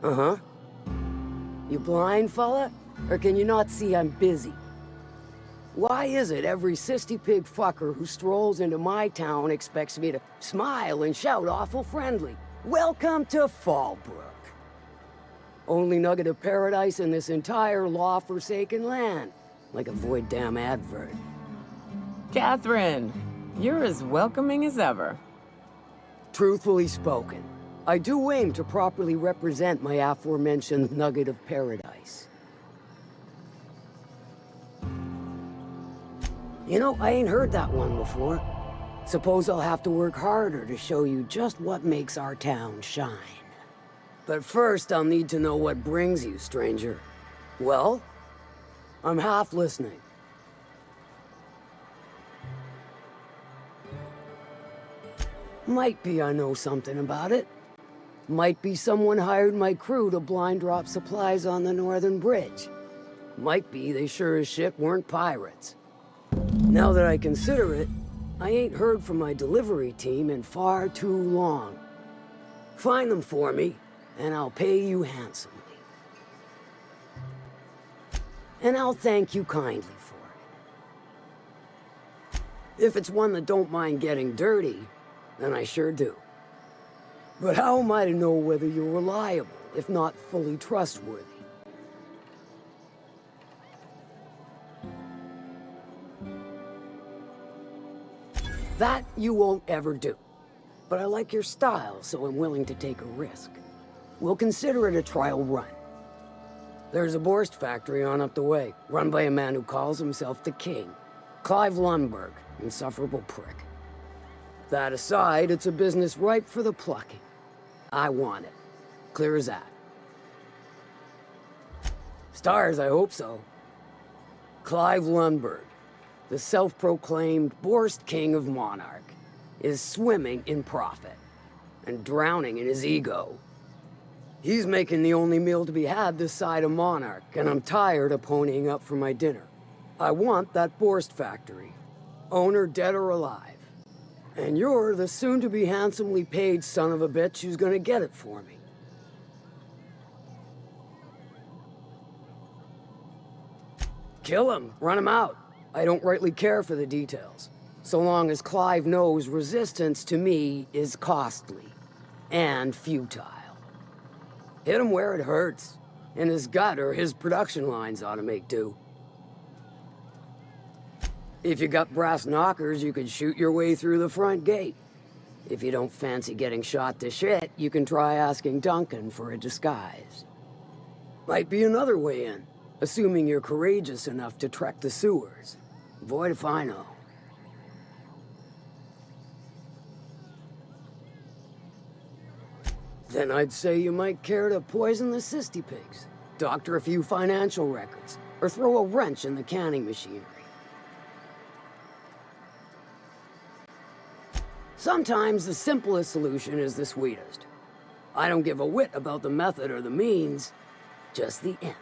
Uh-huh. You blind, fella? Or can you not see I'm busy? Why is it every sissy pig fucker who strolls into my town expects me to smile and shout awful friendly? Welcome to Fallbrook. Only nugget of paradise in this entire law-forsaken land. Like a void damn advert. Catherine, you're as welcoming as ever. Truthfully spoken, I do aim to properly represent my aforementioned nugget of paradise. You know, I ain't heard that one before. Suppose I'll have to work harder to show you just what makes our town shine. But first, I'll need to know what brings you, stranger. Well, I'm half listening. Might be I know something about it. Might be someone hired my crew to blind drop supplies on the Northern Bridge. Might be they sure as shit weren't pirates. Now that I consider it, I ain't heard from my delivery team in far too long. Find them for me, and I'll pay you handsomely. And I'll thank you kindly for it. If it's one that don't mind getting dirty, then I sure do. But how am I to know whether you're reliable, if not fully trustworthy? That you won't ever do. But I like your style, so I'm willing to take a risk. We'll consider it a trial run. There's a Borst factory on up the way, run by a man who calls himself the King. Clive Lundberg, insufferable prick. That aside, it's a business ripe for the plucking. I want it. Clear as that. Stars, I hope so. Clive Lundberg, the self-proclaimed Borst King of Monarch, is swimming in profit and drowning in his ego. He's making the only meal to be had this side of Monarch, and I'm tired of ponying up for my dinner. I want that Borst factory, owner dead or alive. And you're the soon-to-be handsomely paid son of a bitch who's gonna get it for me. Kill him, run him out. I don't rightly care for the details, so long as Clive knows resistance to me is costly and futile. Hit him where it hurts, in his gut or his production lines ought to make do. If you got brass knockers, you can shoot your way through the front gate. If you don't fancy getting shot to shit, you can try asking Duncan for a disguise. Might be another way in, assuming you're courageous enough to trek the sewers. Void if I know. Then I'd say you might care to poison the cysty pigs, doctor a few financial records, or throw a wrench in the canning machinery. Sometimes the simplest solution is the sweetest. I don't give a whit about the method or the means, just the end.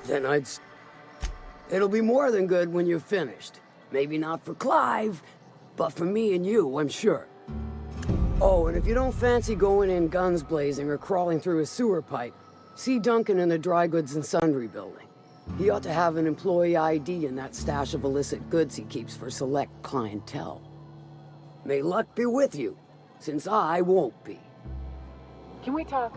Then it'll be more than good when you're finished. Maybe not for Clive, but for me and you, I'm sure. Oh, and if you don't fancy going in guns blazing or crawling through a sewer pipe, see Duncan in the dry goods and sundry building. He ought to have an employee ID in that stash of illicit goods he keeps for select clientele. May luck be with you, since I won't be. Can we talk?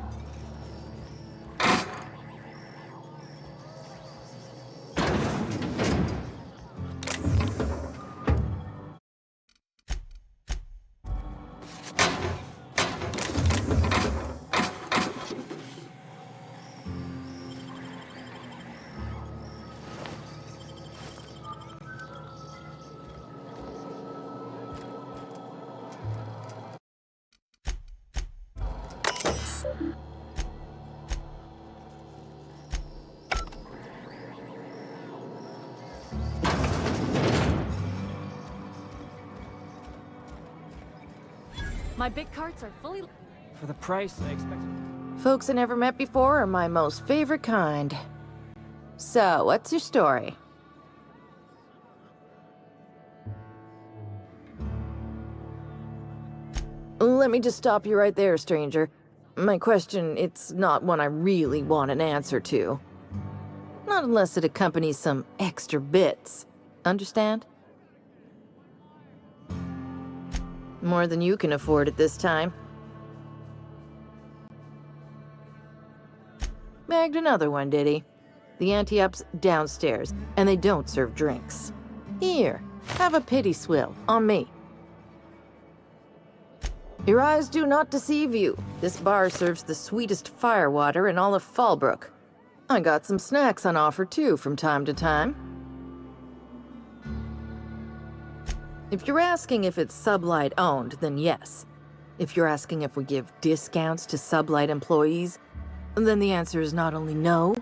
My big carts are fully... For the price I expected. Folks I never met before are my most favorite kind. So, what's your story? Let me just stop you right there, stranger. My question, it's not one I really want an answer to. Not unless it accompanies some extra bits. Understand? More than you can afford at this time. Bagged another one, did he? The anti-up's downstairs, and they don't serve drinks. Here, have a pity swill, on me. Your eyes do not deceive you. This bar serves the sweetest firewater in all of Fallbrook. I got some snacks on offer, too, from time to time. If you're asking if it's Sublight owned, then yes. If you're asking if we give discounts to sublight employees, then the answer is not only no,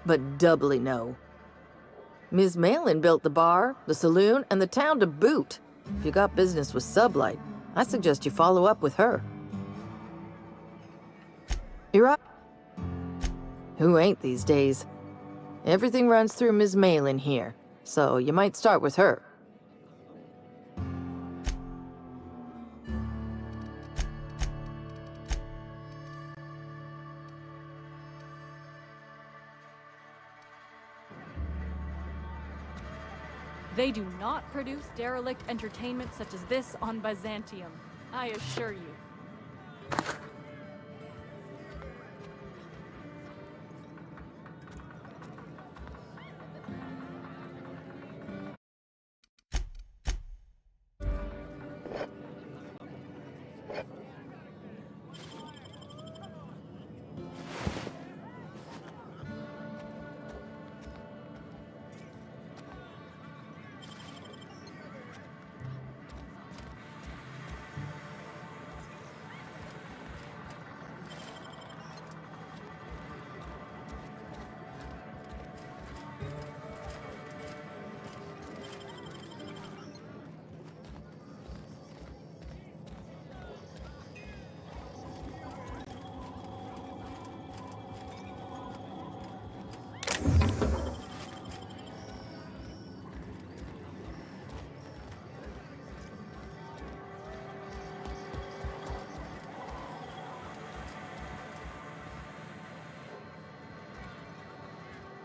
but doubly no. Ms. Malin built the bar, the saloon, and the town to boot. If you got business with Sublight, I suggest you follow up with her. You're right. Who ain't these days? Everything runs through Ms. Malin here, so you might start with her. They do not produce derelict entertainment such as this on Byzantium, I assure you.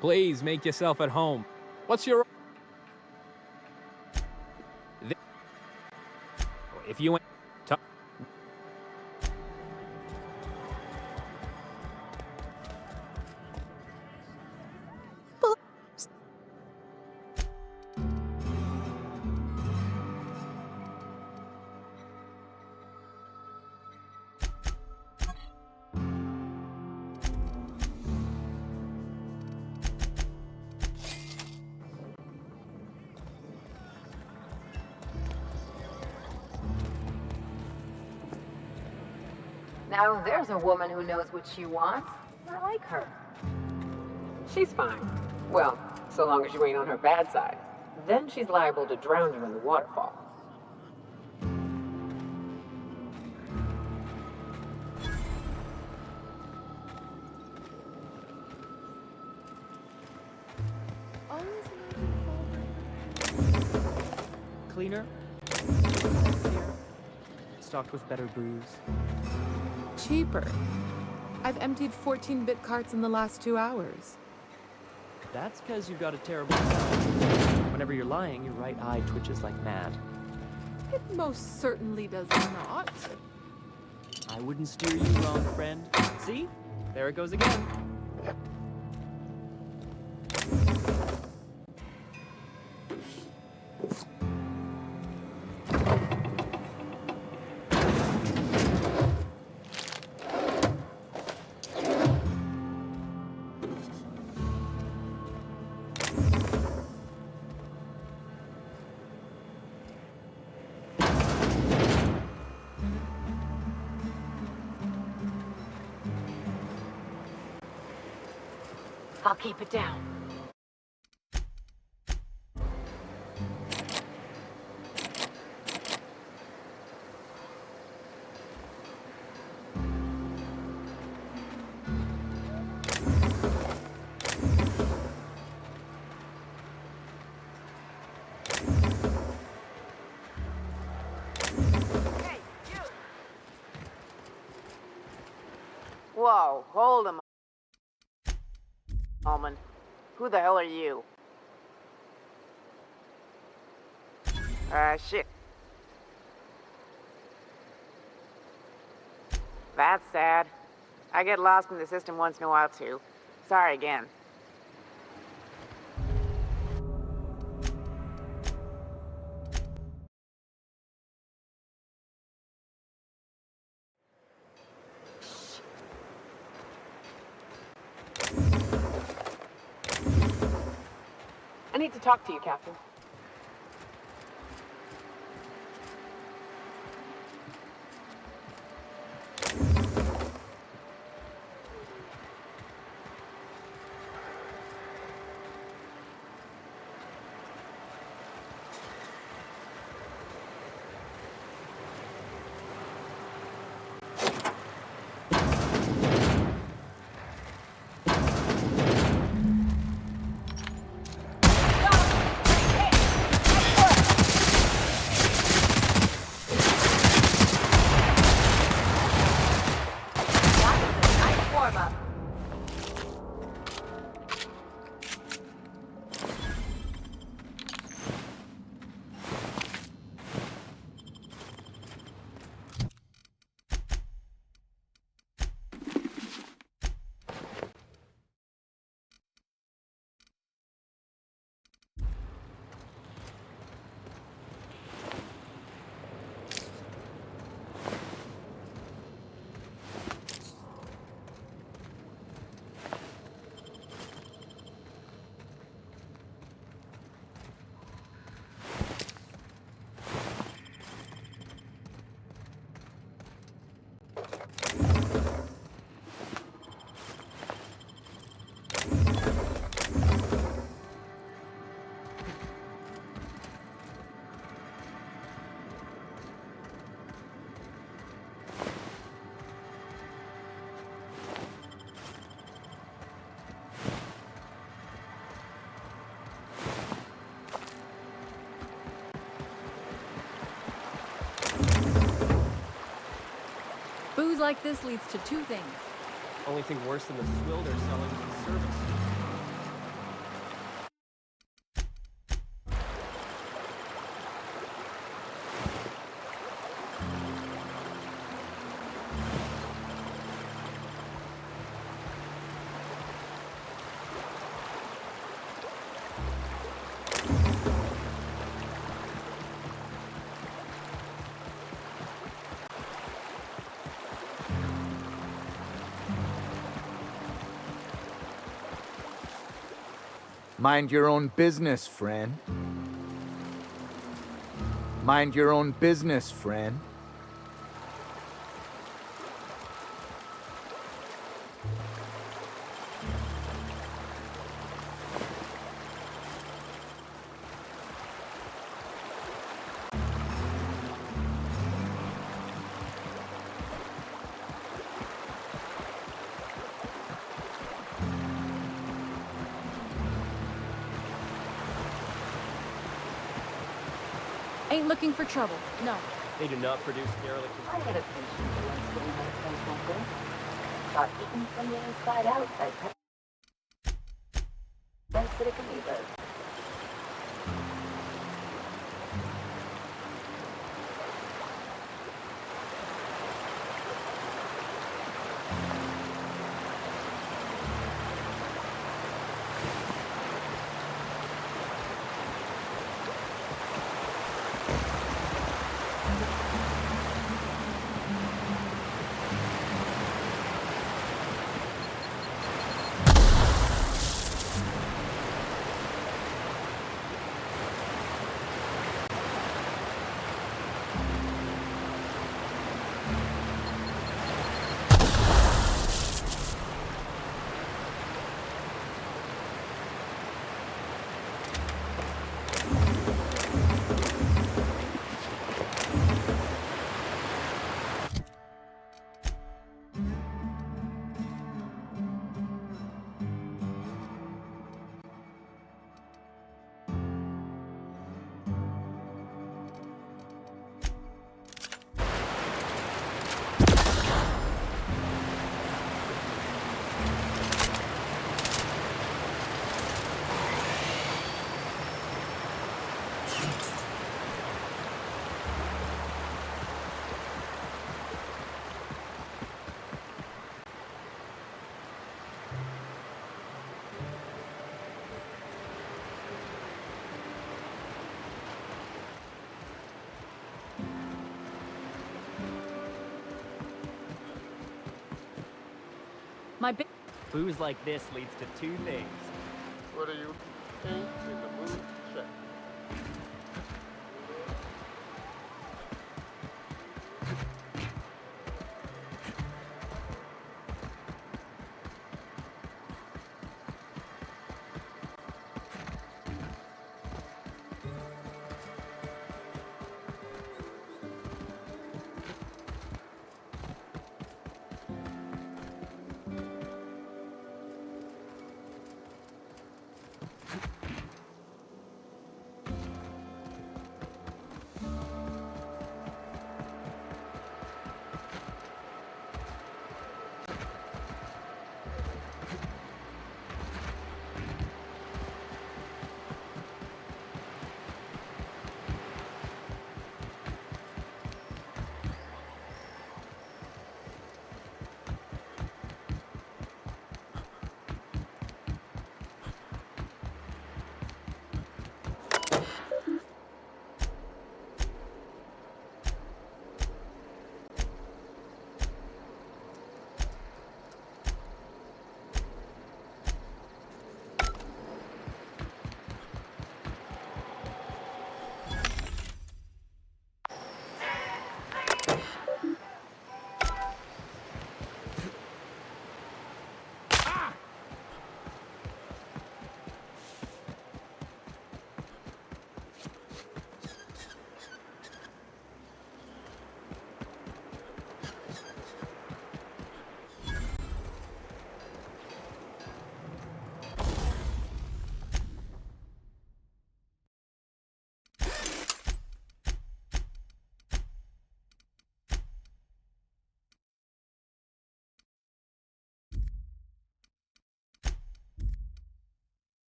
Please make yourself at home. What's your... If you ain't... Now there's a woman who knows what she wants. I like her. She's fine. Well, so long as you ain't on her bad side. Then she's liable to drown you in the waterfall. Cleaner. Stocked with better booze. Cheaper. I've emptied 14-bit carts in the last 2 hours. That's because you've got a terrible sound. Whenever you're lying, your right eye twitches like mad. It most certainly does not. I wouldn't steer you wrong, friend. See? There it goes again. I'll keep it down. Whoa, hold a moment. Who the hell are you? Shit. That's sad. I get lost in the system once in a while, too. Sorry again. I need to talk to you, Captain. like this leads to two things. Only thing worse than the swill they're selling is the service. Mind your own business, friend. Mind your own business, friend. Ain't looking for trouble, no. They do not produce derelict. I had a patient who once getting her face open. Got eaten from the inside out by parasitic amoebas. My big Booze like this leads to two things. What are you ain't in the mood? Check.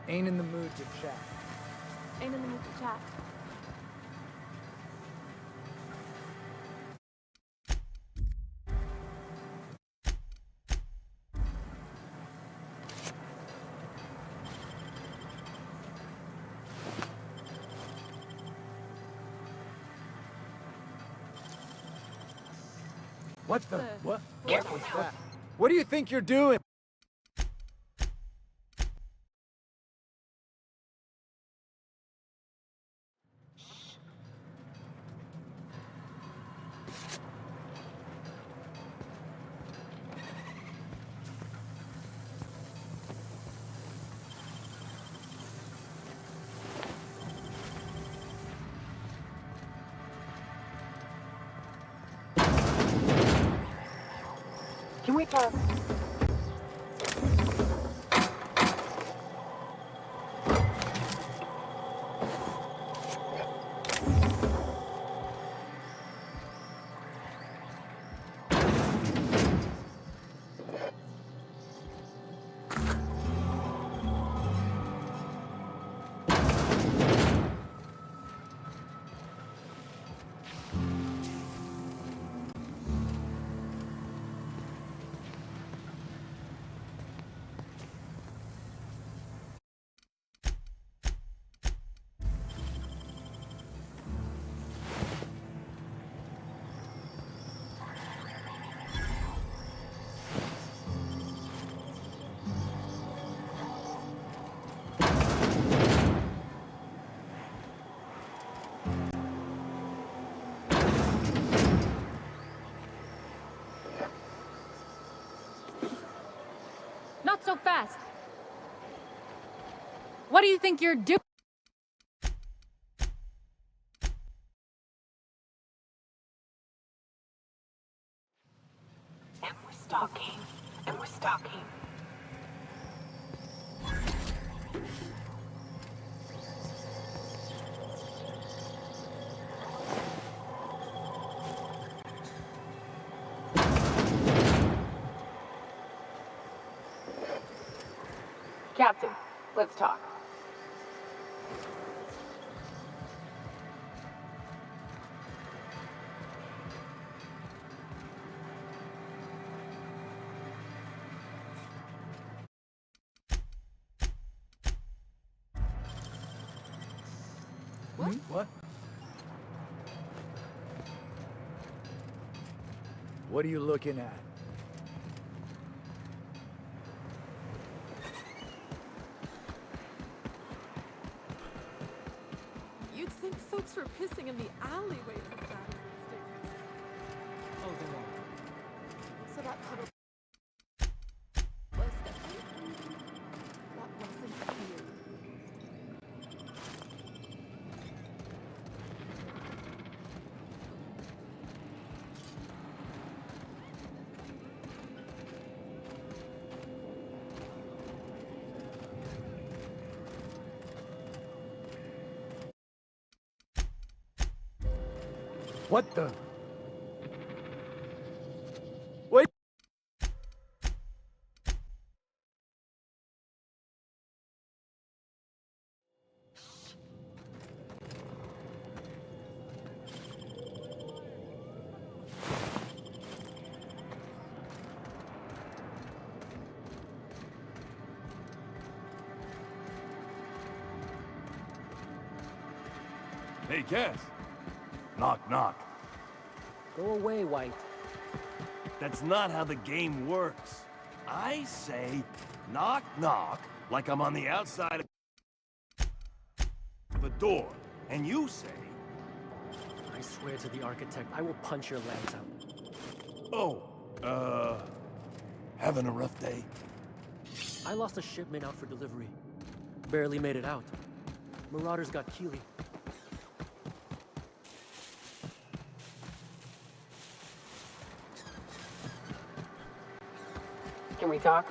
Ain't in the mood to chat. Ain't in the mood to chat. What the? What? What was that? What do you think you're doing? Can we talk? Not so fast. What do you think you're doing? And we're stalking. And we're stalking. Captain, let's talk. What? What? What are you looking at? You'd think folks were pissing in the alleyways as bad as it stinks. Oh, go on. So that puddle was stepping. That wasn't here. What the? Wait. Hey, Cass. Knock, knock. Go away, White. That's not how the game works. I say knock, knock, like I'm on the outside of a door. And you say... I swear to the architect, I will punch your legs out. Oh, having a rough day? I lost a shipment out for delivery. Barely made it out. Marauders got Keely. Can we talk?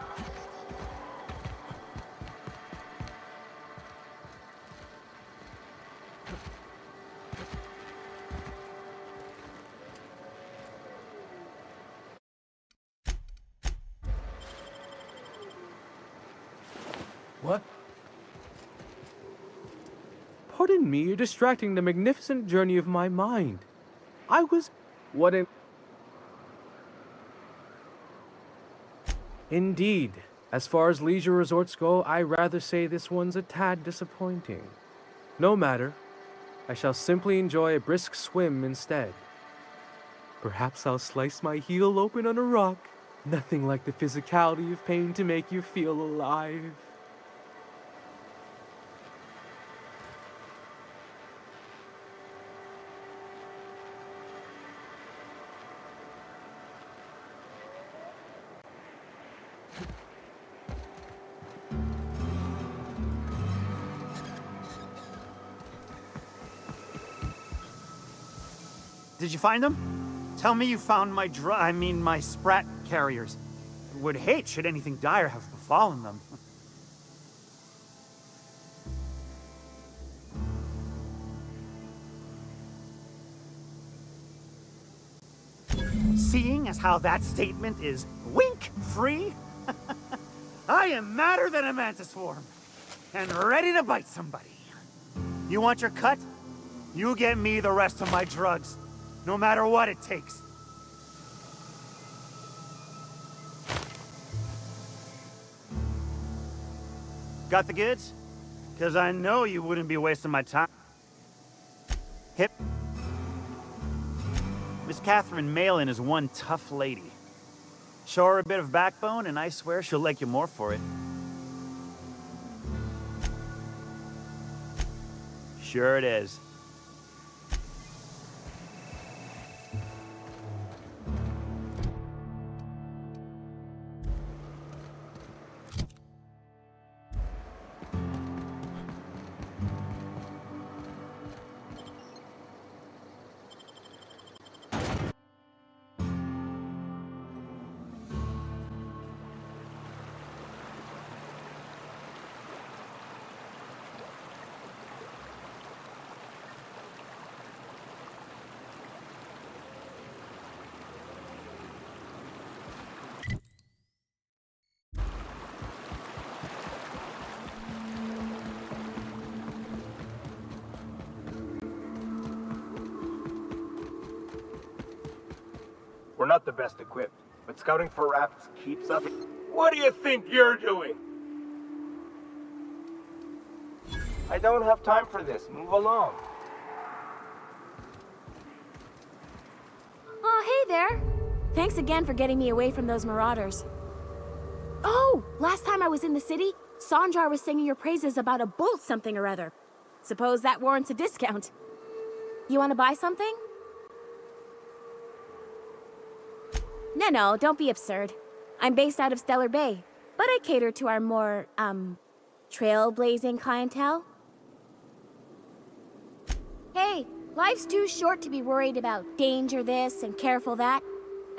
What? Pardon me, you're distracting the magnificent journey of my mind. I was... What in... Indeed. As far as leisure resorts go, I rather say this one's a tad disappointing. No matter. I shall simply enjoy a brisk swim instead. Perhaps I'll slice my heel open on a rock. Nothing like the physicality of pain to make you feel alive. Did you find them? Tell me you found my my sprat carriers. Would hate should anything dire have befallen them. Seeing as how that statement is wink-free, I am madder than a mantis swarm, and ready to bite somebody. You want your cut? You get me the rest of my drugs. No matter what it takes. Got the goods? Because I know you wouldn't be wasting my time. Hip. Miss Catherine Malin is one tough lady. Show her a bit of backbone, and I swear she'll like you more for it. Sure it is. We're not the best equipped, but scouting for rafts keeps up. What do you think you're doing? I don't have time for this. Move along. Oh, hey there. Thanks again for getting me away from those marauders. Oh, last time I was in the city, Sandra was singing your praises about a bolt something or other. Suppose that warrants a discount. You want to buy something? No, don't be absurd. I'm based out of Stellar Bay, but I cater to our more, trailblazing clientele. Hey, life's too short to be worried about danger this and careful that.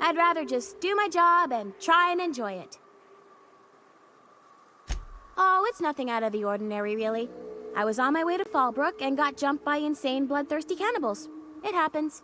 I'd rather just do my job and try and enjoy it. Oh, it's nothing out of the ordinary, really. I was on my way to Fallbrook and got jumped by insane, bloodthirsty cannibals. It happens.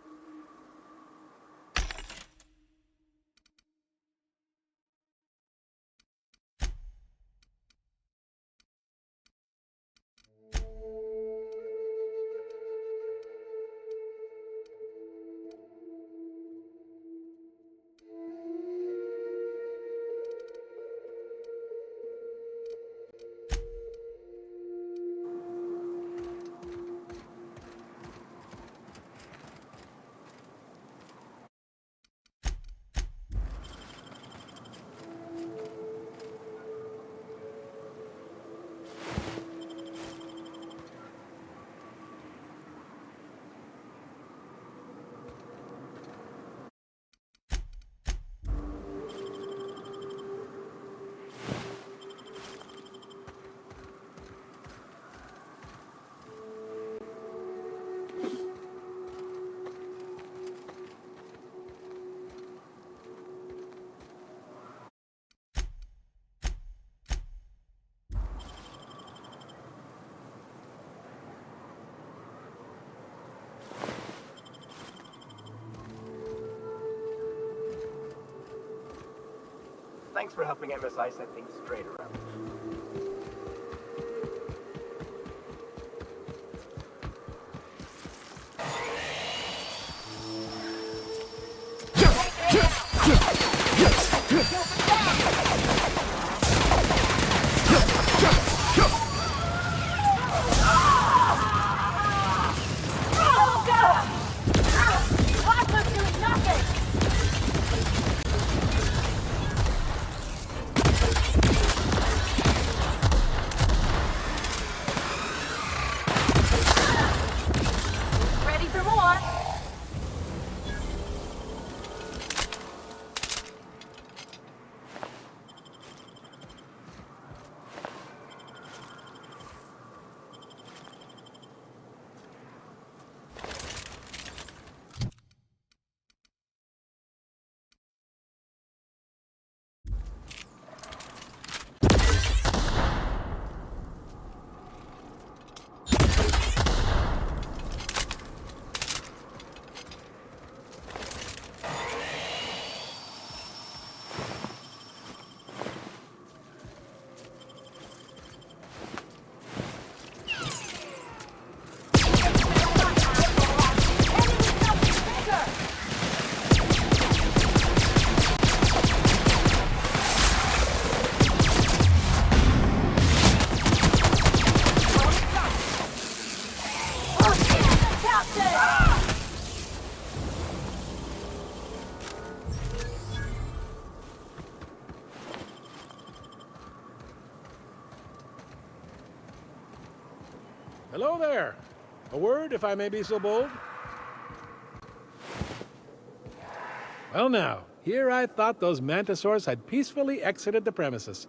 Thanks for helping MSI set things straight around. Ready for more? Hello there. A word, if I may be so bold? Well now, here I thought those mantisaurs had peacefully exited the premises.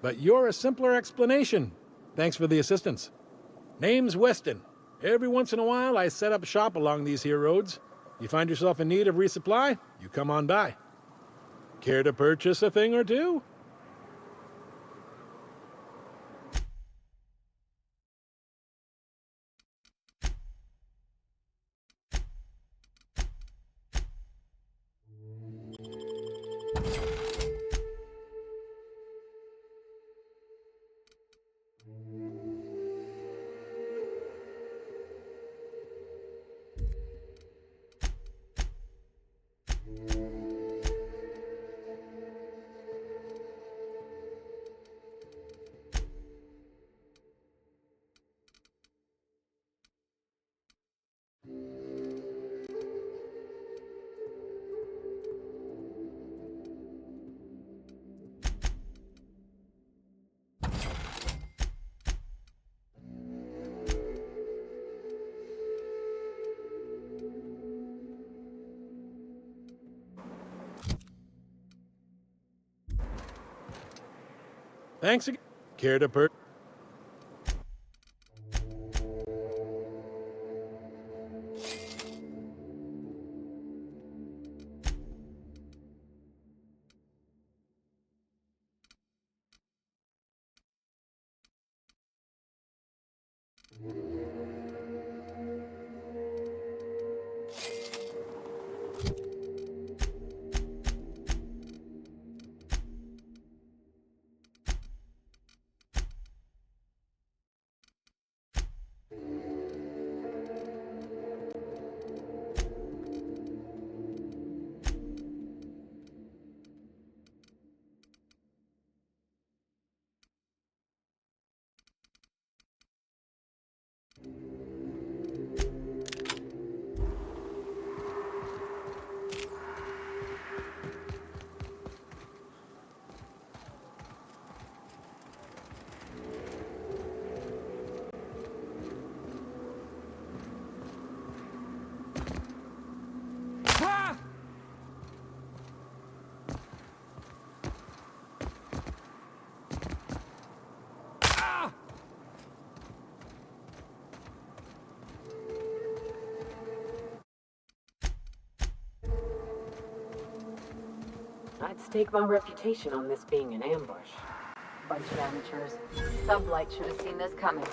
But you're a simpler explanation. Thanks for the assistance. Name's Weston. Every once in a while, I set up shop along these here roads. You find yourself in need of resupply, you come on by. Care to purchase a thing or two? Thanks again. Care to purchase? I'd stake my reputation on this being an ambush. Bunch of amateurs. Sublight should have seen this coming.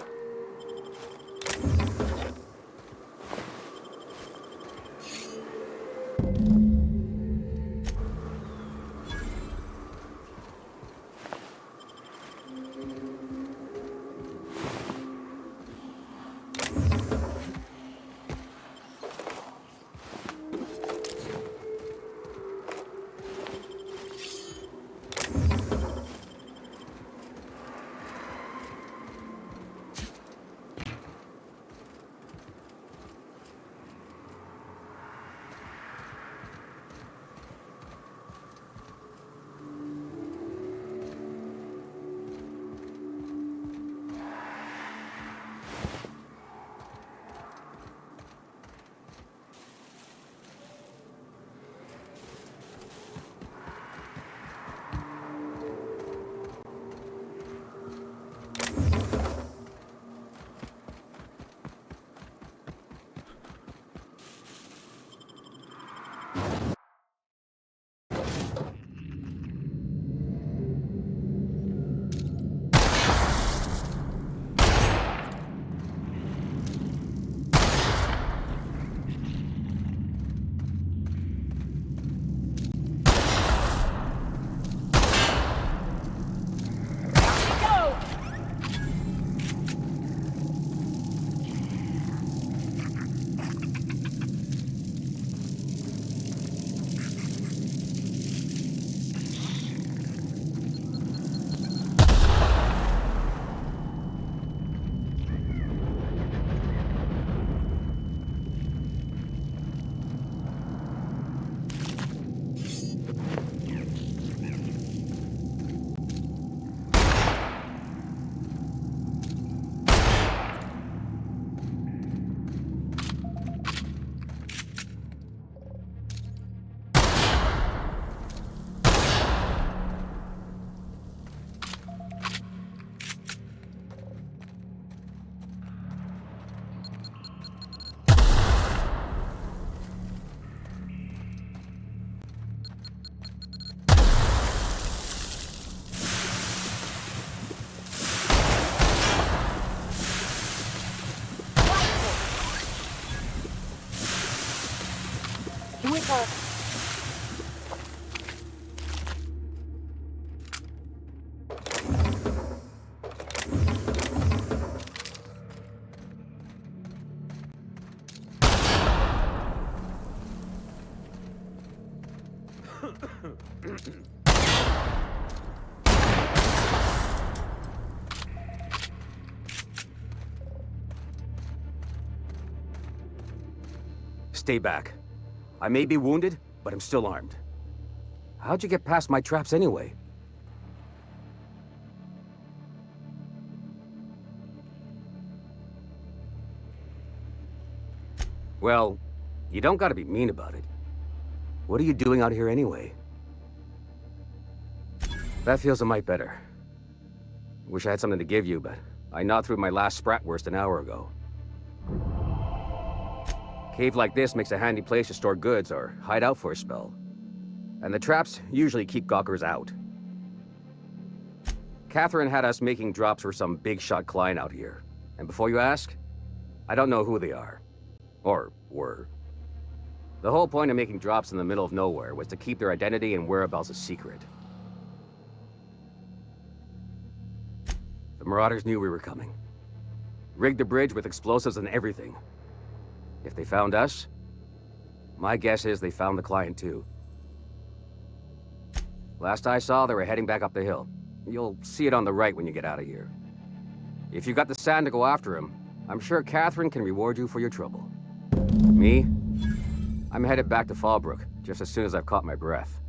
With us. Stay back. I may be wounded, but I'm still armed. How'd you get past my traps anyway? Well, you don't gotta be mean about it. What are you doing out here anyway? That feels a mite better. Wish I had something to give you, but I gnawed through my last Spratwurst an hour ago. Cave like this makes a handy place to store goods or hide out for a spell. And the traps usually keep gawkers out. Catherine had us making drops for some big-shot client out here. And before you ask, I don't know who they are. Or were. The whole point of making drops in the middle of nowhere was to keep their identity and whereabouts a secret. The Marauders knew we were coming. Rigged the bridge with explosives and everything. If they found us, my guess is they found the client too. Last I saw, they were heading back up the hill. You'll see it on the right when you get out of here. If you've got the sand to go after him, I'm sure Catherine can reward you for your trouble. Me? I'm headed back to Fallbrook, just as soon as I've caught my breath.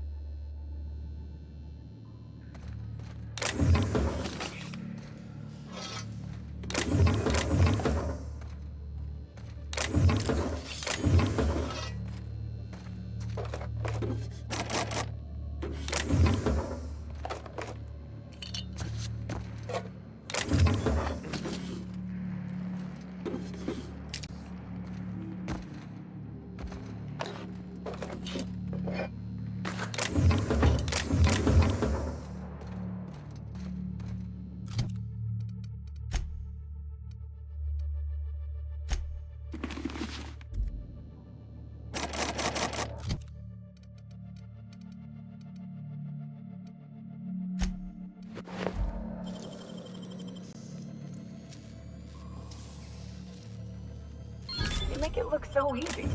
Make it look so easy.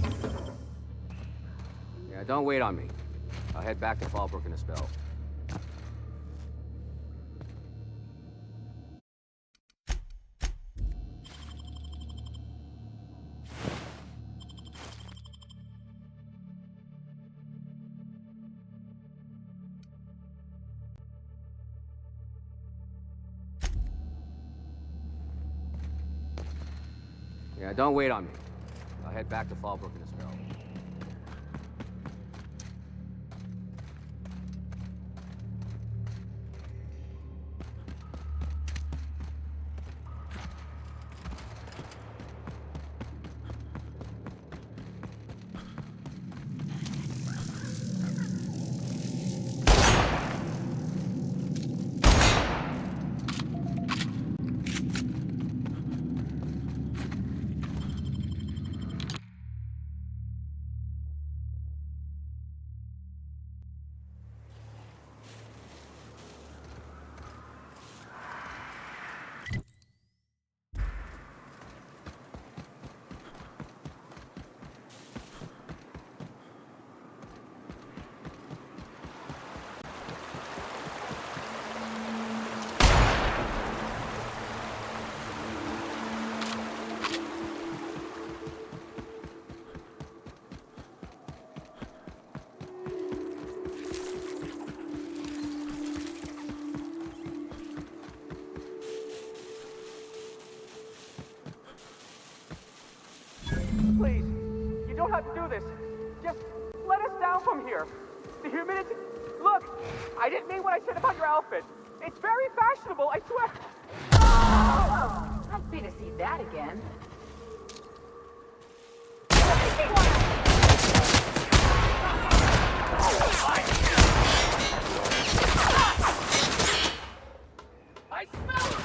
Yeah, don't wait on me. I'll head back to Fallbrook in a spell. Yeah, don't wait on me. I'll head back to Fallbrook in a spell. Please, you don't have to do this. Just let us down from here. The humidity... Look, I didn't mean what I said about your outfit. It's very fashionable, I swear. Oh, I'd pay to see that again. I smell it!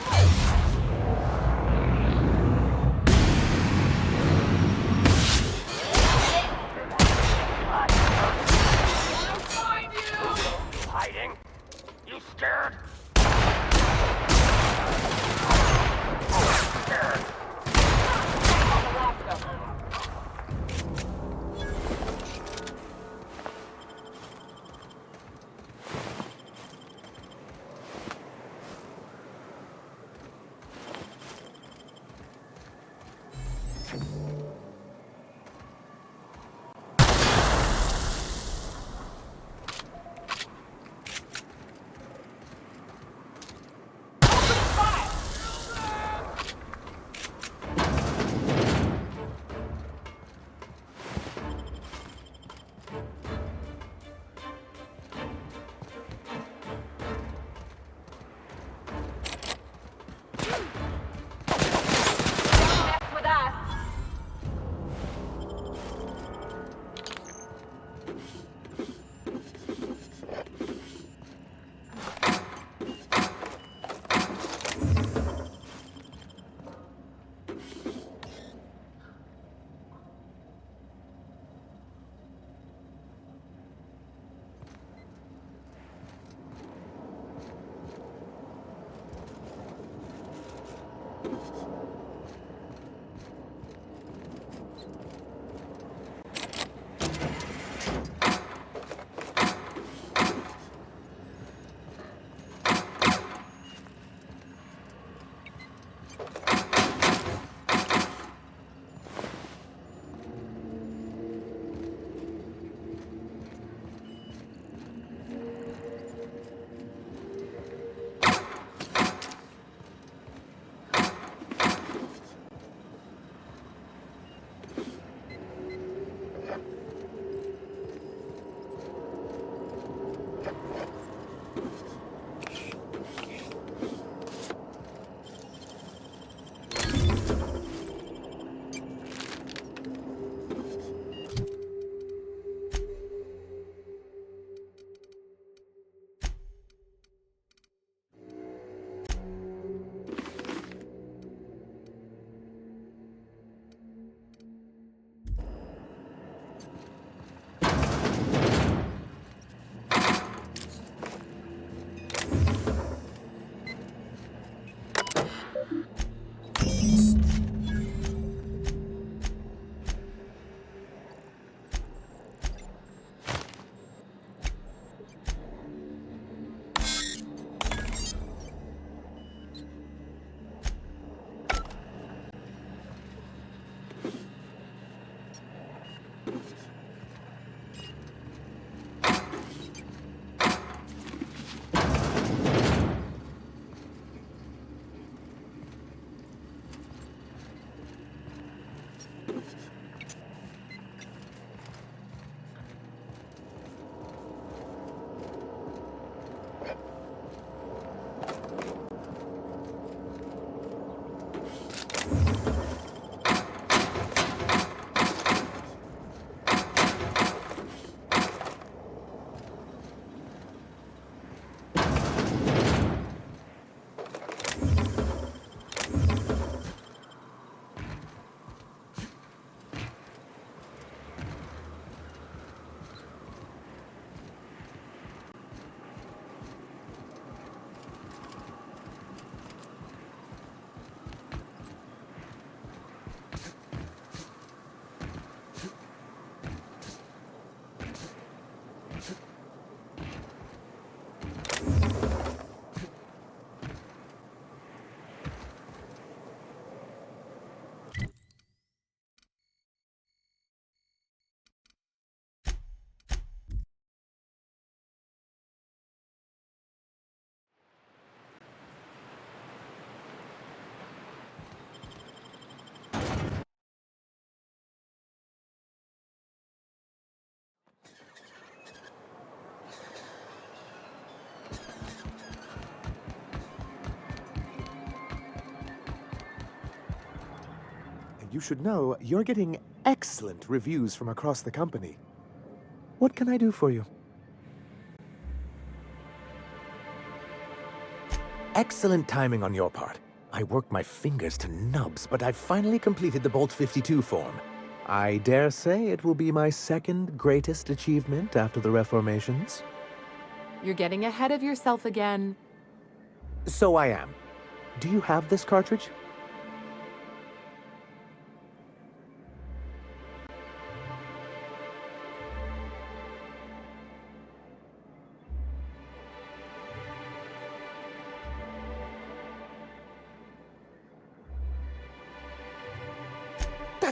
You should know, you're getting excellent reviews from across the company. What can I do for you? Excellent timing on your part. I worked my fingers to nubs, but I've finally completed the Bolt 52 form. I dare say it will be my second greatest achievement after the reformations. You're getting ahead of yourself again. So I am. Do you have this cartridge?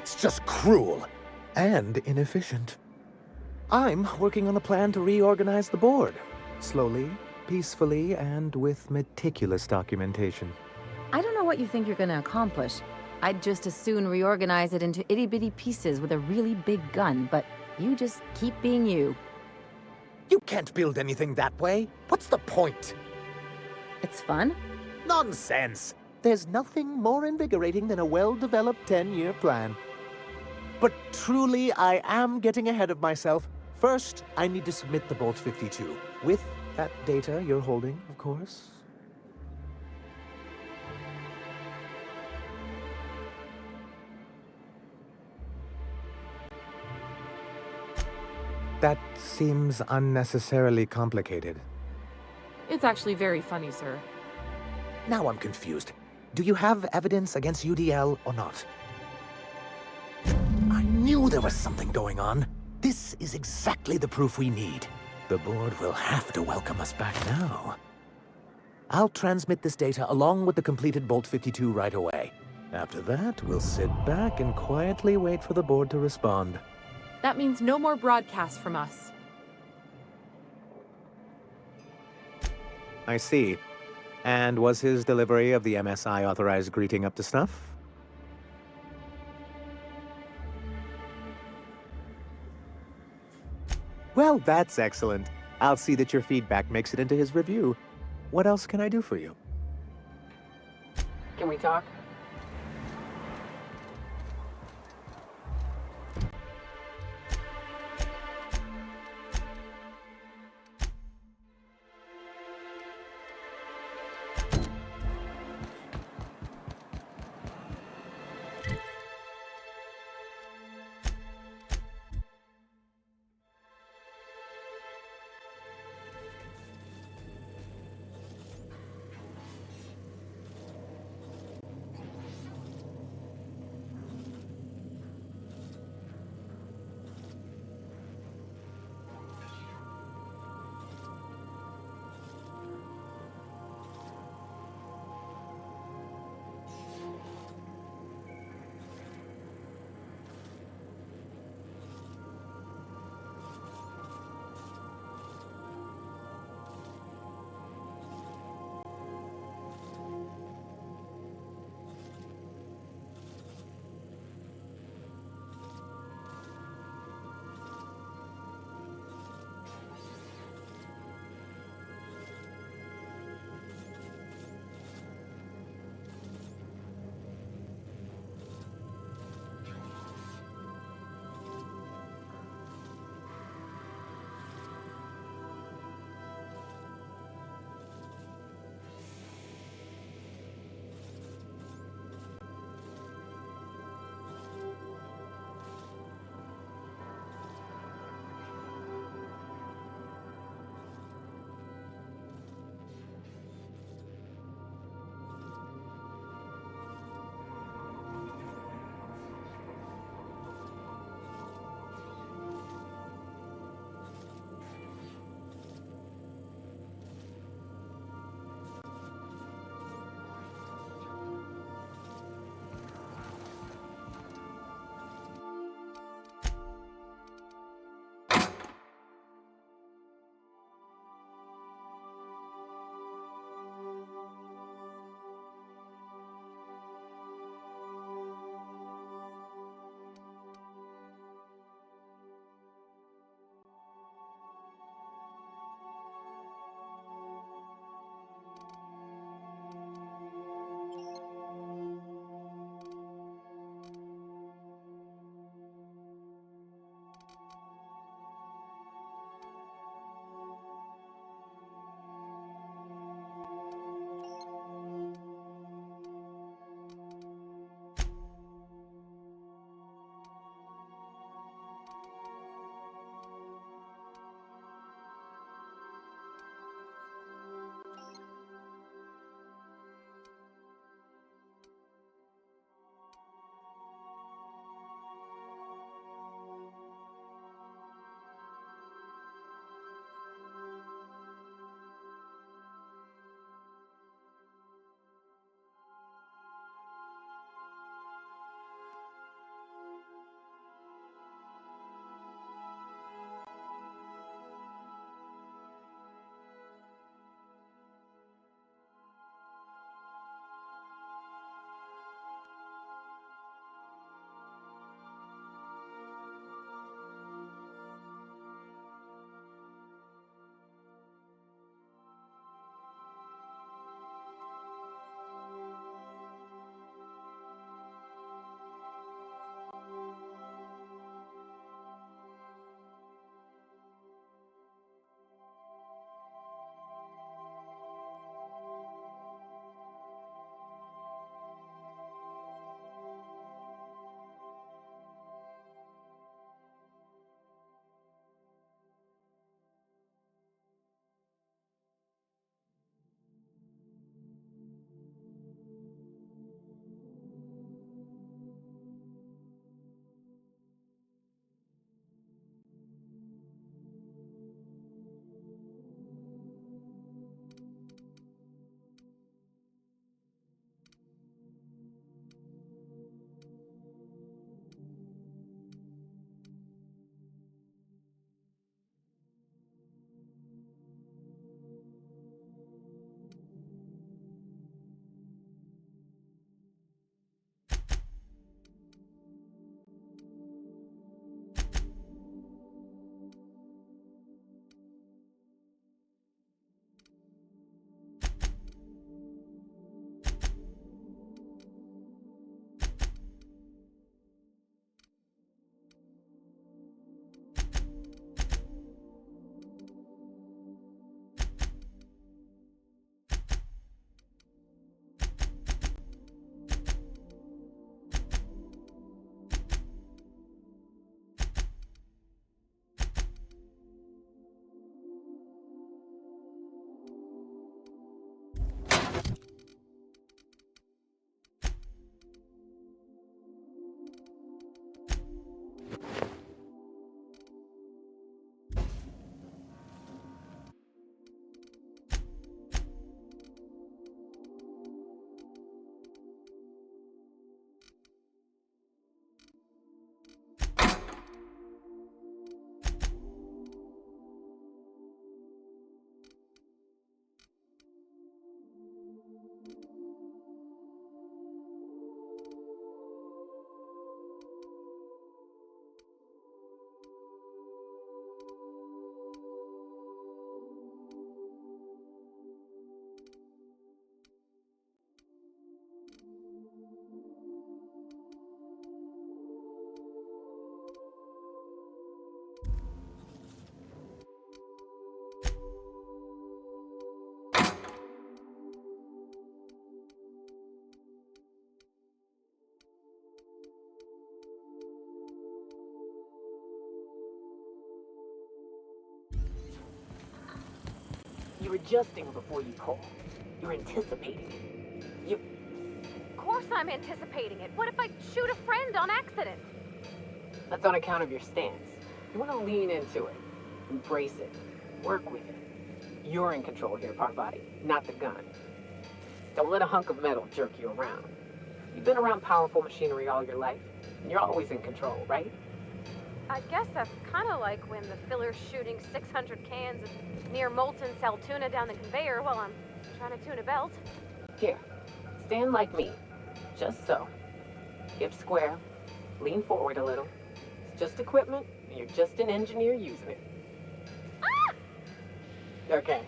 That's just cruel and inefficient. I'm working on a plan to reorganize the board. Slowly, peacefully, and with meticulous documentation. I don't know what you think you're gonna accomplish. I'd just as soon reorganize it into itty-bitty pieces with a really big gun, but you just keep being you. You can't build anything that way. What's the point? It's fun? Nonsense! There's nothing more invigorating than a well-developed 10-year plan. But truly, I am getting ahead of myself. First, I need to submit the Bolt 52. With that data you're holding, of course. That seems unnecessarily complicated. It's actually very funny, sir. Now I'm confused. Do you have evidence against UDL or not? I knew there was something going on. This is exactly the proof we need. The board will have to welcome us back now. I'll transmit this data along with the completed Bolt 52 right away. After that, we'll sit back and quietly wait for the board to respond. That means no more broadcasts from us. I see. And was his delivery of the MSI authorized greeting up to snuff? Well, that's excellent. I'll see that your feedback makes it into his review. What else can I do for you? Can we talk? You're adjusting before you call. You're anticipating it. Of course I'm anticipating it. What if I shoot a friend on accident? That's on account of your stance. You want to lean into it. Embrace it. Work with it. You're in control here, Parvati, not the gun. Don't let a hunk of metal jerk you around. You've been around powerful machinery all your life, and you're always in control, right? I guess that's kind of like when the filler's shooting 600 cans of near molten cell tuna down the conveyor while I'm trying to tune a belt. Here, stand like me. Just so. Hip square. Lean forward a little. It's just equipment, and you're just an engineer using it. Ah! Okay.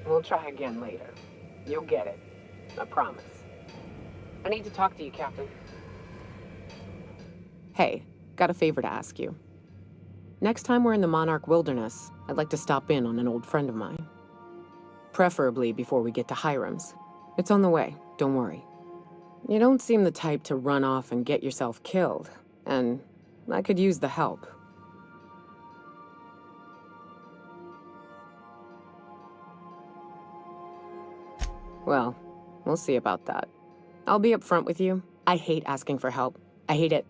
We'll try again later. You'll get it. I promise. I need to talk to you, Captain. Hey, got a favor to ask you. Next time we're in the Monarch Wilderness, I'd like to stop in on an old friend of mine. Preferably before we get to Hiram's. It's on the way, don't worry. You don't seem the type to run off and get yourself killed, and I could use the help. Well, we'll see about that. I'll be upfront with you. I hate asking for help. I hate it.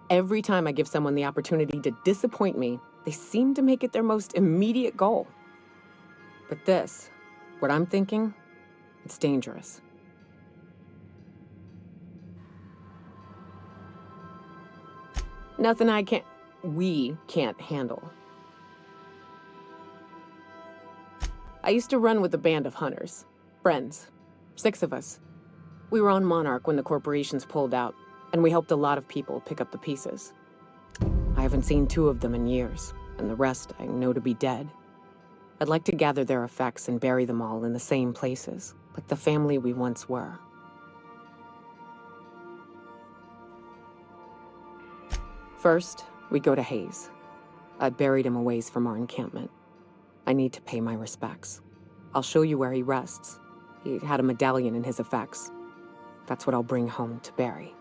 Every time I give someone the opportunity to disappoint me, they seem to make it their most immediate goal. But this, what I'm thinking, it's dangerous. Nothing we can't handle. I used to run with a band of hunters. Friends. 6 of us. We were on Monarch when the corporations pulled out, and we helped a lot of people pick up the pieces. I haven't seen 2 of them in years, and the rest I know to be dead. I'd like to gather their effects and bury them all in the same places, like the family we once were. First, we go to Hayes. I buried him a ways from our encampment. I need to pay my respects. I'll show you where he rests. He had a medallion in his effects. That's what I'll bring home to Barry.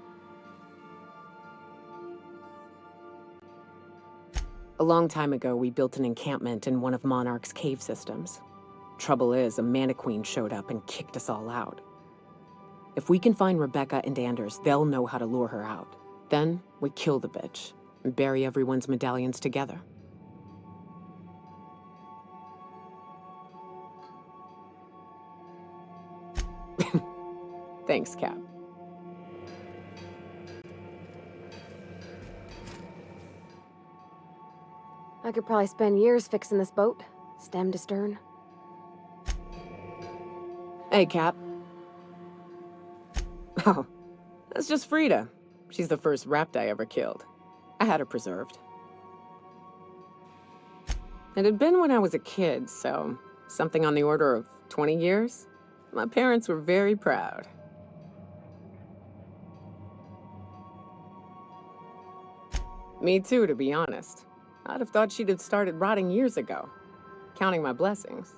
A long time ago, we built an encampment in one of Monarch's cave systems. Trouble is, a Mantiqueen showed up and kicked us all out. If we can find Rebecca and Anders, they'll know how to lure her out. Then, we kill the bitch and bury everyone's medallions together. Thanks, Cap. I could probably spend years fixing this boat, stem to stern. Hey, Cap. Oh, that's just Frida. She's the first rapt I ever killed. I had her preserved. It had been when I was a kid, so something on the order of 20 years. My parents were very proud. Me too, to be honest. I'd have thought she'd have started rotting years ago. Counting my blessings.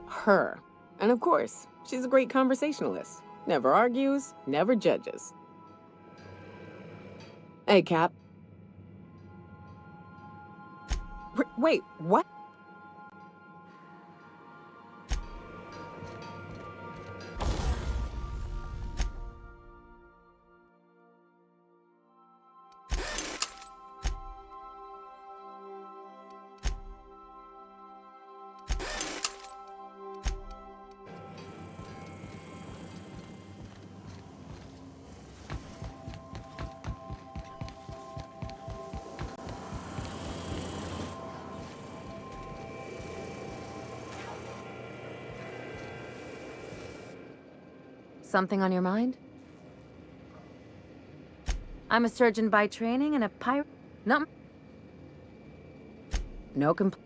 Her. And of course, she's a great conversationalist. Never argues, never judges. Hey, Cap. Wait, what? Something on your mind? I'm a surgeon by training and a pirate. No. No complaint.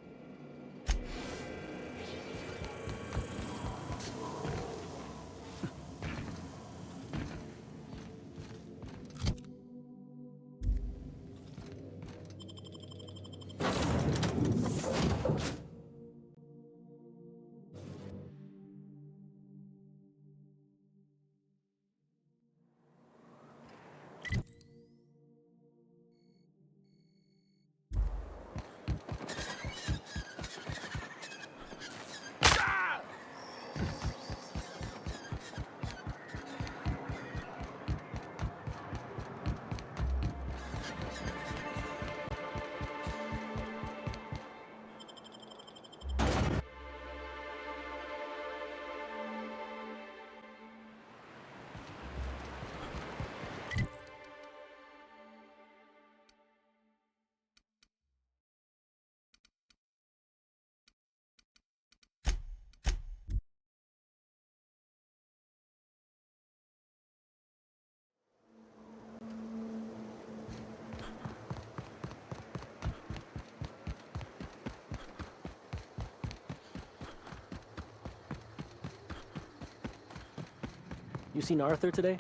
You seen Arthur today?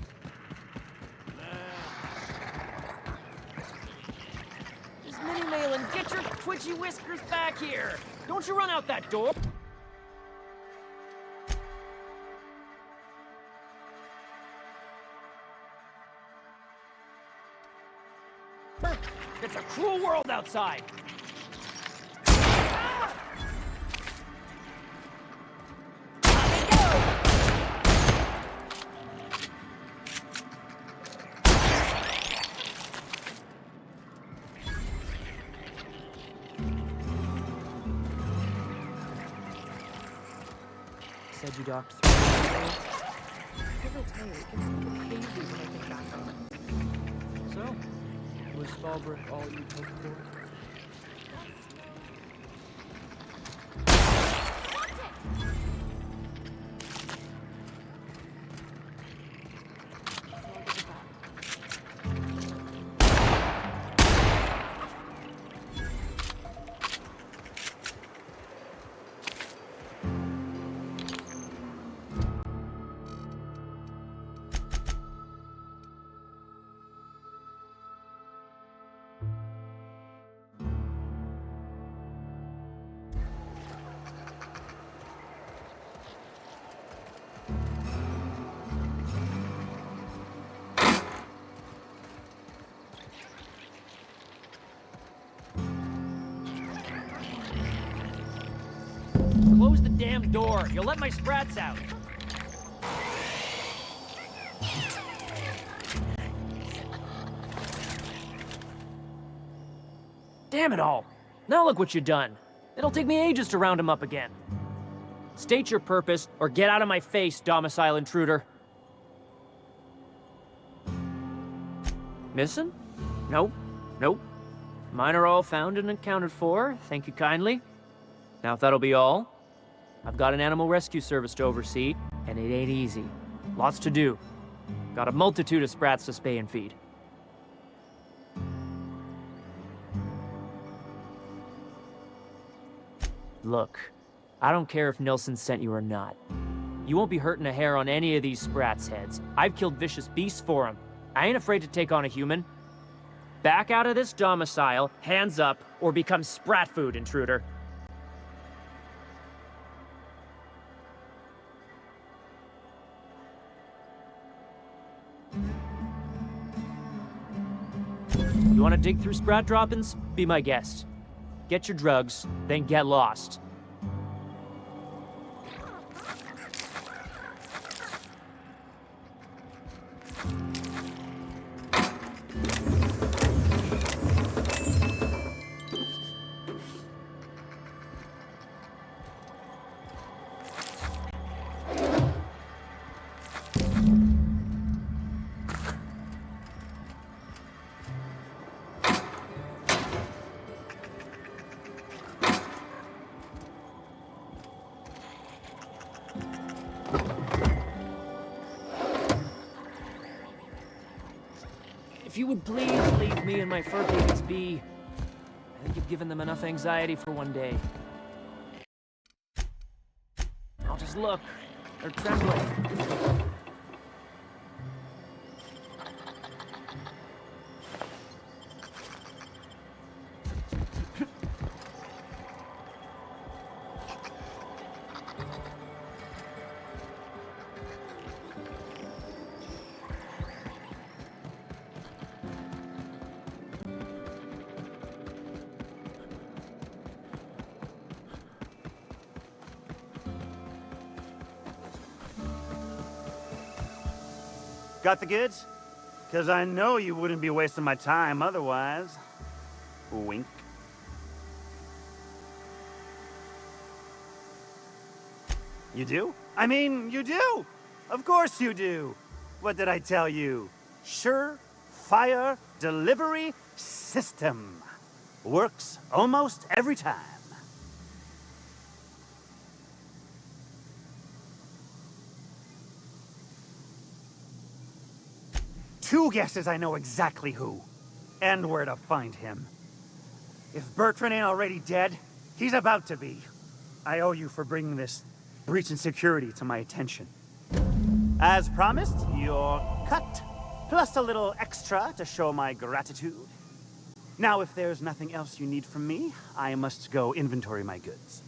Miss Minnie Malin, get your twitchy whiskers back here! Don't you run out that door! It's a cruel world outside! Said you docked through. So, was Fallbrook all you hoped for? Close the damn door. You'll let my sprats out. Damn it all. Now look what you've done. It'll take me ages to round him up again. State your purpose, or get out of my face, domicile intruder. Missing? Nope. Nope. Mine are all found and accounted for. Thank you kindly. Now if that'll be all, I've got an animal rescue service to oversee, and it ain't easy. Lots to do. Got a multitude of sprats to spay and feed. Look, I don't care if Nilsson sent you or not. You won't be hurting a hair on any of these sprats' heads. I've killed vicious beasts for them. I ain't afraid to take on a human. Back out of this domicile, hands up, or become sprat food, intruder. You want to dig through sprat droppings? Be my guest. get your drugs, then get lost. If you would please leave me and my fur babies be, I think you've given them enough anxiety for one day. Now just look, they're trembling. Got the goods? Because I know you wouldn't be wasting my time otherwise. Wink. You do? I mean, you do! Of course you do! What did I tell you? Sure-fire delivery system. Works almost every time. Two guesses I know exactly who, and where to find him. If Bertrand ain't already dead, he's about to be. I owe you for bringing this breach in security to my attention. As promised, you're cut, plus a little extra to show my gratitude. Now, if there's nothing else you need from me, I must go inventory my goods.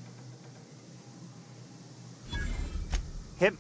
Him.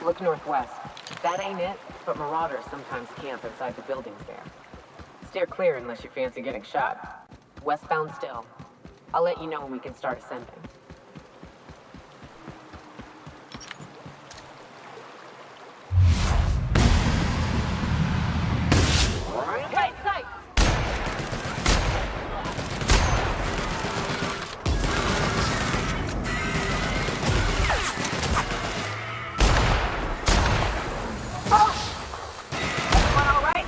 Look northwest. That ain't it, but marauders sometimes camp inside the buildings there. Steer clear unless you fancy getting shot. Westbound still. I'll let you know when we can start ascending. Right sight! Everyone all right?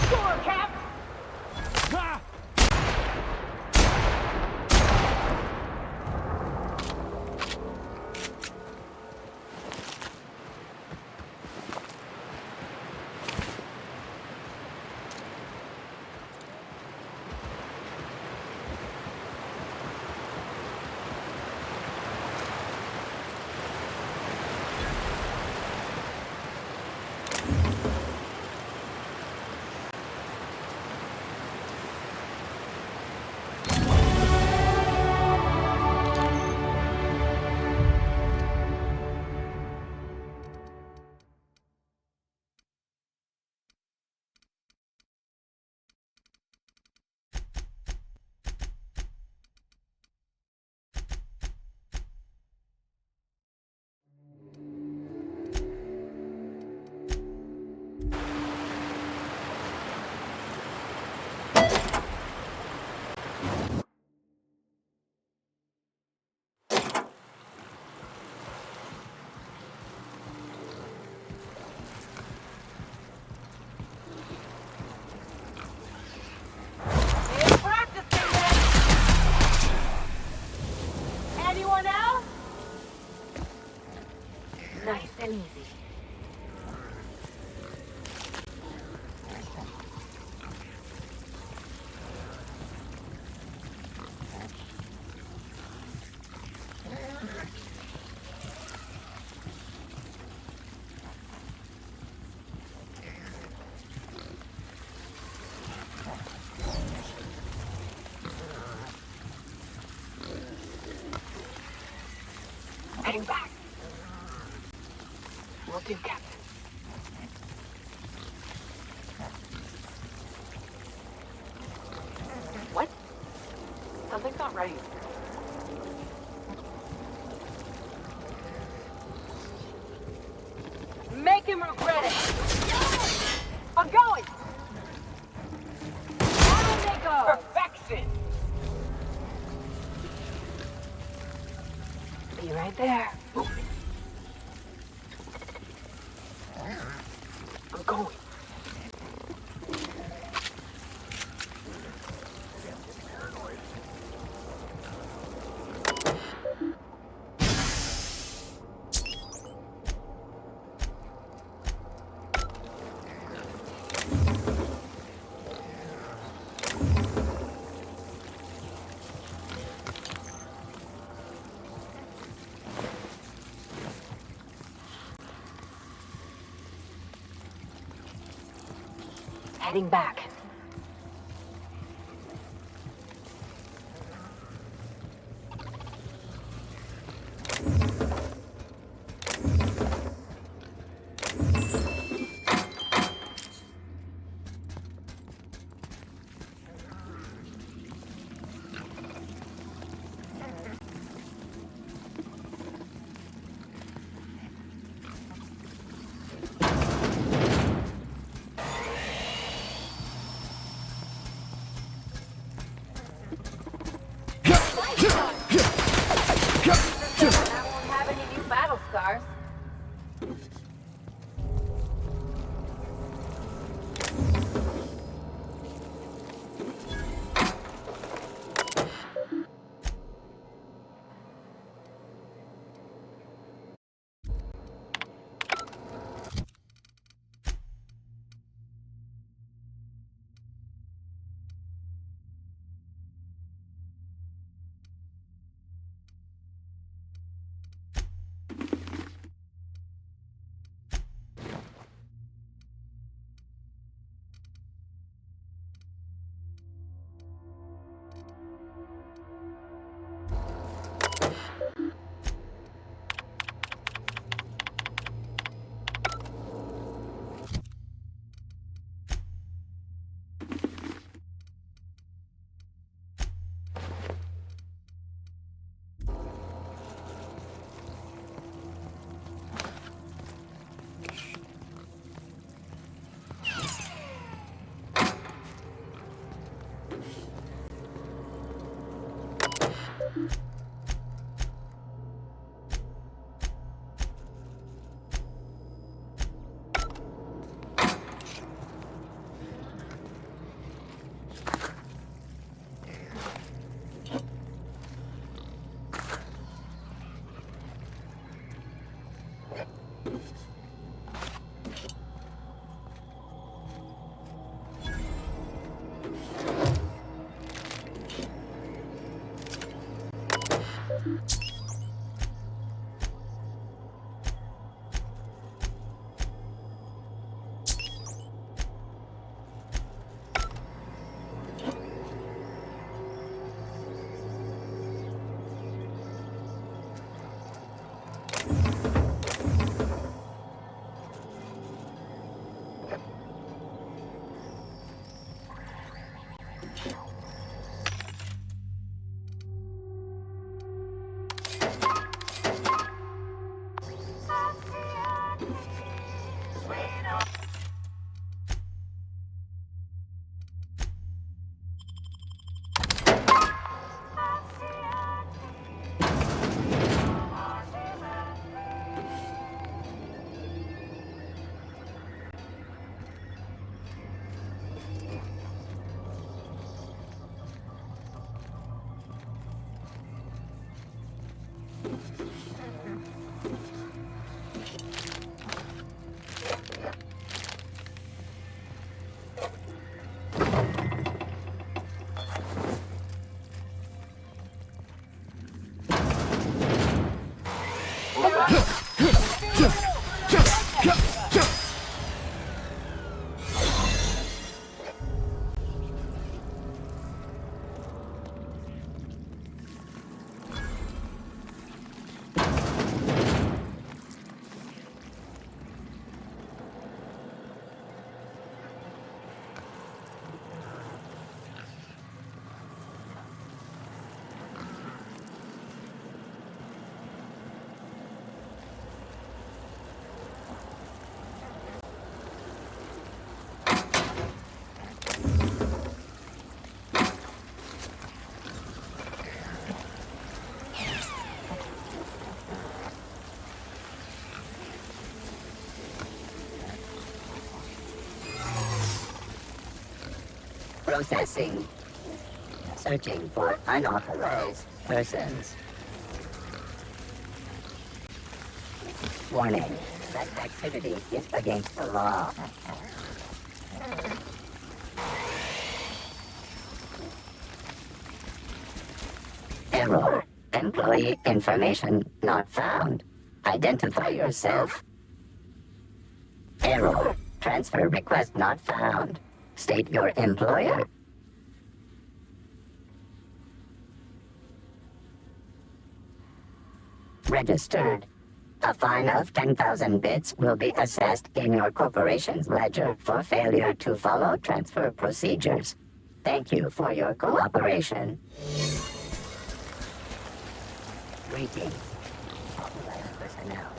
Score, Cap! Anyone else? Nice and easy. Heading back. Will do, Captain. What? Something's not right. Make him regret it. I'm going. Down they go. Perfection. Be right there. I'm going. Heading back. Processing. Searching for unauthorized persons. Warning. That activity is against the law. Error. Employee information not found. Identify yourself. Error. Transfer request not found. State your employer. Registered. A fine of 10,000 bits will be assessed in your corporation's ledger for failure to follow transfer procedures. Thank you for your cooperation. Greetings, authorized personnel.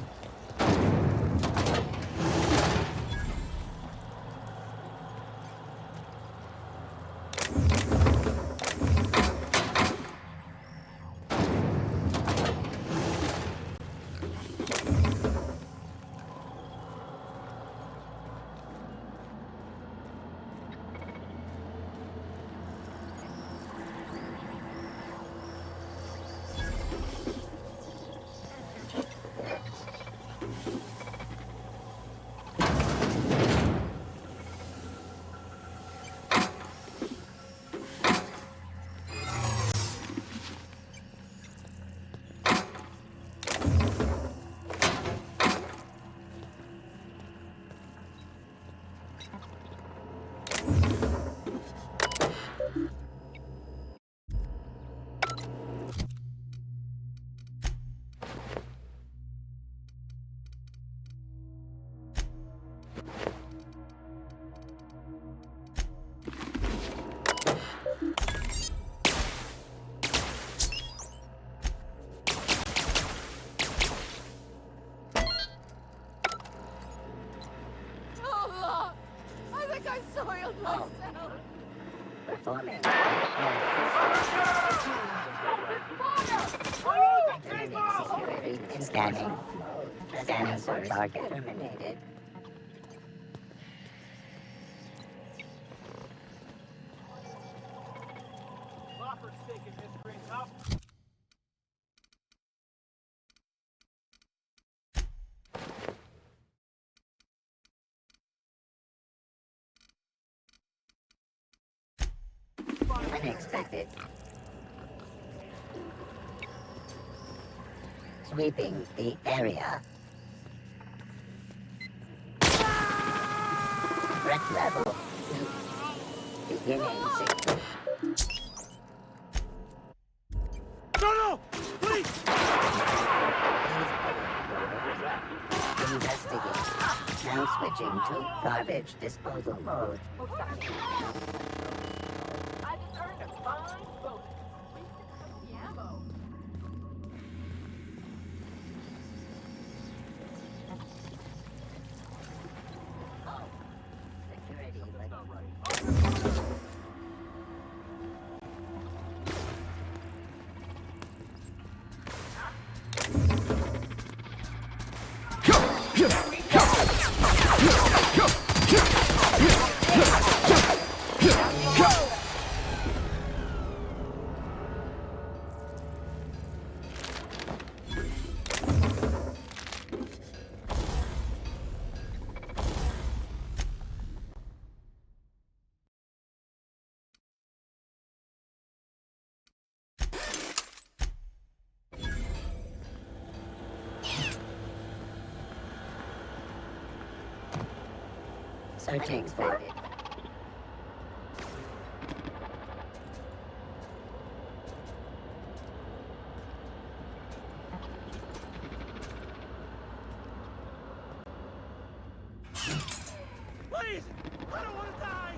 Performing. Scanning. Scanning for target terminated. Unexpected. Sweeping the area. Threat level 2. Beginning sequence. No! Please! Investigate. Now switching to garbage disposal mode. I just earned a fine bonus. Yambo. Security Searching for it. Please! I don't want to die!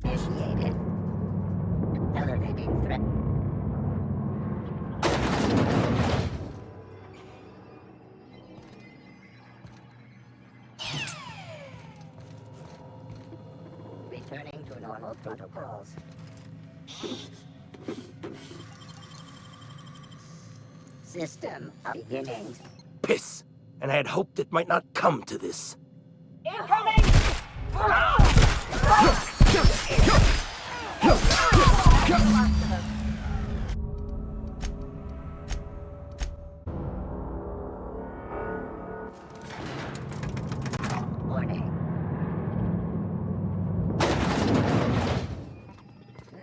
Initiated. Elevating threat. Returning to normal protocols. System beginnings. Piss! And I had hoped it might not come to this. Incoming! Warning.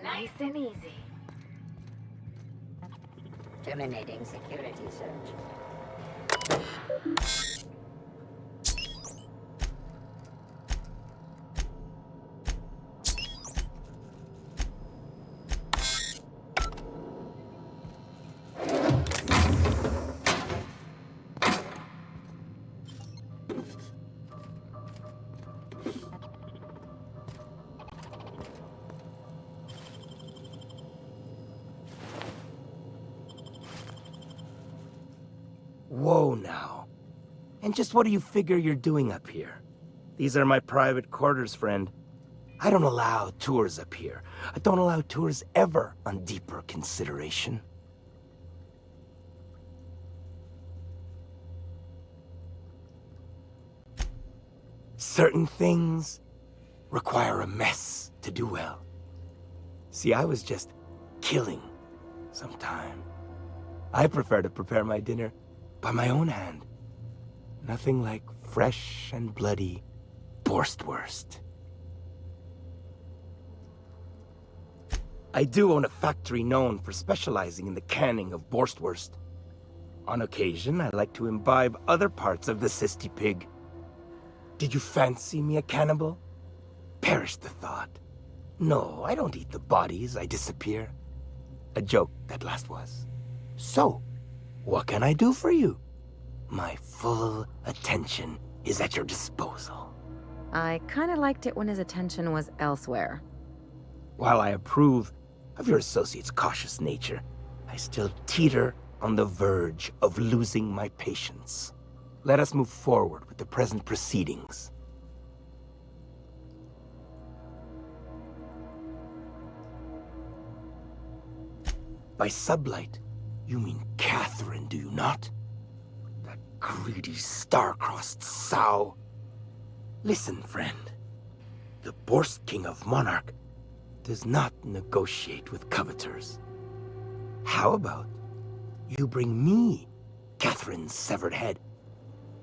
Nice and easy. Terminating security search. Whoa now. And just what do you figure you're doing up here? These are my private quarters, friend. I don't allow tours up here. I don't allow tours ever on deeper consideration. Certain things require a mess to do well. See, I was just killing some time. I prefer to prepare my dinner by my own hand. Nothing like fresh and bloody Borstwurst. I do own a factory known for specializing in the canning of Borstwurst. On occasion, I like to imbibe other parts of the cysty pig. Did you fancy me a cannibal? Perish the thought. No, I don't eat the bodies, I disappear. A joke, that last was. So, what can I do for you? My full attention is at your disposal. I kinda liked it when his attention was elsewhere. While I approve of your associate's cautious nature, I still teeter on the verge of losing my patience. Let us move forward with the present proceedings. By sublight, you mean Catherine, do you not? That greedy, star-crossed sow. Listen, friend. The Borst King of Monarch does not negotiate with coveters. How about you bring me Catherine's severed head,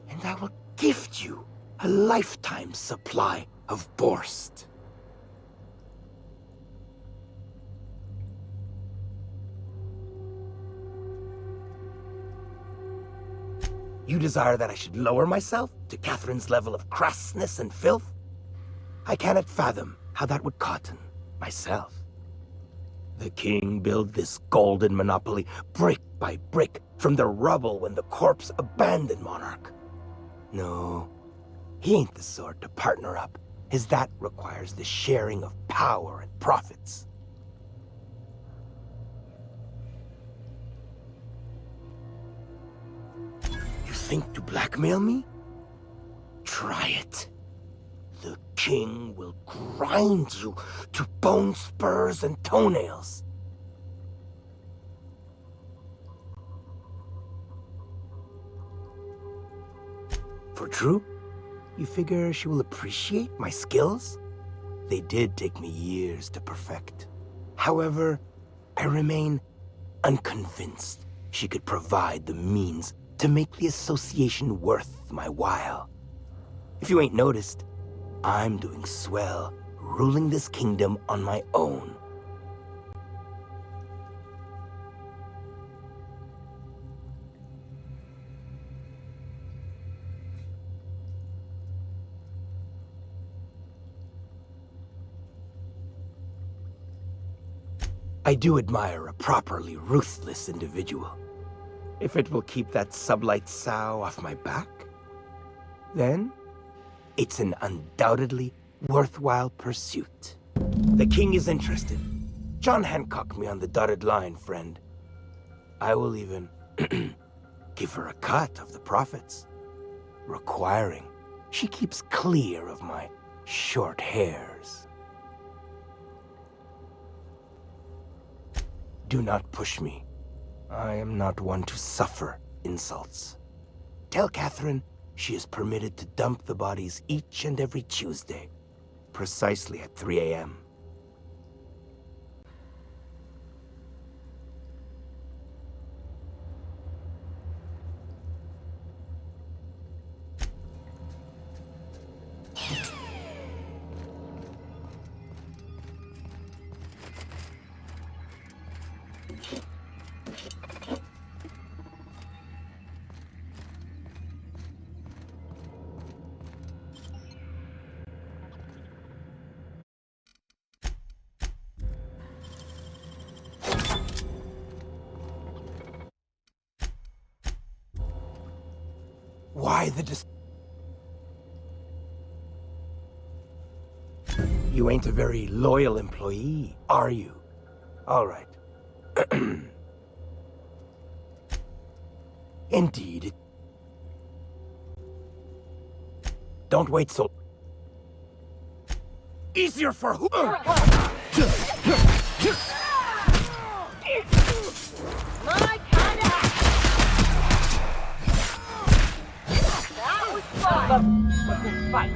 and I will gift you a lifetime supply of Borst. You desire that I should lower myself to Catherine's level of crassness and filth? I cannot fathom how that would cotton myself. The king built this golden monopoly brick by brick from the rubble when the corpse abandoned Monarch. No, he ain't the sort to partner up, as that requires the sharing of power and profits. You think to blackmail me? Try it. The king will grind you to bone spurs and toenails. For true? You figure she will appreciate my skills? They did take me years to perfect. However, I remain unconvinced she could provide the means to make the association worth my while. If you ain't noticed, I'm doing swell, ruling this kingdom on my own. I do admire a properly ruthless individual. If it will keep that sublight sow off my back, then it's an undoubtedly worthwhile pursuit. The king is interested. John Hancock me on the dotted line, friend. I will even give her a cut of the profits, requiring she keeps clear of my short hairs. Do not push me. I am not one to suffer insults. Tell Catherine she is permitted to dump the bodies each and every Tuesday, precisely at 3 a.m. Why the You ain't a very loyal employee, are you? All right. Indeed. Don't wait so... Easier for who? My kind of... That was fun. But this fight.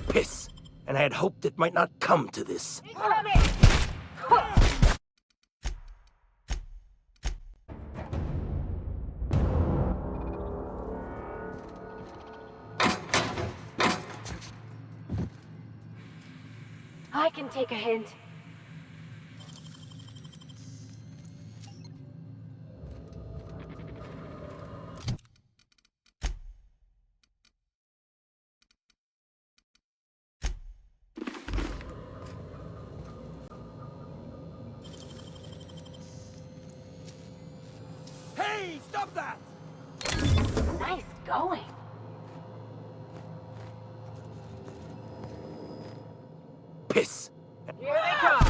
Piss. And I had hoped it might not come to this. I can take a hint. Hey, stop that! Nice going. Piss! Here they come.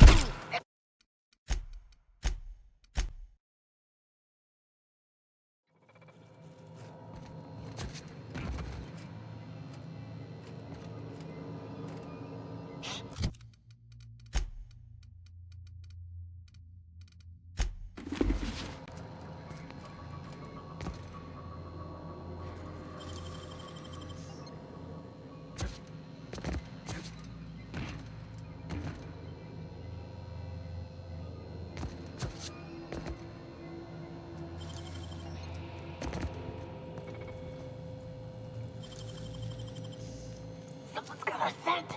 Someone's got our scent.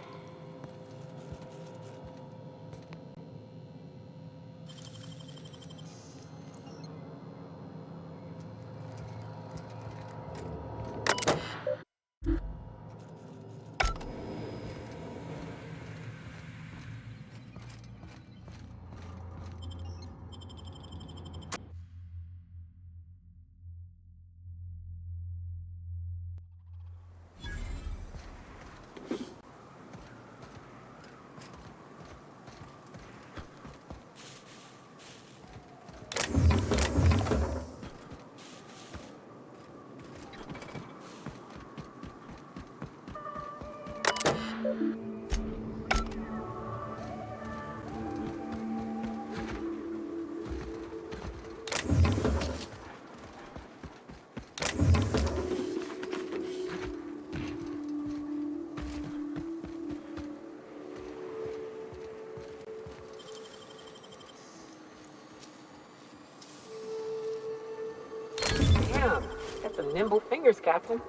Damn, got some nimble fingers, Captain.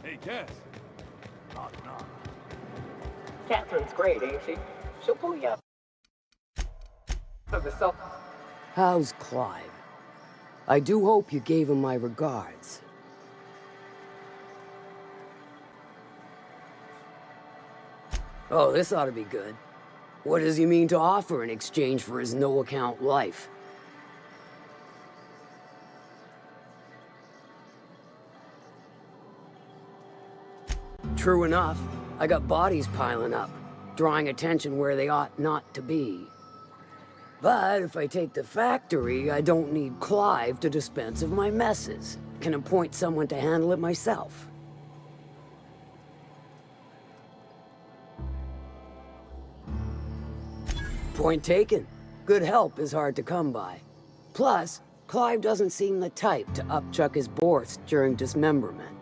Hey, Cass. Knock, knock. Catherine's great, ain't she? She'll pull you up of the self. How's Clive? I do hope you gave him my regards. Oh, this ought to be good. What does he mean to offer in exchange for his no-account life? True enough, I got bodies piling up, drawing attention where they ought not to be. But if I take the factory, I don't need Clive to dispense of my messes. Can appoint someone to handle it myself. Point taken. Good help is hard to come by. Plus, Clive doesn't seem the type to upchuck his Borst during dismemberment.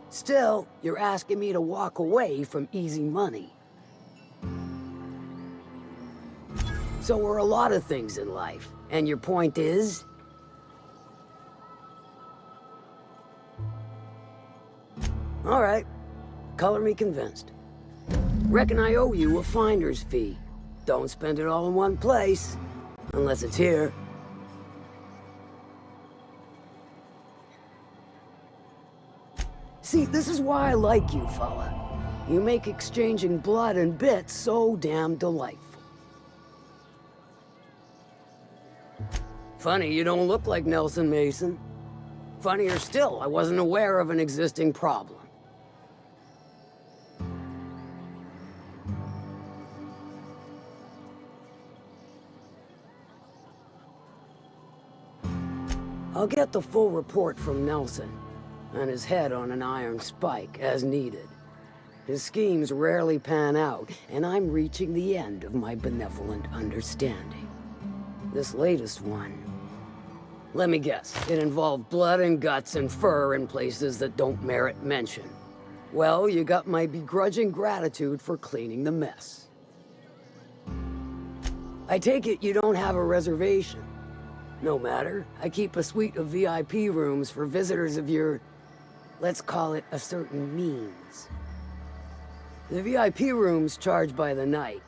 Still, you're asking me to walk away from easy money. So are a lot of things in life. And your point is? All right. Color me convinced. Reckon I owe you a finder's fee. Don't spend it all in one place. Unless it's here. See, this is why I like you, fella. You make exchanging blood and bits so damn delightful. Funny you don't look like Nelson Mason. Funnier still, I wasn't aware of an existing problem. I'll get the full report from Nelson, and his head on an iron spike, as needed. His schemes rarely pan out, and I'm reaching the end of my benevolent understanding. This latest one, Let me guess. It involved blood and guts and fur in places that don't merit mention. Well, you got my begrudging gratitude for cleaning the mess. I take it you don't have a reservation. No matter. I keep a suite of VIP rooms for visitors of your, let's call it a certain means. The VIP rooms charge by the night.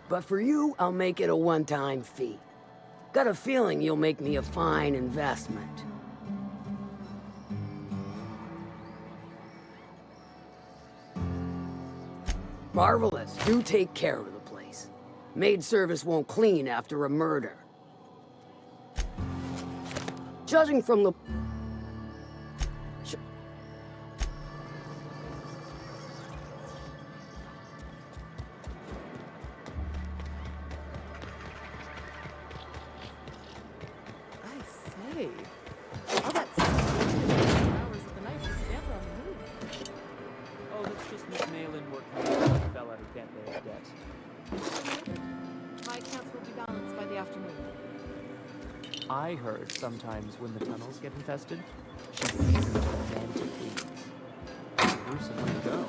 But for you, I'll make it a one-time fee. Got a feeling you'll make me a fine investment. Marvelous. Do take care of the place. Maid service won't clean after a murder. Judging from the... Hey, all that stuff hours of the night was never on the move. Oh, that's just Miss Malin working on a fella who can't pay his debts. My accounts will be balanced by the afternoon. I heard sometimes when the tunnels get infested, she leaves in romantic leaves. Gruesome way to go.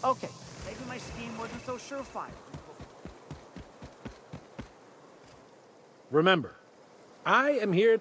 Okay, maybe my scheme wasn't so surefire. Remember, I am here